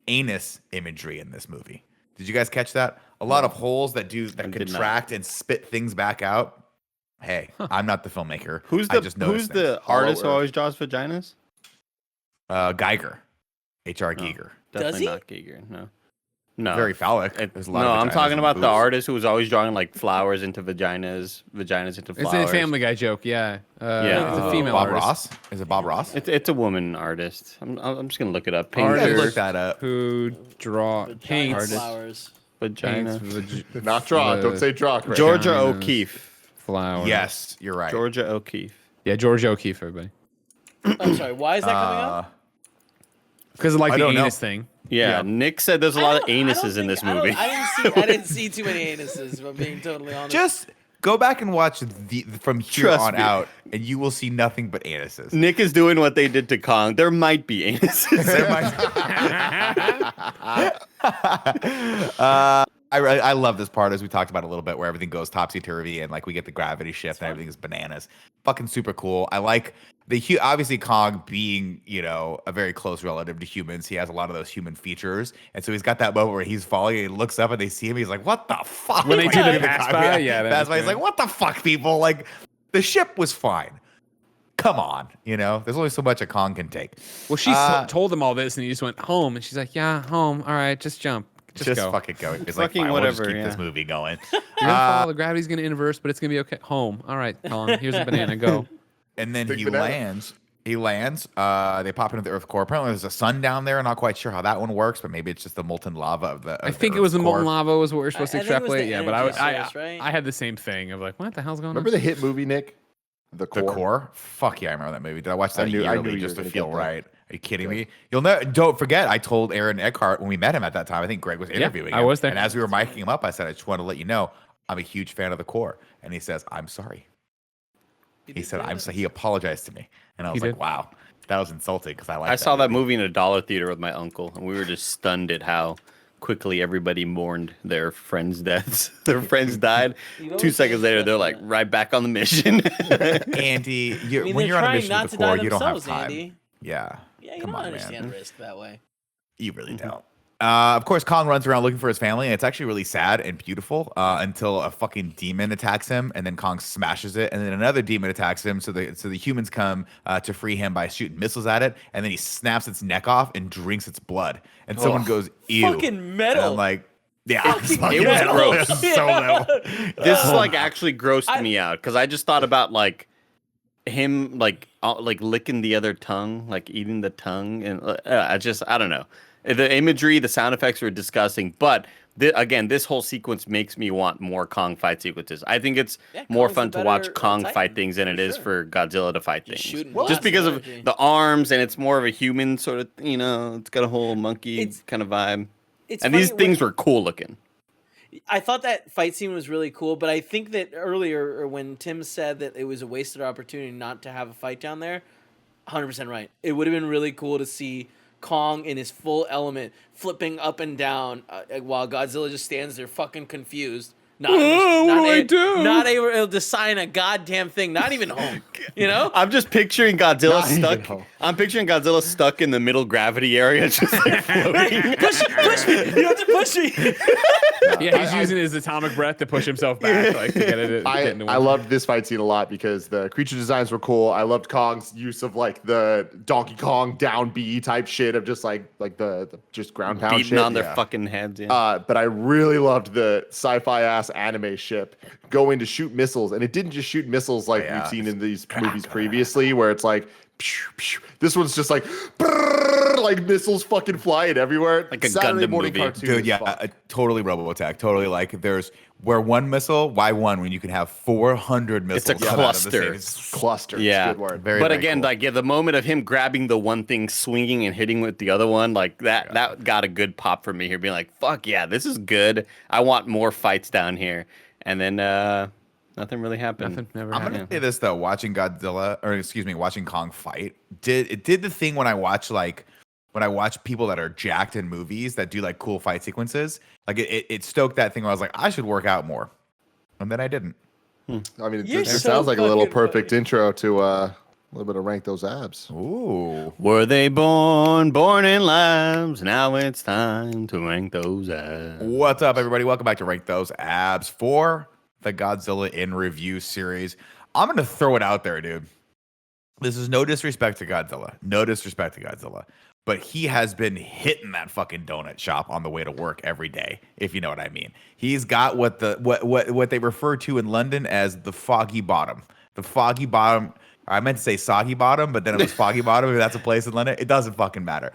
anus imagery in this movie. Did you guys catch that? A lot of holes that did not. contract and spit things back out. Hey, I'm not the filmmaker. Who's I the just noticed who's the Hollow artist who Earth. always draws vaginas? Geiger, H.R. Geiger. Definitely he? not Giger. No. No. Very phallic. There's a lot no, of I'm vaginas talking and about the boobs. artist who was always drawing like flowers into vaginas, vaginas into It's flowers. a Family Guy joke. Yeah. Yeah. It's a female Bob artist Ross. Is it Bob Ross? It's a woman artist. I'm just gonna look it up. You guys Artist. look that up. who Giant paints flowers. Vagina. Not draw. Don't say draw. Chris. Georgia Vaginas. O'Keeffe. Flower. Yes, you're right. Georgia O'Keeffe. Yeah, Georgia O'Keeffe, everybody. I'm sorry. Why is that coming up? Because of like I the don't know. anus thing. Yeah, Yeah. Nick said there's a lot of anuses in this movie. I didn't see too many anuses. If I'm being totally honest. Just go back and watch from here Trust on me. out, and you will see nothing but anuses. Nick is doing what they did to Kong. There might be anuses. There might- I love this part, as we talked about a little bit, where everything goes topsy-turvy and like we get the gravity shift and everything is bananas. Fucking super cool. I like obviously Kong being, a very close relative to humans. He has a lot of those human features. And so he's got that moment where he's falling and he looks up and they see him. He's like, what the fuck? When they do the Like, Pass-By, yeah, that that's was why he's good. like, what the fuck, people? Like, the ship was fine. Come on, there's only so much a Kong can take. Well, she told him all this, and he just went home, and she's like, "Yeah, home. All right, just jump, just go. fucking go. It's Fucking like, fine, we'll just whatever, keep this yeah. movie going. You're gonna fall. The gravity's gonna inverse, but it's gonna be okay. Home. All right, Colin. Here's a banana. Go. And then Big he banana. lands. They pop into the Earth core. Apparently, there's a sun down there. I'm not quite sure how that one works, but maybe it's just the molten lava of the. I think it was the molten lava was what we're supposed to I think it was the extrapolate. Yeah, but energy source, I right? had the same thing of like, what the hell's going Remember on? the hit movie, Nick? The The Core? Fuck yeah, I remember that movie. Did I watch that I knew yearly you just were to gonna feel get that. right? Are you kidding me? You'll never. Don't forget, I told Aaron Eckhart when we met him at that time. I think Greg was interviewing I him. was there. And as we were miking him up, I said, I just want to let you know, I'm a huge fan of The Core. And he says, I'm sorry. He said, he apologized to me. And I was He like, did. wow, that was insulting because I like I saw that movie in a dollar theater with my uncle, and we were just stunned at how quickly everybody mourned their friends' deaths. Their friends died. You 2 always seconds say later, they're stuff like like that. right back on the mission. Andy, I mean, when they're you're on a trying mission not with to the Core, die you don't have themselves, time. Andy. Yeah. Yeah, you Come don't on, understand man. risk that way. You really don't. Of course, Kong runs around looking for his family, and it's actually really sad and beautiful until a fucking demon attacks him, and then Kong smashes it, and then another demon attacks him. So the humans come to free him by shooting missiles at it, and then he snaps its neck off and drinks its blood. And someone goes, "Ew!" Fucking metal. And I'm like, "Yeah, Fucking It was metal. gross. It's so metal." This like actually grossed me out because I just thought about like him like licking the other tongue, like eating the tongue, and I don't know. The imagery, the sound effects were disgusting, but again, this whole sequence makes me want more Kong fight sequences. I think it's Yeah, more Kong's fun a to watch better, Kong Titan, fight things than for it is sure. for Godzilla to fight things. shooting Just blasts because of of energy. the arms, and it's more of a human sort of, it's got a whole monkey It's- kind of vibe. It's And funny these things when- were cool looking. I thought that fight scene was really cool, but I think that earlier, or when Tim said that it was a wasted opportunity not to have a fight down there, 100% right. It would have been really cool to see Kong in his full element, flipping up and down, while Godzilla just stands there fucking confused. Not what do I do? Not able to sign a goddamn thing. Not even home. You know? I'm just picturing Godzilla Not even stuck. home. I'm picturing Godzilla stuck in the middle gravity area, just like floating. Push me! You have to push me! Yeah, he's using his atomic breath to push himself back, like to get it. I get into I one. loved this fight scene a lot because the creature designs were cool. I loved Kong's use of like the Donkey Kong down B type shit of just like the just ground pound Beating shit. on their yeah. fucking heads. Yeah. But I really loved the sci-fi ass anime ship going to shoot missiles, and it didn't just shoot missiles like Yeah. we've seen in these movies previously, where it's like, pew, pew. This one's just like, brrr, like missiles fucking flying everywhere. Like a Saturday Gundam morning movie. cartoon. Dude, as yeah, fuck. totally Robotech. Totally like there's where one missile, why one when you can have 400 missiles? It's a come out of the cluster. same- it's Cluster. Yeah, Good word. Very, but very again, cool. like the moment of him grabbing the one thing, swinging and hitting with the other one, like that got a good pop for me here, being like, "Fuck yeah, this is good. I want more fights down here." And then nothing really happened. Nothing never I'm happened. gonna say this though, watching watching Kong fight did the thing when I watch people that are jacked in movies that do like cool fight sequences, like it stoked that thing where I was like, I should work out more, and then I didn't. I mean, You're it so sounds like a little fucking perfect funny. intro to a little bit of rank those abs. Ooh, Were they born in labs? Now it's time to rank those abs. what's up, everybody? Welcome back to Rank Those Abs for the Godzilla in Review series. I'm gonna throw it out there, dude. This is no disrespect to Godzilla, but he has been hitting that fucking donut shop on the way to work every day, if you know what I mean. He's got what they refer to in London as the foggy bottom. The foggy bottom. I meant to say soggy bottom, but then it was foggy bottom. If that's a place in London, it doesn't fucking matter.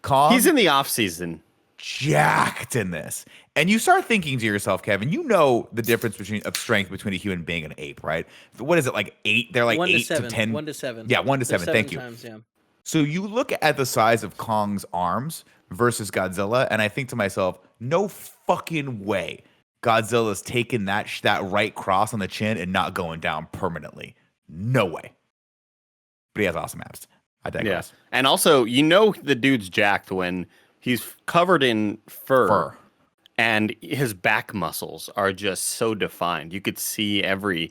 Kong. He's in the off season. jacked in this. And you start thinking to yourself, Kevin, you know the difference of strength between a human being and an ape, right? What is it, like 8? They're like 8 to 10. 1 to 7. Yeah, 1 to 7. Thank you. Times, yeah. So you look at the size of Kong's arms versus Godzilla, and I think to myself, no fucking way Godzilla's taking that right cross on the chin and not going down permanently. No way. But he has awesome abs. I digress. Yeah. And also, the dude's jacked when he's covered in fur. And his back muscles are just so defined. You could see there's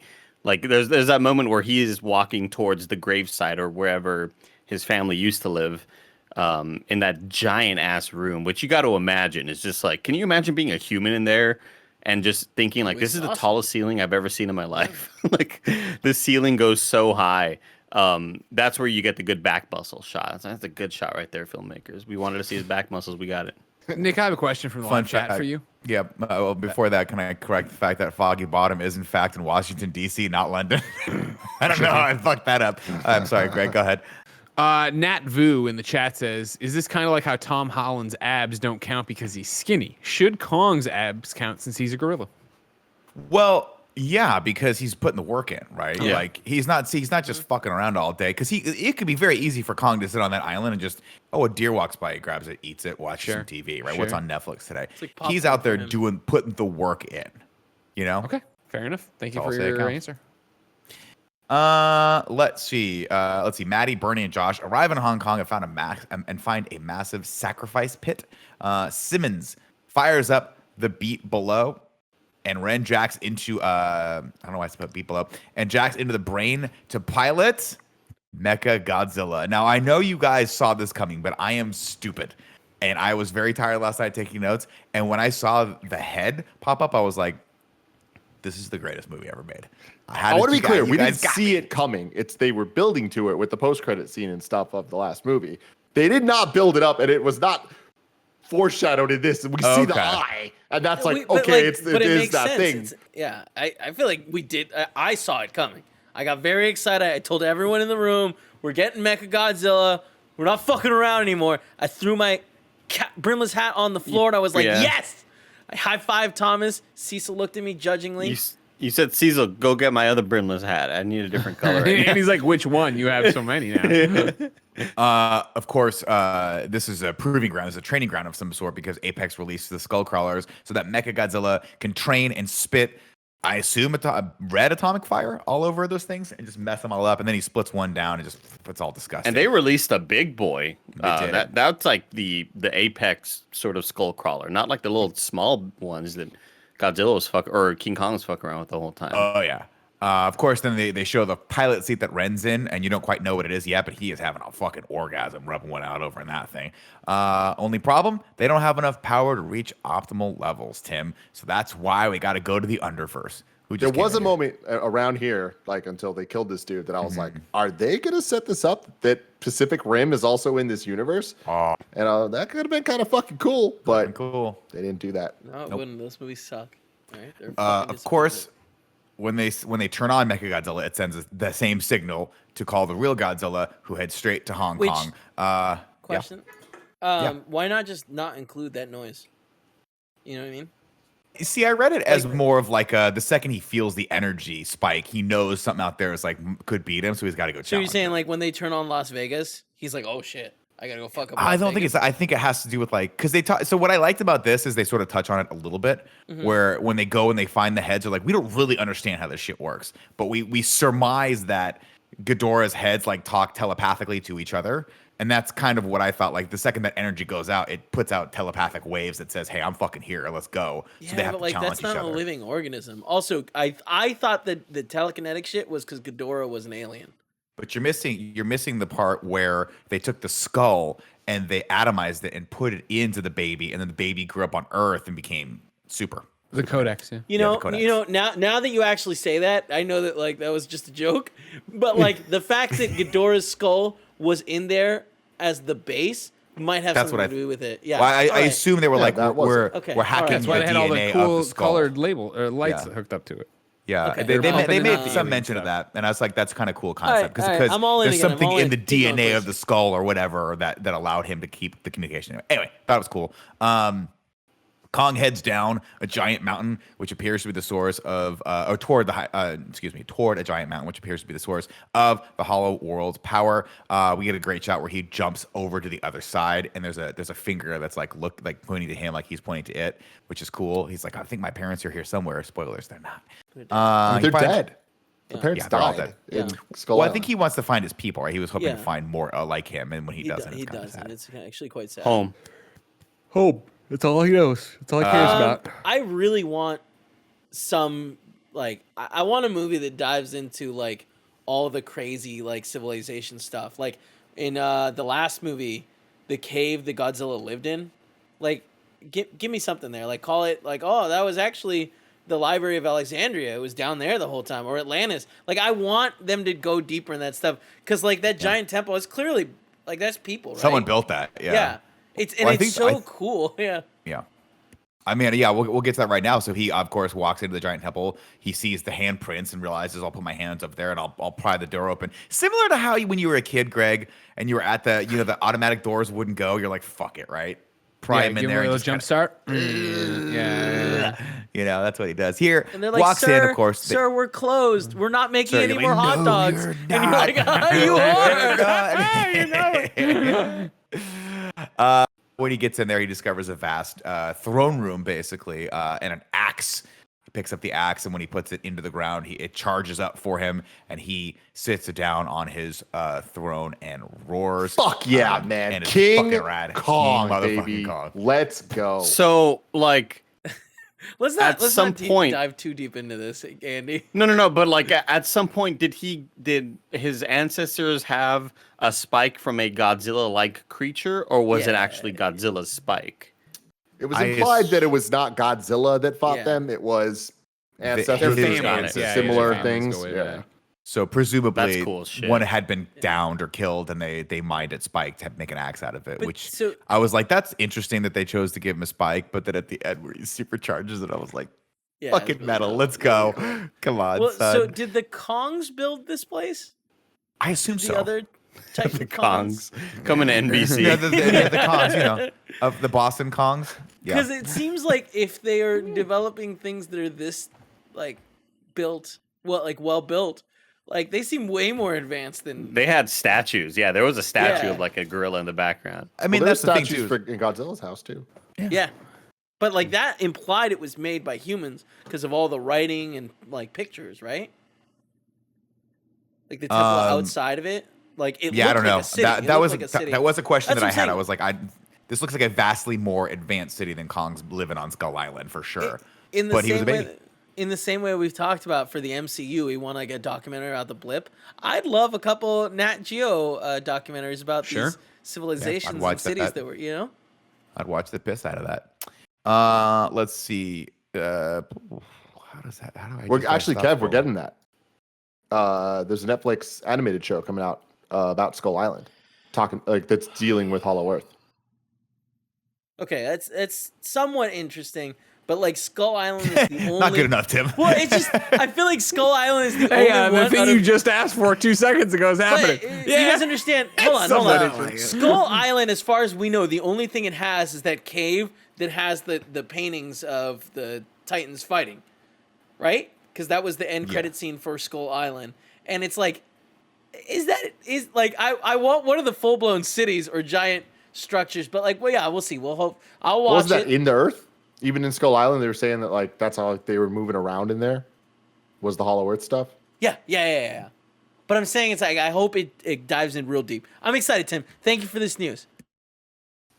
that moment where he is walking towards the gravesite or wherever his family used to live, in that giant ass room, which you got to imagine is just like, can you imagine being a human in there and just thinking like, this is the tallest ceiling I've ever seen in my life? Like the ceiling goes so high. That's where you get the good back muscle shot. That's a good shot right there, filmmakers. We wanted to see his back muscles. We got it. Nick, I have a question from the live chat for you. Yeah. Well, before that, can I correct the fact that Foggy Bottom is in fact in Washington, D.C., not London? I don't know. I fucked that up. I'm sorry, Greg. Go ahead. Nat Vu in the chat says, is this kind of like how Tom Holland's abs don't count because he's skinny? Should Kong's abs count since he's a gorilla? Well, yeah, because he's putting the work in, right? Yeah. Like he's not just fucking around all day. Because it could be very easy for Kong to sit on that island and just, a deer walks by, he grabs it, eats it, watches some TV, right? What's on Netflix today? like He's out there popcorn for him. putting the work in, you know? Okay, fair enough. Thank you That's for all I'll say, your it counts. answer. Let's see. Maddie, Bernie, and Josh arrive in Hong Kong and find a massive sacrifice pit. Simmons fires up the beat below, and Ren jacks into I don't know why I put beat below, and jacks into the brain to pilot Mecha Godzilla. Now I know you guys saw this coming, but I am stupid, and I was very tired last night taking notes. And when I saw the head pop up, I was like, "This is the greatest movie ever made." I want to be clear. We didn't see it coming. They were building to it with the post-credit scene and stuff of the last movie. They did not build it up, and it was not foreshadowed in this. We see the eye, and that's like, it is that thing. I feel like we did. I saw it coming. I got very excited. I told everyone in the room, we're getting Mecha Godzilla. We're not fucking around anymore. I threw my brimless hat on the floor, and I was like, yes! I high-fived Thomas. Cecil looked at me judgingly. You said, Cecil, go get my other brimless hat. I need a different color. And he's like, which one? You have so many now. Of course, this is a proving ground. It's a training ground of some sort because Apex released the Skull Crawlers so that Mecha Godzilla can train and spit, I assume, red atomic fire all over those things and just mess them all up. And then he splits one down and it's all disgusting. And they released a big boy. That's like the Apex sort of Skull Crawler, not like the little small ones that Godzilla was or King Kong was fucking around with the whole time. Oh, yeah. Of course, then they show the pilot seat that Ren's in, and you don't quite know what it is yet, but he is having a fucking orgasm rubbing one out over in that thing. Only problem, they don't have enough power to reach optimal levels, Tim. So that's why we got to go to the Underverse. There was a moment around here, like until they killed this dude, that I was like, are they going to set this up that Pacific Rim is also in this universe? Oh. And that could have been kind of fucking cool, but they didn't do that. No, it wouldn't. Those movies suck. Right? Of course, when they turn on Mechagodzilla, it sends the same signal to call the real Godzilla, who heads straight to Hong Kong. Question. Why not just not include that noise? You know what I mean? See, I read it as more of like the second he feels the energy spike, he knows something out there is like could beat him, so he's got to go. So you're saying like when they turn on Las Vegas, he's like, oh shit, I gotta go fuck up. I don't think it's. I think it has to do with like because they talk. So what I liked about this is they sort of touch on it a little bit, where when they go and they find the heads, are like we don't really understand how this shit works, but we surmise that Ghidorah's heads like talk telepathically to each other. And that's kind of what I thought. Like the second that energy goes out, it puts out telepathic waves that says, "Hey, I'm fucking here. Let's go." Yeah, so they have but to like challenge that's each not other. a living organism. Also, I thought that the telekinetic shit was because Ghidorah was an alien. But you're missing the part where they took the skull and they atomized it and put it into the baby, and then the baby grew up on Earth and became super. The Codex, yeah. You know, now that you actually say that, I know that like that was just a joke, but like the fact that Ghidorah's skull was in there as the base might have something to do with it. Yeah, well, I assume they were like we're hacking That's why they had all the DNA cool of the skull. colored label or lights hooked up to it. Yeah, Okay. they made Pumping some it mention up. of that, and I was like, that's kind of cool right, concept all right, because I'm all in there's again, I'm something all in in. the Keep going, DNA please. of the skull or whatever that allowed him to keep the communication. Anyway, thought it was cool. Kong heads down a giant mountain, which appears to be the source of, or toward toward a giant mountain, which appears to be the source of the Hollow World's power. We get a great shot where he jumps over to the other side, and there's a finger that's like pointing to him, like he's pointing to it, which is cool. He's like, I think my parents are here somewhere. Spoilers, they're not. They're dead. The Yeah. parents Yeah, they're all died dead. in Yeah. Skull Well, I Island. think he wants to find his people, right? He was hoping Yeah. to find more like him, and when he doesn't, He it's kind of doesn't. sad. It's actually quite sad. Home. Hope. That's all he knows. That's all he cares about. I really want some I want a movie that dives into like all the crazy like civilization stuff. Like in the last movie, the cave that Godzilla lived in. Like give me something there. Like call it like, oh, that was actually the Library of Alexandria. It was down there the whole time, or Atlantis. Like I want them to go deeper in that stuff because like that giant temple is clearly like that's people, right? Someone built that. Yeah. Yeah. It's Well, I it's think- so cool. Yeah. Yeah. I mean, yeah, we'll get to that right now. So he, of course, walks into the giant temple. He sees the handprints and realizes, I'll put my hands up there and I'll pry the door open. Similar to how when you were a kid, Greg, and you were at the automatic doors wouldn't go. You're like, fuck it, right? Pry him in give there him a and little just jump start. Yeah. that's what he does. Here, And they're like, walks sir, in, of course. sir, we're closed. We're not making Sir, any you're more like, hot "No, dogs. you're And you're not. like, oh, you are. When he gets in there, he discovers a vast throne room, basically, and an axe. He picks up the axe, and when he puts it into the ground, it charges up for him, and he sits down on his throne and roars. Fuck yeah, man. And it's King fucking rad. Kong, King motherfucking baby. Kong. Let's go. So like Let's At not some point- dive too deep into this, Andy. no, but like at some point did his ancestors have a spike from a Godzilla-like creature, or was it Yeah. actually Godzilla's spike? It was I implied ass- that it was not Godzilla that fought Yeah. them. It was Their ancestors, families. Yeah, similar their families things. go way Yeah. back. So presumably, That's cool as shit. one had been downed or killed, and they mined it spike to make an axe out of it. But which so- I was like, that's interesting that they chose to give him a spike, but then at the end where he supercharges it, I was like, Yeah, fucking it's really metal, cool. let's go. Come on, Well, son. so did the Kongs build this place? I assume The so. other type The of Kongs? Kongs coming to NBC. yeah, the Kongs, of the Boston Kongs. Yeah. Because it seems like if they are developing things that are this like built, well built, like they seem way more advanced than They had statues. Yeah, there was a statue Yeah. of like a gorilla in the background. I mean, Well, there's that's the thing statues too. in Godzilla's house too. yeah. But like that implied it was made by humans because of all the writing and like pictures, right? Like the temple outside of it, like it. Yeah, I looked don't like know. A city. That It that looked was like a city. that was a question That's that I what I'm had. I saying. was like, this looks like a vastly more advanced city than Kong's living on Skull Island for sure. In the But he was same a baby. way, in the same way we've talked about for the MCU, we want like a documentary about the blip. I'd love a couple Nat Geo documentaries about Sure. these civilizations and watch cities that. that were, I'd watch the piss out of that. Let's see. How does that? How do I? We're just actually, stop Kev, we're scrolling? getting that. There's a Netflix animated show coming out about Skull Island, talking like that's dealing with Hollow Earth. Okay, that's somewhat interesting, but like Skull Island is the only. Not good enough, Tim. Well, it's just I feel like Skull Island is the Hey, only the one. thing out you of- just asked for 2 seconds ago is But, happening. you guys understand? Hold on. somewhat Skull Island, as far as we know, the only thing it has is that cave that has the paintings of the Titans fighting, right? Because that was the end credit scene for Skull Island, and it's like, is like I want one of the full blown cities or giant structures, but like, well, yeah, we'll see. We'll hope. I'll watch Was that it. in the Earth? Even in Skull Island, they were saying that like that's how they were moving around in there. Was the Hollow Earth stuff? Yeah. But I'm saying it's like I hope it dives in real deep. I'm excited, Tim. Thank you for this news.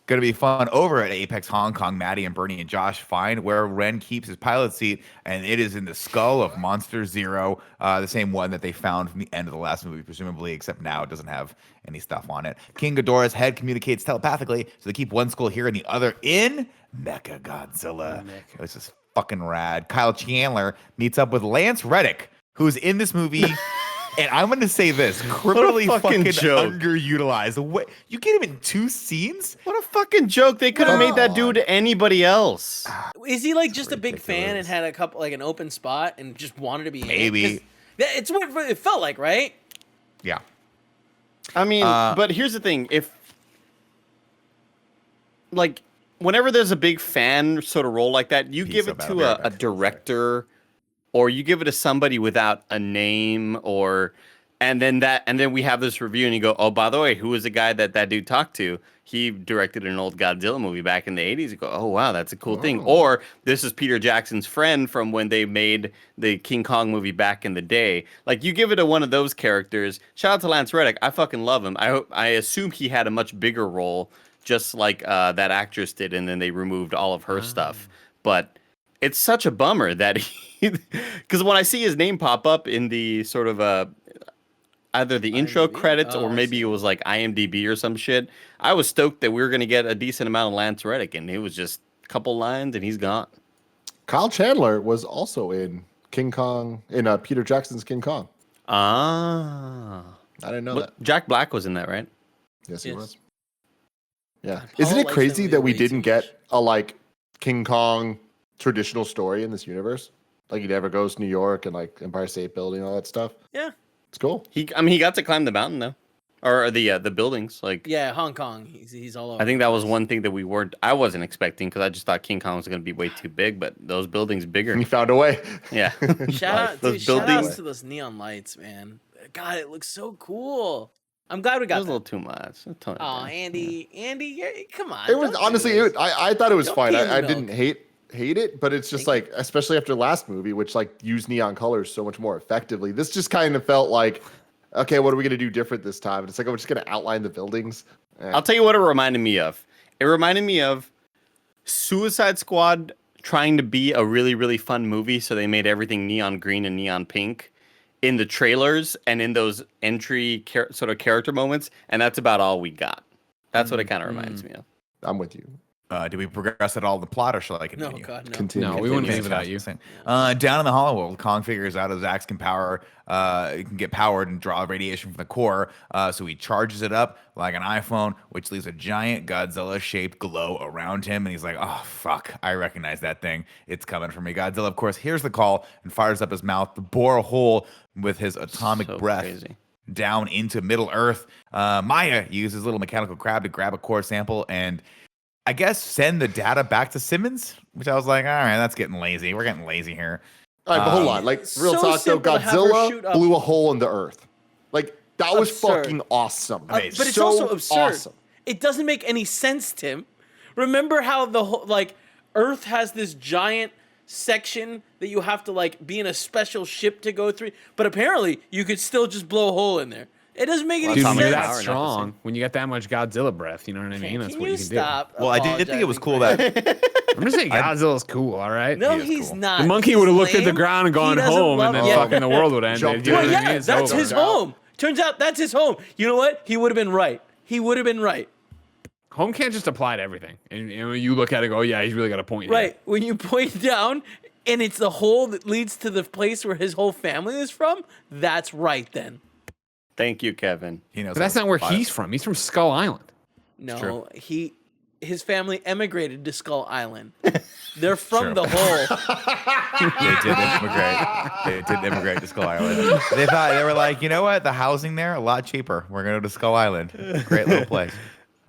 Gonna be fun over at Apex Hong Kong. Maddie and Bernie and Josh find where Ren keeps his pilot seat, and it is in the skull of Monster Zero, the same one that they found from the end of the last movie, presumably, except now it doesn't have any stuff on it. King Ghidorah's head communicates telepathically, so they keep one skull here and the other in Mecha Godzilla. This is fucking rad. Kyle Chandler meets up with Lance Reddick, who's in this movie And I'm going to say this, criminally fucking fucking joke. underutilized. What, you get him in 2 scenes? What a fucking joke. They could have made that dude anybody else. Is he like just a big fan and ridiculous. had a couple like an open spot and just wanted to be Maybe. in? 'Cause it's what it felt like, right? Yeah. I mean, but here's the thing. If, like, whenever there's a big fan sort of role like that, you He's give so it bad, to I'll be right a back. director or you give it to somebody without a name or and then we have this review and you go, oh, by the way, who was the guy that dude talked to? He directed an old Godzilla movie back in the 80s. You go, oh, wow, that's a cool thing. Or this is Peter Jackson's friend from when they made the King Kong movie back in the day. Like, you give it to one of those characters. Shout out to Lance Reddick. I fucking love him. I assume he had a much bigger role, just like that actress did, and then they removed all of her stuff. But it's such a bummer that he... Because when I see his name pop up in the sort of... either the intro IMDb? credits Oh, or I maybe see. it was like IMDb or some shit. I was stoked that we were going to get a decent amount of Lance Reddick, and it was just a couple lines and he's gone. Kyle Chandler was also in King Kong, in Peter Jackson's King Kong. Ah. I didn't know But that. Jack Black was in that, right? Yes, he Yes. was. Yeah. Paul Isn't it likes crazy that that movie we way didn't too much. get a like King Kong traditional story in this universe? Like he never goes to New York and like Empire State Building and all that stuff. Yeah. It's cool. He got to climb the mountain though, or the buildings. Like, Yeah, Hong Kong. He's all over. I think that was one thing that I wasn't expecting because I just thought King Kong was going to be way too big, but those buildings bigger. He found a way. Yeah. Shout out, Those dude, shout outs buildings- to those neon lights, man. God, it looks so cool. I'm glad we That got was a that. little too much. Tone it Oh, down. Andy, come on. It was don't do honestly, this. I thought it was Don't fine. pee in the I milk. didn't hate it, but it's just like, especially after last movie, which like used neon colors so much more effectively. This just kind of felt like, okay, what are we gonna do different this time? And it's like, we're just gonna outline the buildings. I'll tell you what it reminded me of. It reminded me of Suicide Squad trying to be a really, really fun movie, so they made everything neon green and neon pink in the trailers and in those sort of character moments, and that's about all we got. That's what it kind of reminds me of. I'm with you. Did we progress at all in the plot, or shall I No, continue? God, no. Continue. No, we wouldn't leave Fantastic. without you. Down in the Hollow World, Kong figures out his axe can get powered and draw radiation from the core. So he charges it up like an iPhone, which leaves a giant Godzilla-shaped glow around him. And he's like, "Oh fuck, I recognize that thing. It's coming for me." Godzilla, of course, hears the call and fires up his mouth to bore a hole with his atomic So breath crazy. down into Middle Earth. Maya uses little mechanical crab to grab a core sample and, I guess, send the data back to Simmons, which I was like, all right, that's getting lazy. We're getting lazy here. All right, but hold on. Like, real So talk though, simple to have her shoot Godzilla up- blew a hole in the earth. Like, that was Absurd. fucking awesome. But it's So also absurd. awesome. It doesn't make any sense, Tim. Remember how the whole like Earth has this giant section that you have to like be in a special ship to go through, but apparently you could still just blow a hole in there. It doesn't make any Dude, Atomic when you're sense. power, that not the strong, same. when you got that much Godzilla breath, you know what I mean? That's Can what you you can stop? Well, I did think it was cool that do. I'm just saying Godzilla's cool, all right? No, He is he's cool. not. The monkey He's would have looked at the lame. ground and He gone doesn't home, love- and then yeah. fucking the world would end. Jumped You know Well, what I yeah, mean? It's that's over. his home. Turns out that's his home. You know what? He would have been right. He would have been right. Home can't just apply to everything. And you know, you look at it and go, yeah, he's really got a point here. Right. When you point down and it's the hole that leads to the place where his whole family is from, that's right then. Thank you, Kevin. he knows. But that's how not to where plot it. he's from. He's from Skull Island. No, his family emigrated to Skull Island. They're from True. the hole. They did immigrate. They did immigrate to Skull Island. They were like, you know what? The housing there a lot cheaper. We're gonna go to Skull Island. Great little place.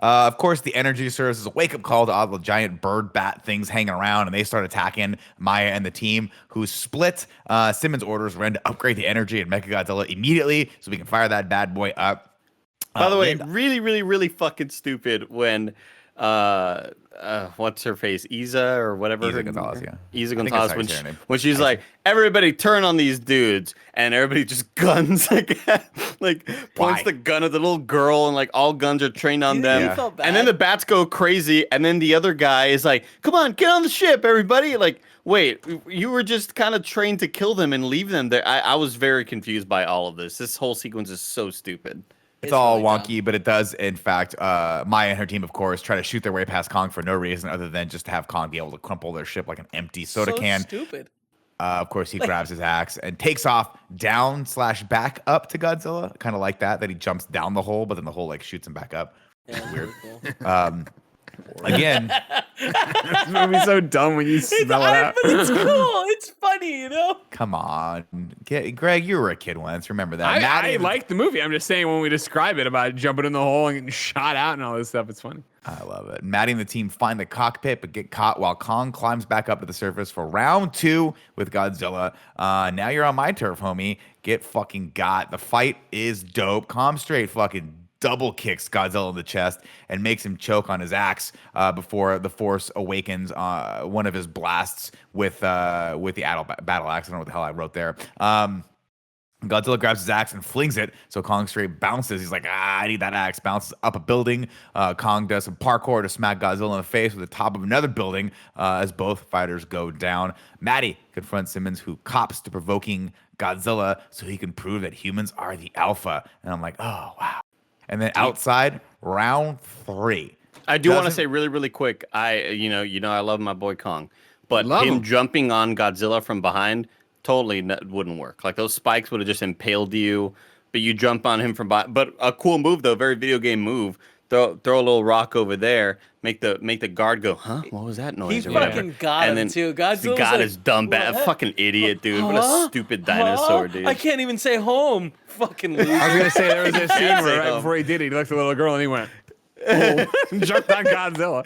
Of course, the energy serves as a wake-up call to all the giant bird bat things hanging around, and they start attacking Maya and the team, who split. Simmons orders Ren to upgrade the energy and Mechagodzilla immediately so we can fire that bad boy up. By the way, Linda- really, really, really fucking stupid when what's her face, Isa or whatever. Isa her- Gonzalez, yeah. Isa I think Gonzalez. that's how When, you say her name. when she's like, everybody turn on these dudes, and everybody just guns like points Why? the gun at the little girl, and like all guns are trained on You them. think he felt And then the bad? bats go crazy, and then the other guy is like, "Come on, get on the ship, everybody!" Like, wait, you were just kind of trained to kill them and leave them there. I was very confused by all of this. This whole sequence is so stupid. It's all really dumb. wonky, but it does, in fact, Maya and her team, of course, try to shoot their way past Kong for no reason other than just to have Kong be able to crumple their ship like an empty soda So can. stupid. Of course, he grabs his axe and takes off down/back up to Godzilla. Kind of like that he jumps down the hole, but then the hole like shoots him back up. Yeah, Weird. cool. Again, This movie's so dumb when you spell it out. But it's cool. It's funny, come on. Greg, you were a kid once. Remember that. I Maddie- like the movie. I'm just saying when we describe it about jumping in the hole and getting shot out and all this stuff, it's funny. I love it. Maddie and the team find the cockpit but get caught while Kong climbs back up to the surface for round 2 with Godzilla. Now you're on my turf, homie. Get fucking got. The fight is dope. Kong straight fucking double kicks Godzilla in the chest and makes him choke on his axe before the Force awakens one of his blasts with the battle axe. I don't know what the hell I wrote there. Godzilla grabs his axe and flings it, so Kong straight bounces. He's like, I need that axe. Bounces up a building. Kong does some parkour to smack Godzilla in the face with the top of another building as both fighters go down. Maddie confronts Simmons, who cops to provoking Godzilla so he can prove that humans are the alpha. And I'm like, oh, wow. And then outside, round 3. I do want to say really, really quick. I love my boy Kong, but him jumping on Godzilla from behind totally wouldn't work. Like those spikes would have just impaled you, but you jump on him from behind. But a cool move though, very video game move. Throw a little rock over there, make the guard go, huh? What was that noise? He or whatever. fucking got and him then too. Godzilla's got like, his dumb fucking idiot, dude. What a stupid dinosaur, dude. I can't even say home. Fucking loser. I was gonna say there was a scene Can't where say right home. before he did it, he looked at the little girl and he went, oh, jumped on Godzilla.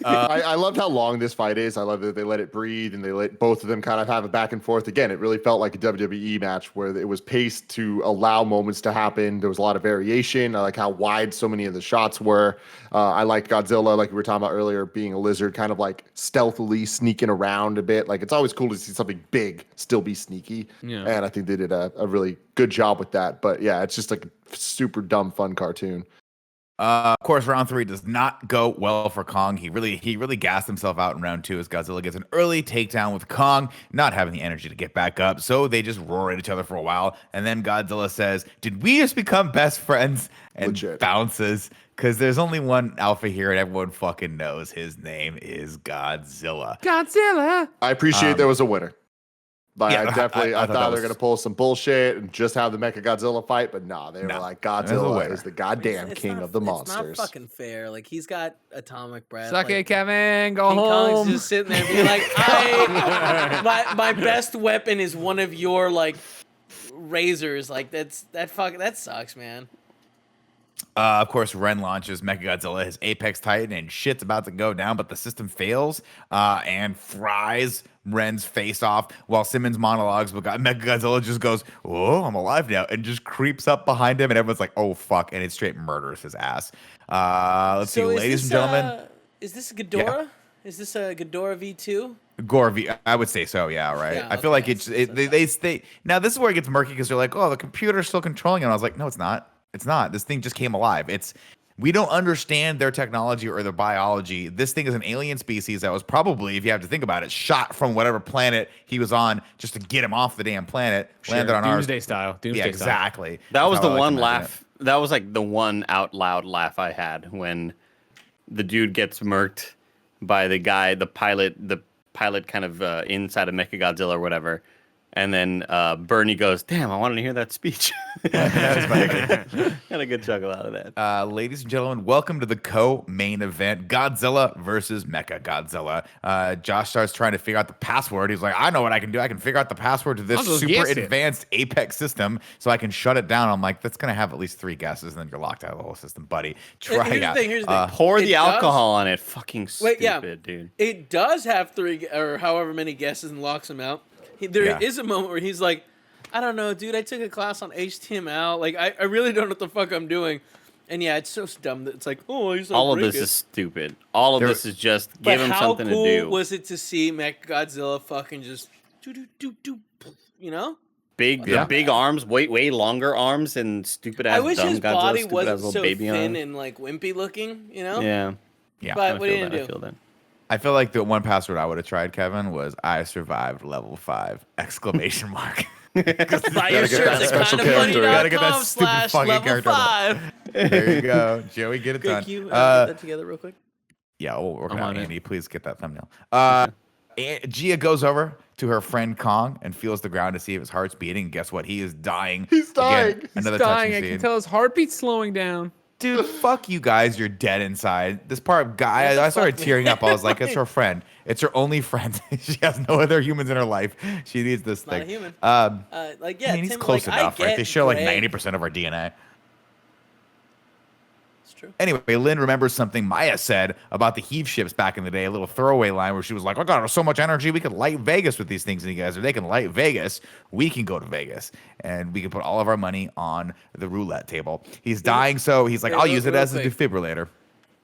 I loved how long this fight is. I love that they let it breathe and they let both of them kind of have a back and forth. Again, it really felt like a WWE match where it was paced to allow moments to happen. There was a lot of variation. I like how wide so many of the shots were. I like Godzilla, like we were talking about earlier, being a lizard, kind of like stealthily sneaking around a bit. Like it's always cool to see something big still be sneaky. Yeah. And I think they did a really good job with that. But yeah, it's just like a super dumb, fun cartoon. Of course, round 3 does not go well for Kong. He really gassed himself out in round 2 as Godzilla gets an early takedown with Kong not having the energy to get back up. So they just roar at each other for a while. And then Godzilla says, did we just become best friends? And Legit. bounces. Because there's only one alpha here and everyone fucking knows his name is Godzilla. Godzilla. I appreciate there was a winner. Like, Yeah, I definitely I I thought thought that they were was- going to pull some bullshit and just have the Mecha Godzilla fight, but nah, they were like, it was a Godzilla winner. is the goddamn It's king not- of the It's monsters. not fucking fair. Like he's got atomic breath. Suck like, it, Kevin. Go King Kong's home. just sitting there being like, my best weapon is one of your like razors. Like that sucks, man. Of course, Ren launches Mechagodzilla, his Apex Titan, and shit's about to go down, but the system fails and fries Ren's face off while Simmons monologues. But Mechagodzilla just goes, oh, I'm alive now, and just creeps up behind him, and everyone's like, oh, fuck, and it straight murders his ass. Let's see, ladies and gentlemen. Is this Ghidorah? Yeah. Is this a Ghidorah V2? Gore V, I would say so, yeah, right. Yeah, I feel like they now this is where it gets murky because they're like, oh, the computer's still controlling it. And I was like, no, it's not. It's not. This thing just came alive. We don't understand their technology or their biology. This thing is an alien species that was probably, if you have to think about it, shot from whatever planet he was on just to get him off the damn planet, landed on Doomsday ours. style. Doomsday Yeah, style. exactly. That was That's the how I like one to imagine laugh. That was like the one out loud laugh I had when the dude gets murked by the guy, the pilot kind of inside of Mechagodzilla or whatever. And then Bernie goes, damn, I wanted to hear that speech. Had a good chuckle out of that. Ladies and gentlemen, welcome to the co-main event, Godzilla versus Mechagodzilla. Josh starts trying to figure out the password. He's like, I know what I can do. I can figure out the password to this I'll just super guess it. advanced Apex system so I can shut it down. I'm like, that's going to have at least 3 guesses, and then you're locked out of the whole system, buddy. Try Here's it out. the thing. Here's the thing. Pour It the does- alcohol on it. Fucking stupid, Wait, yeah. dude. It does have 3 or however many guesses and locks him out. There is Yeah. a moment where he's like, I don't know, dude. I took a class on HTML. Like, I really don't know what the fuck I'm doing. And yeah, it's so dumb that it's like, oh, he's All of this is stupid. All of this is just give him something to do. How cool was it to see Mechagodzilla fucking just do, you know? Big arms, way longer arms, and stupid ass. I wish dumb his Godzilla, body stupid wasn't ass little so baby thin arms. and like wimpy looking, you know? Yeah, Yeah. But I what are you feel gonna that. I do? feel that. I feel like the one password I would have tried, Kevin, was I survived level 5! Exclamation mark. Buy your gotta get shirts that at special character. Gotta get that kindoffunny.com stupid slash fucking level character. 5. There you go. Joey, get it Greg, done. can you get that together real quick? Yeah, we'll work it I'm out. on it. Andy, please get that thumbnail. Gia goes over to her friend Kong and feels the ground to see if his heart's beating. And guess what? He is dying. He's dying. Again, He's another dying. touching I scene. can tell his heartbeat's slowing down. Dude, fuck you guys. You're dead inside. This part, guy, I started tearing up. I was like, it's her friend. It's her only friend. She has no other humans in her life. She needs this Not a thing. human. I mean, he's Tim, close like, enough, I right? get They show like Greg. 90% of our DNA. It's true. Anyway, Lynn remembers something Maya said about the heave ships back in the day, a little throwaway line where she was like, I got so much energy, we could light Vegas with these things. And you guys, if they can light Vegas, we can go to Vegas. And we can put all of our money on the roulette table. He's dying, so he's like, Wait, I'll use it real as a quick. defibrillator.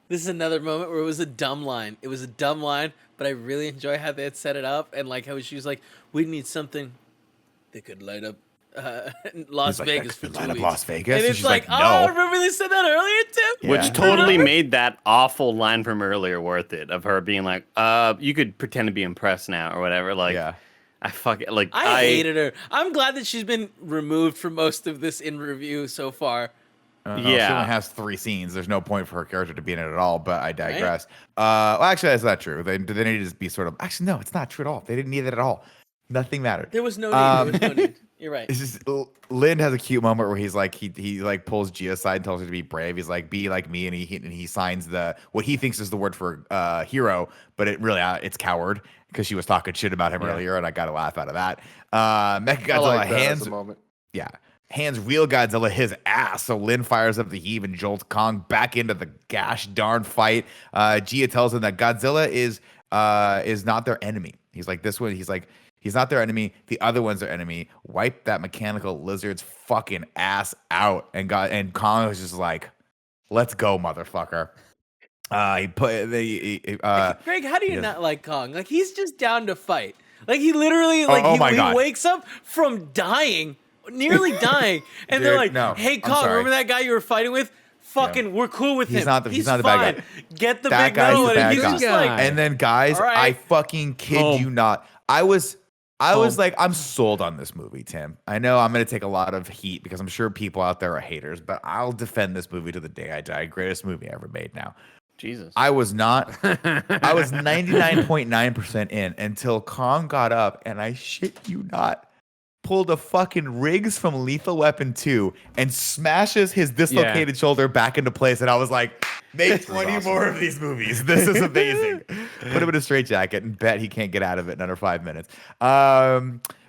This is another moment where it was a dumb line. It was a dumb line, but I really enjoy how they had set it up and like how she was like, "We need something that could light up Las He's like, Vegas "That for could 2 light up weeks." Las Vegas? And And it's she's like, like, oh, "No." remember they said that earlier, Tim? Yeah. Which totally made that awful line from earlier worth it, of her being like, you could pretend to be impressed now or whatever. Like, Yeah. I fucking, like, I hated her. I'm glad that she's been removed from most of this in review so far. She only Yeah. has 3 scenes. There's no point for her character to be in it at all, but I digress. Well, actually, that's not true. They need to just be sort of... Actually, no, it's not true at all. They didn't need it at all. Nothing mattered. There was no need. There was no need. You're right. It's just Lynn has a cute moment where he's like he like pulls Gia aside and tells her to be brave. He's like, be like me, and he signs the what he thinks is the word for hero, but it really it's coward because she was talking shit about him earlier, and I got a laugh out of that. Mechagodzilla I like that as hands a moment. hands real Godzilla his ass. So Lynn fires up the heave and jolts Kong back into the gosh darn fight. Gia tells him that Godzilla is not their enemy. He's like this one. He's like. He's not their enemy. The other one's their enemy. Wipe that mechanical lizard's fucking ass out. And Kong was just like, let's go, motherfucker. He put the Greg, how do you yes. not like Kong? Like he's just down to fight. Like he literally like oh my he God. wakes up from dying, nearly dying, and they're Dude, like, no, "Hey I'm Kong, sorry. remember that guy you were fighting with? Fucking, we're cool with He's him. not the bad guy. fine. Get the That big guy's metal the in it." bad He's guy. just like, and then guys, All right. I fucking kid Home. you not. I was like, I'm sold on this movie, Tim. I know I'm going to take a lot of heat because I'm sure people out there are haters, but I'll defend this movie to the day I die. Greatest movie ever made now. Jesus. I was not. I was 99.9% in until Kong got up and I shit you not, pulled a fucking Riggs from Lethal Weapon 2 and smashes his dislocated shoulder back into place. And I was like, make 20 more of these movies. This is amazing. Put him in a straitjacket and bet he can't get out of it in under 5 minutes.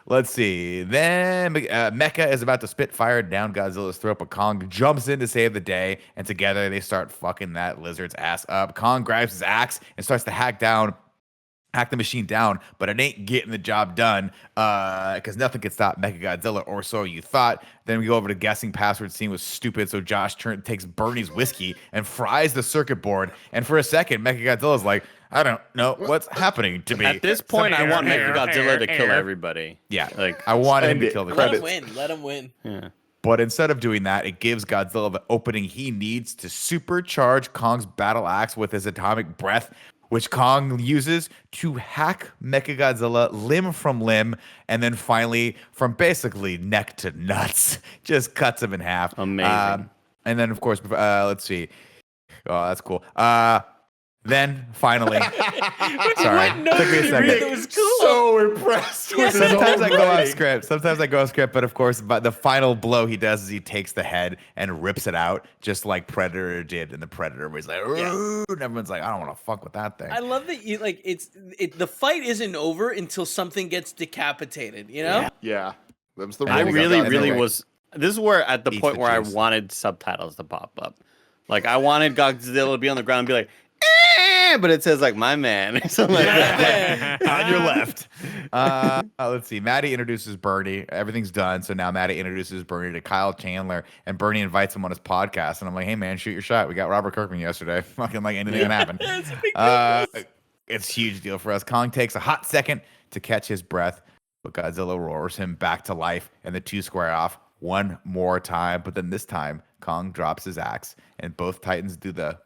Let's see. Then Mecha is about to spit fire down Godzilla's throat, but Kong jumps in to save the day, and together they start fucking that lizard's ass up. Kong grabs his axe and starts to hack the machine down, but it ain't getting the job done because nothing can stop Mechagodzilla, or so you thought. Then we go over to guessing password scene was stupid, so Josh takes Bernie's whiskey and fries the circuit board. And for a second, Mechagodzilla's like, I don't know what's happening to me. At this point, I want Mechagodzilla to kill everybody. Yeah, Like, I wanted him to End kill the it. "Let him Credits. win. Let him win." yeah. But instead of doing that, it gives Godzilla the opening he needs to supercharge Kong's battle axe with his atomic breath, which Kong uses to hack Mechagodzilla limb from limb, and then finally, from basically neck to nuts, just cuts him in half. Amazing. And then, of course, let's see. Oh, that's cool. Then finally, sorry, What note took me a did you read second. that was cool? So impressed with his Sometimes I own go off writing. script. But of course, but the final blow he does is he takes the head and rips it out, just like Predator did. And the Predator was like, "Ooh," and everyone's like, I don't want to fuck with that thing. I love that you like the fight isn't over until something gets decapitated. You know? Yeah. Them's the I rules. really, Godzilla really right. was. This is where, at the Eats point the where I juice. wanted subtitles to pop up. Like, I wanted Godzilla to be on the ground and be like, but it says, like, my man, or something like that. On your left. Let's see. Maddie introduces Bernie. Everything's done. So now Maddie introduces Bernie to Kyle Chandler, and Bernie invites him on his podcast. And I'm like, hey, man, shoot your shot. We got Robert Kirkman yesterday. Fucking like anything can happen. It's a big deal. It's a huge deal for us. Kong takes a hot second to catch his breath, but Godzilla roars him back to life, and the two square off one more time. But then this time, Kong drops his axe, and both Titans do the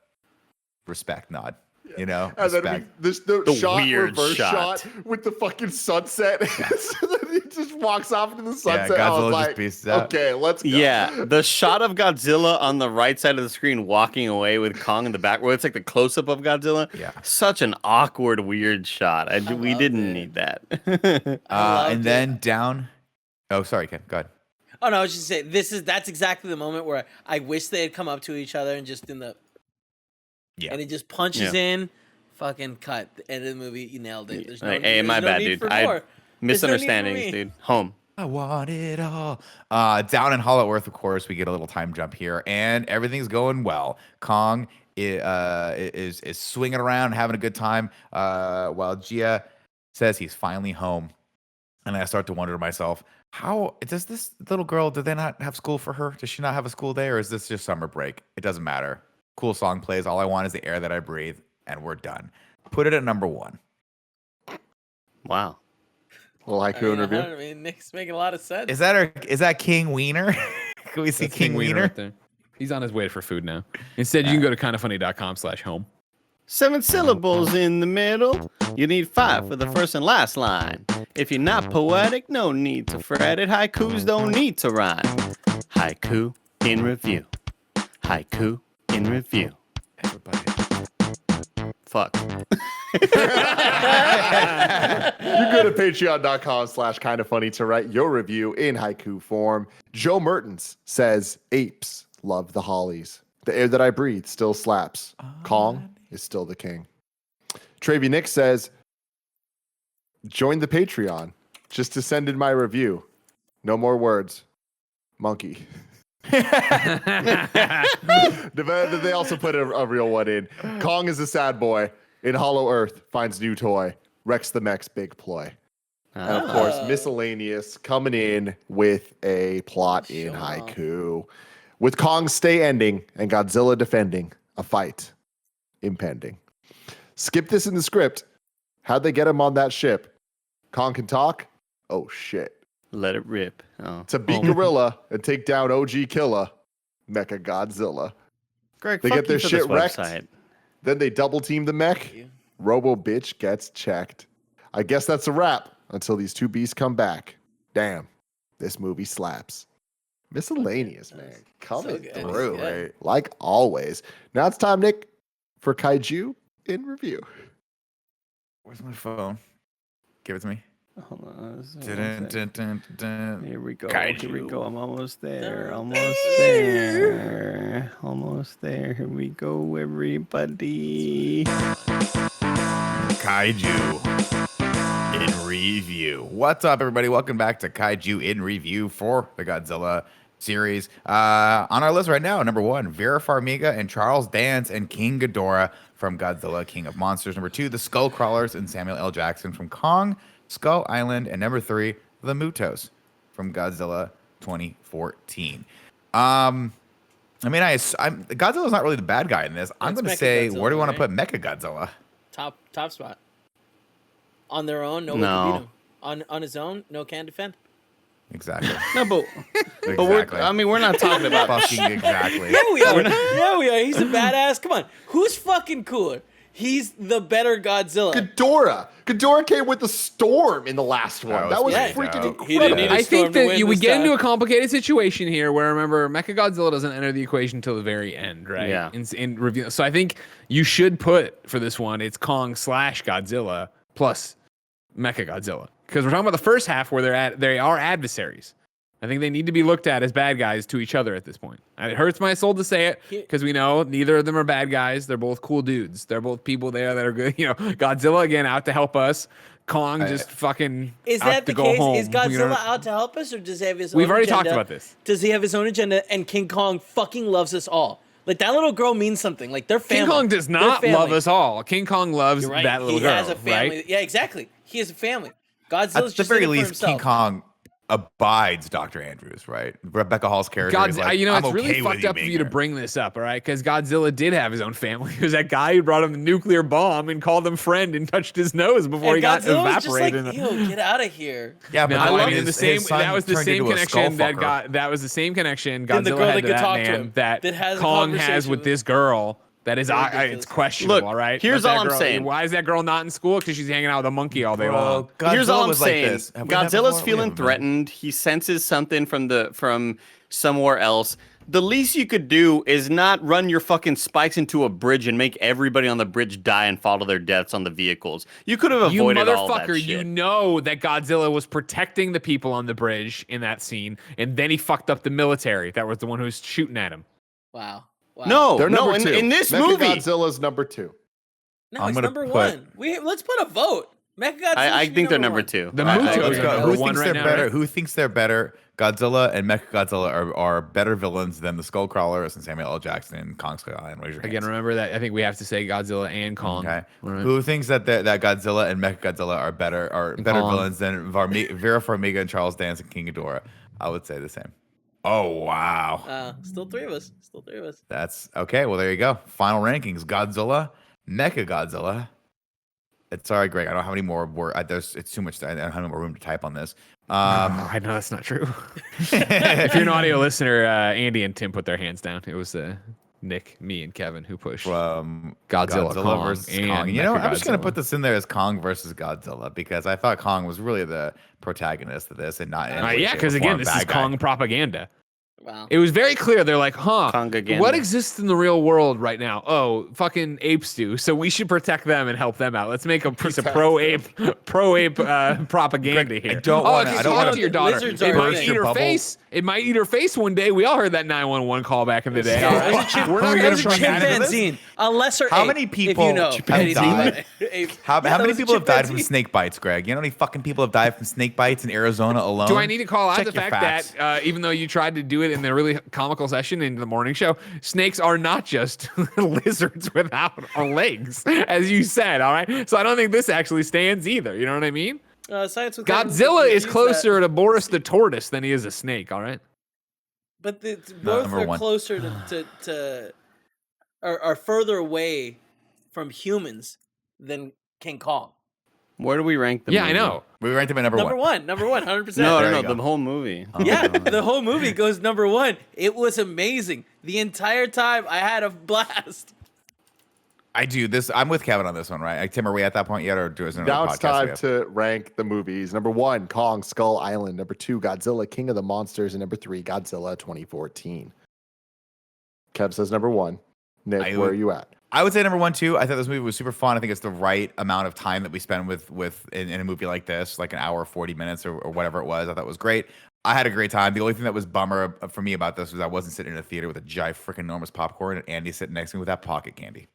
respect nod. You know, And then respect. the shot, weird reverse shot. shot with the fucking sunset. So then he just walks off into the sunset. I Godzilla was just like, pieces out. okay, let's go. Yeah, the shot of Godzilla on the right side of the screen walking away with Kong in the back, where it's like the close up of Godzilla. Yeah. Such an awkward, weird shot. We loved didn't it. need that. loved And it. then down. Oh, sorry, Ken. Go ahead. Oh no, I was just saying that's exactly the moment where I wish they had come up to each other and just in the and it just punches in, fucking cut. The end of the movie, you nailed it. There's no Like, need, hey, there's my no bad, need dude. for I more. There's no need for misunderstandings, me. dude. Home. I want it all. Down in Hollow Earth, of course, we get a little time jump here, and everything's going well. Kong is swinging around, having a good time, while Gia says he's finally home. And I start to wonder to myself, how does this little girl, did they not have school for her? Does she not have a school day, or is this just summer break? It doesn't matter. Cool song plays. All I want is the air that I breathe, and we're done. Put it at number 1. Wow. Little haiku in review. I mean, Nick's making a lot of sense. Is that King Wiener? Can we see That's King Wiener? right there. He's on his way for food now. Instead, you can go to kindoffunny.com/home. 7 syllables in the middle. You need 5 for the first and last line. If you're not poetic, no need to fret it. Haikus don't need to rhyme. Haiku in review. Haiku in review. Everybody. Fuck. You go to patreon.com/kindafunny to write your review in haiku form. Joe Mertens says, apes love the hollies. The air that I breathe still slaps. Kong is still the king. Travy Nick says, join the Patreon just to send in my review. No more words. Monkey. They also put a real one in. Kong is a sad boy. In Hollow Earth, finds new toy. Rex the Mech's big ploy. And of course, miscellaneous coming in with a plot in haiku. With Kong's stay ending and Godzilla defending, a fight impending. Skip this in the script. How'd they get him on that ship? Kong can talk? Oh, shit. Let it rip. Oh. To beat Gorilla and take down OG Killer, Mecha Godzilla. Greg, They fuck get their you for shit this wrecked. website. Then they double team the mech. Robo bitch gets checked. I guess that's a wrap until these two beasts come back. Damn, this movie slaps. Miscellaneous, man. Coming good. through, It's good. right? Like always. Now it's time, Nick, for Kaiju in review. Where's my phone? Give it to me. Hold on. Dun, dun, dun, dun. Here we go. Kaiju. Here we go. I'm almost there. Dun, Almost there. Almost there. Here we go, everybody. Kaiju in review. What's up, everybody? Welcome back to Kaiju in review for the Godzilla series. On our list right now, number 1, Vera Farmiga and Charles Dance and King Ghidorah from Godzilla, King of Monsters. Number 2, the Skull Crawlers and Samuel L. Jackson from Kong, Skull Island. And number 3, the Mutos from Godzilla 2014. Godzilla's not really the bad guy in this. I'm It's going to say, Mechagodzilla, where do you want right? to put Mecha Godzilla? Top spot. On their own, no one No. can beat him. On his own, no can defend. Exactly. No, but Exactly. we're not talking about Fucking exactly. Yeah, we are. Yeah, we are. He's a badass. Come on. Who's fucking cooler? He's the better Godzilla. Ghidorah came with the storm in the last one. That was Yeah. freaking incredible. He didn't need a I storm think to that win we this get into time. a complicated situation here where, remember, Mechagodzilla doesn't enter the equation until the very end, right? Yeah. In review. So I think you should put, for this one, it's Kong/Godzilla plus Mechagodzilla. Because we're talking about the first half where they are adversaries. I think they need to be looked at as bad guys to each other at this point. And it hurts my soul to say it because we know neither of them are bad guys. They're both cool dudes. They're both people there that are good. You know, Godzilla again out to help us. Kong just fucking Is out that to the go case? home. Is Godzilla You know? out to help us, or does he have his own We've already agenda? talked about this. Does he have his own agenda? And King Kong fucking loves us all. Like, that little girl means something. Like, they're family. King Kong does not They're love family. us all. King Kong loves You're right. that little he girl. has a family. Right? Yeah, exactly. He has a family. At Godzilla's the just very in it for least, King himself. Kong abides Dr. Andrews, right? Rebecca Hall's character God, is like, you know, I'm it's really okay with fucked up for being you to here. bring this up, all right? Because Godzilla did have his own family. He was that guy who brought him the nuclear bomb and called him friend and touched his nose before he got Godzilla was evaporated. just like, ew, get out of here. Yeah, but No, I I mean, the same. That was the same connection that was the same connection Then the Godzilla girl had that to could that talk to man him, that that has a Kong has conversation with with this girl That is, Ridiculous. it's questionable. Look, all right. here's Let that all I'm girl- saying. Why is that girl not in school? Because she's hanging out with a monkey all day long. Godzilla Here's all I'm was like saying. this. Have we met Godzilla's before? We feeling haven't met. threatened. He senses something from somewhere else. The least you could do is not run your fucking spikes into a bridge and make everybody on the bridge die and fall to their deaths on the vehicles. You could have You avoided all that motherfucker, shit. you know that Godzilla was protecting the people on the bridge in that scene, and then he fucked up the military. That was the one who was shooting at him. Wow. No, They're no, number two. in this movie. Godzilla's number 2. No, I'm it's gonna number put- 1. Let's put a vote. Mechagodzilla. I should be think they're number one. 2. The I- I- Mutos Let's are go. number Who one thinks right they're now, better? right? Who thinks they're better? Godzilla and Mechagodzilla are better villains than the Skullcrawlers and Samuel L. Jackson and Kong Skull Island. Raise your Again, hands. remember that. I think we have to say Godzilla and Kong. Okay. All right. Who thinks that Godzilla and Mechagodzilla are better Kong. villains than Vera Farmiga and Charles Dance and King Ghidorah? I would say the same. Oh wow. Still three of us. That's okay. Well, there you go. Final rankings: Godzilla, Mechagodzilla. It's sorry, Greg. I don't know how many more were. It's too much. I don't have any more room to type on this. I know that's not true. If you're an audio listener, Andy and Tim put their hands down. It was Nick, me, and Kevin who pushed Godzilla Kong versus and Kong. You know, I'm just gonna Mechagodzilla. put this in there as Kong versus Godzilla because I thought Kong was really the protagonist of this and not. Yeah, because again, this is Kong propaganda. Wow. It was very clear. They're like, Kongaganda. what exists in the real world right now? Oh, fucking apes do. So we should protect them and help them out. Let's make a piece of pro-ape propaganda here. I don't oh, wanna- if you I don't talk wanna to your daughter, Lizards it are might a eat thing. her Bubble. face. It might eat her face one day. We all heard that 911 call back in the day. Yeah, all there's right? a chimp- We're not there's gonna a bring that into this. chimpanzee, a lesser How ape, many if people you know have anything died? about ape. How Yeah, many that was a people have died from chimpanzee. snake bites, Greg? You know how many fucking people have died from snake bites in Arizona alone? Do I need to call out Check the your fact facts. that even though you tried to do it in the really comical session in the morning show, snakes are not just lizards without legs, as you said, all right? So I don't think this actually stands either. You know what I mean? Science with Godzilla is refused that. closer to Boris the tortoise than he is a snake, all right? But both number are one. closer to are further away from humans than King Kong. Where do we rank them? Yeah, I know. We ranked him at number one. Number one, 100%. No, There no, you no, go. the whole movie. Yeah, the whole movie goes number 1. It was amazing. The entire time I had a blast. I do this. I'm with Kevin on this one, right? Like, Tim, are we at that point yet, or do it another Now podcast? it's time we have? to rank the movies. Number 1, Kong Skull Island. Number 2, Godzilla King of the Monsters. And number 3, Godzilla 2014. Kev says number 1. Nick, where are you at? I would say number 1 too. I thought this movie was super fun. I think it's the right amount of time that we spend in a movie like this, like an hour, 40 minutes or whatever it was. I thought it was great. I had a great time. The only thing that was bummer for me about this was I wasn't sitting in a theater with a giant freaking enormous popcorn and Andy sitting next to me with that pocket candy.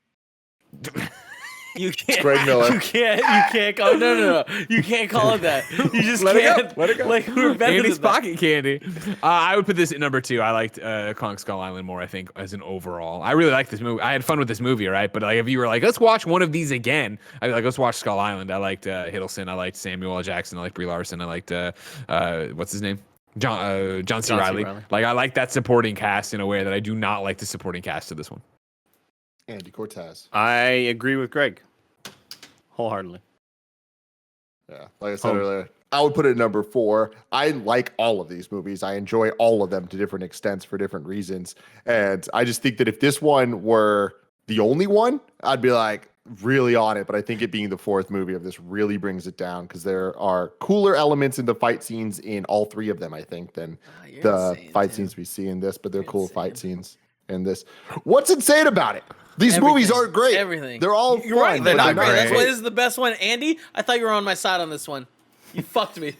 You can't. Greg Miller. You can't call. No. You can't call it that. You just Let it go. can't. Let it go. Like we're better Andy's than that. pocket candy. I would put this at number 2. I liked Kong Skull Island more, I think, as an overall. I really liked this movie. I had fun with this movie, right? But like, if you were like, let's watch one of these again, I'd be like, let's watch Skull Island. I liked Hiddleston. I liked Samuel L. Jackson. I liked Brie Larson. I liked, what's his name? John C. Reilly. Like, I like that supporting cast in a way that I do not like the supporting cast of this one. Andy Cortez. I agree with Greg wholeheartedly. Yeah, like I said earlier, I would put it at number 4. I like all of these movies. I enjoy all of them to different extents for different reasons. And I just think that if this one were the only one, I'd be like really on it. But I think it being the 4th movie of this really brings it down because there are cooler elements in the fight scenes in all 3 of them, I think, than You're the insane, fight dude. scenes we see in this. But they're You're cool insane. fight scenes in this. What's insane about it? These movies Everything. aren't great. Everything. They're all You're fun, right. They're but not great. That's great. why this is the best one. Andy, I thought you were on my side on this one. You fucked me.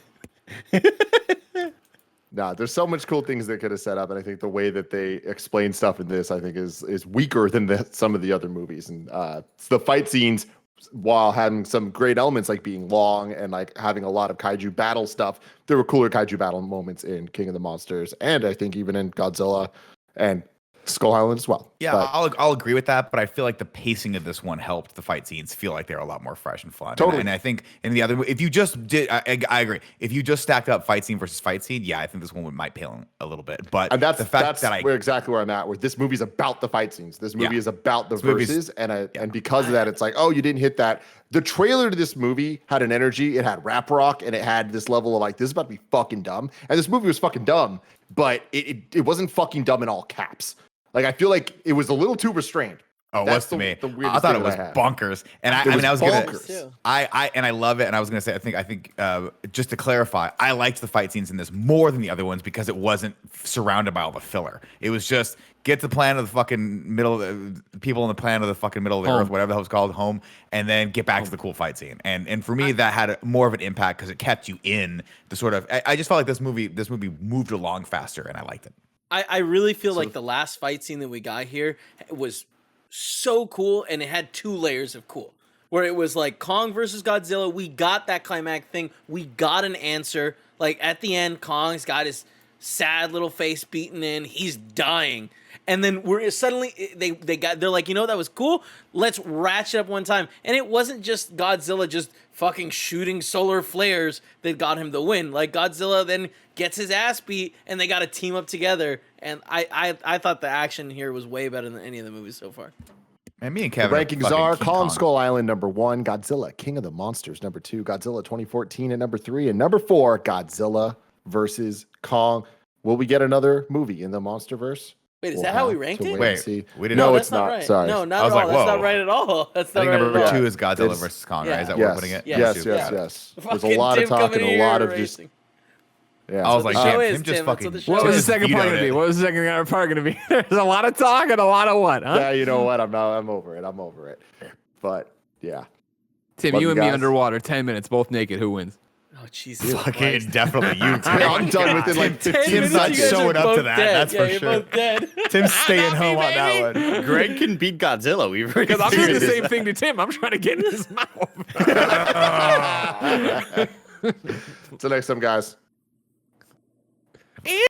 Nah, there's so much cool things they could have set up, and I think the way that they explain stuff in this, I think, is weaker than some of the other movies. And the fight scenes, while having some great elements like being long and like having a lot of kaiju battle stuff, there were cooler kaiju battle moments in King of the Monsters, and I think even in Godzilla and Skull Island as well. Yeah, But I'll agree with that, but I feel like the pacing of this one helped the fight scenes feel like they were a lot more fresh and fun. Totally. And I think in the other, if you just did, I agree. If you just stacked up fight scene versus fight scene, yeah, I think this one might pale a little bit. But and that's the fact that exactly where I'm at. Where this movie's about the fight scenes. This movie Yeah. is about the This movie's- verses, and because of that, it's like, oh, you didn't hit that. The trailer to this movie had an energy. It had rap rock, and it had this level of like, this is about to be fucking dumb. And this movie was fucking dumb, but it wasn't fucking dumb in all caps. Like, I feel like it was a little too restrained. Oh, it That's was to me. the I weirdest thought thing it was that I had. bonkers, and It I mean, I was was gonna, bonkers. I love it, and I was gonna say, I think, just to clarify, I liked the fight scenes in this more than the other ones because it wasn't surrounded by all the filler. It was just get to the planet of the fucking middle, people on the planet of the fucking middle of the earth, whatever the hell it's called, home, and then get back to the cool fight scene. And for me, that had more of an impact because it kept you in the sort of. I just felt like this movie moved along faster, and I liked it. I really feel like the last fight scene that we got here was so cool, and it had 2 layers of cool. Where it was like Kong versus Godzilla, we got that climactic thing, we got an answer. Like at the end, Kong's got his sad little face beaten in, he's dying, and then we're suddenly they're like, you know, that was cool. Let's ratchet up one time, and it wasn't just Godzilla just fucking shooting solar flares that got him the win. Like Godzilla then gets his ass beat, and they got to team up together. And I thought the action here was way better than any of the movies so far. And me and The Kevin. rankings are Kong Skull Island #1, Godzilla King of the Monsters #2, Godzilla 2014 at #3, and #4 Godzilla versus Kong. Will we get another movie in the Monsterverse? Wait, is We'll that how we have ranked to it? wait and Wait, see. we didn't. No, No, it's that's not not. right. Sorry. No, not I at was all. like, That's not whoa. right at all. That's I not think right number at all. 2 is Godzilla It's- versus Kong, yeah. right? Is that what we're Yes, putting it? Yes, yes, yes, yes, yeah. yes. There's a Fucking lot of Tim coming talking, a here lot of just. racing. Yeah. I was like, the damn, show Tim is, just Tim. That's fucking. what the show What was the is. second part going to be? What was the second part going to be? There's a lot of talk and a lot of what, huh? Yeah, you know what? I'm over it. I'm over it. But yeah. Tim, Love you you and me guys. underwater, 10 minutes, both naked. Who wins? Oh Jesus! Fucking Christ. definitely you, Tim. I'm done within like 15 10 Tim's minutes, not you guys showing are up to both that, dead. that's yeah, for you're sure. both dead. Tim's staying Not me, home on that baby. one. Greg can beat Godzilla. We've already Because I'm doing the figured same this thing to Tim. I'm trying to get in his mouth. Till next time, guys.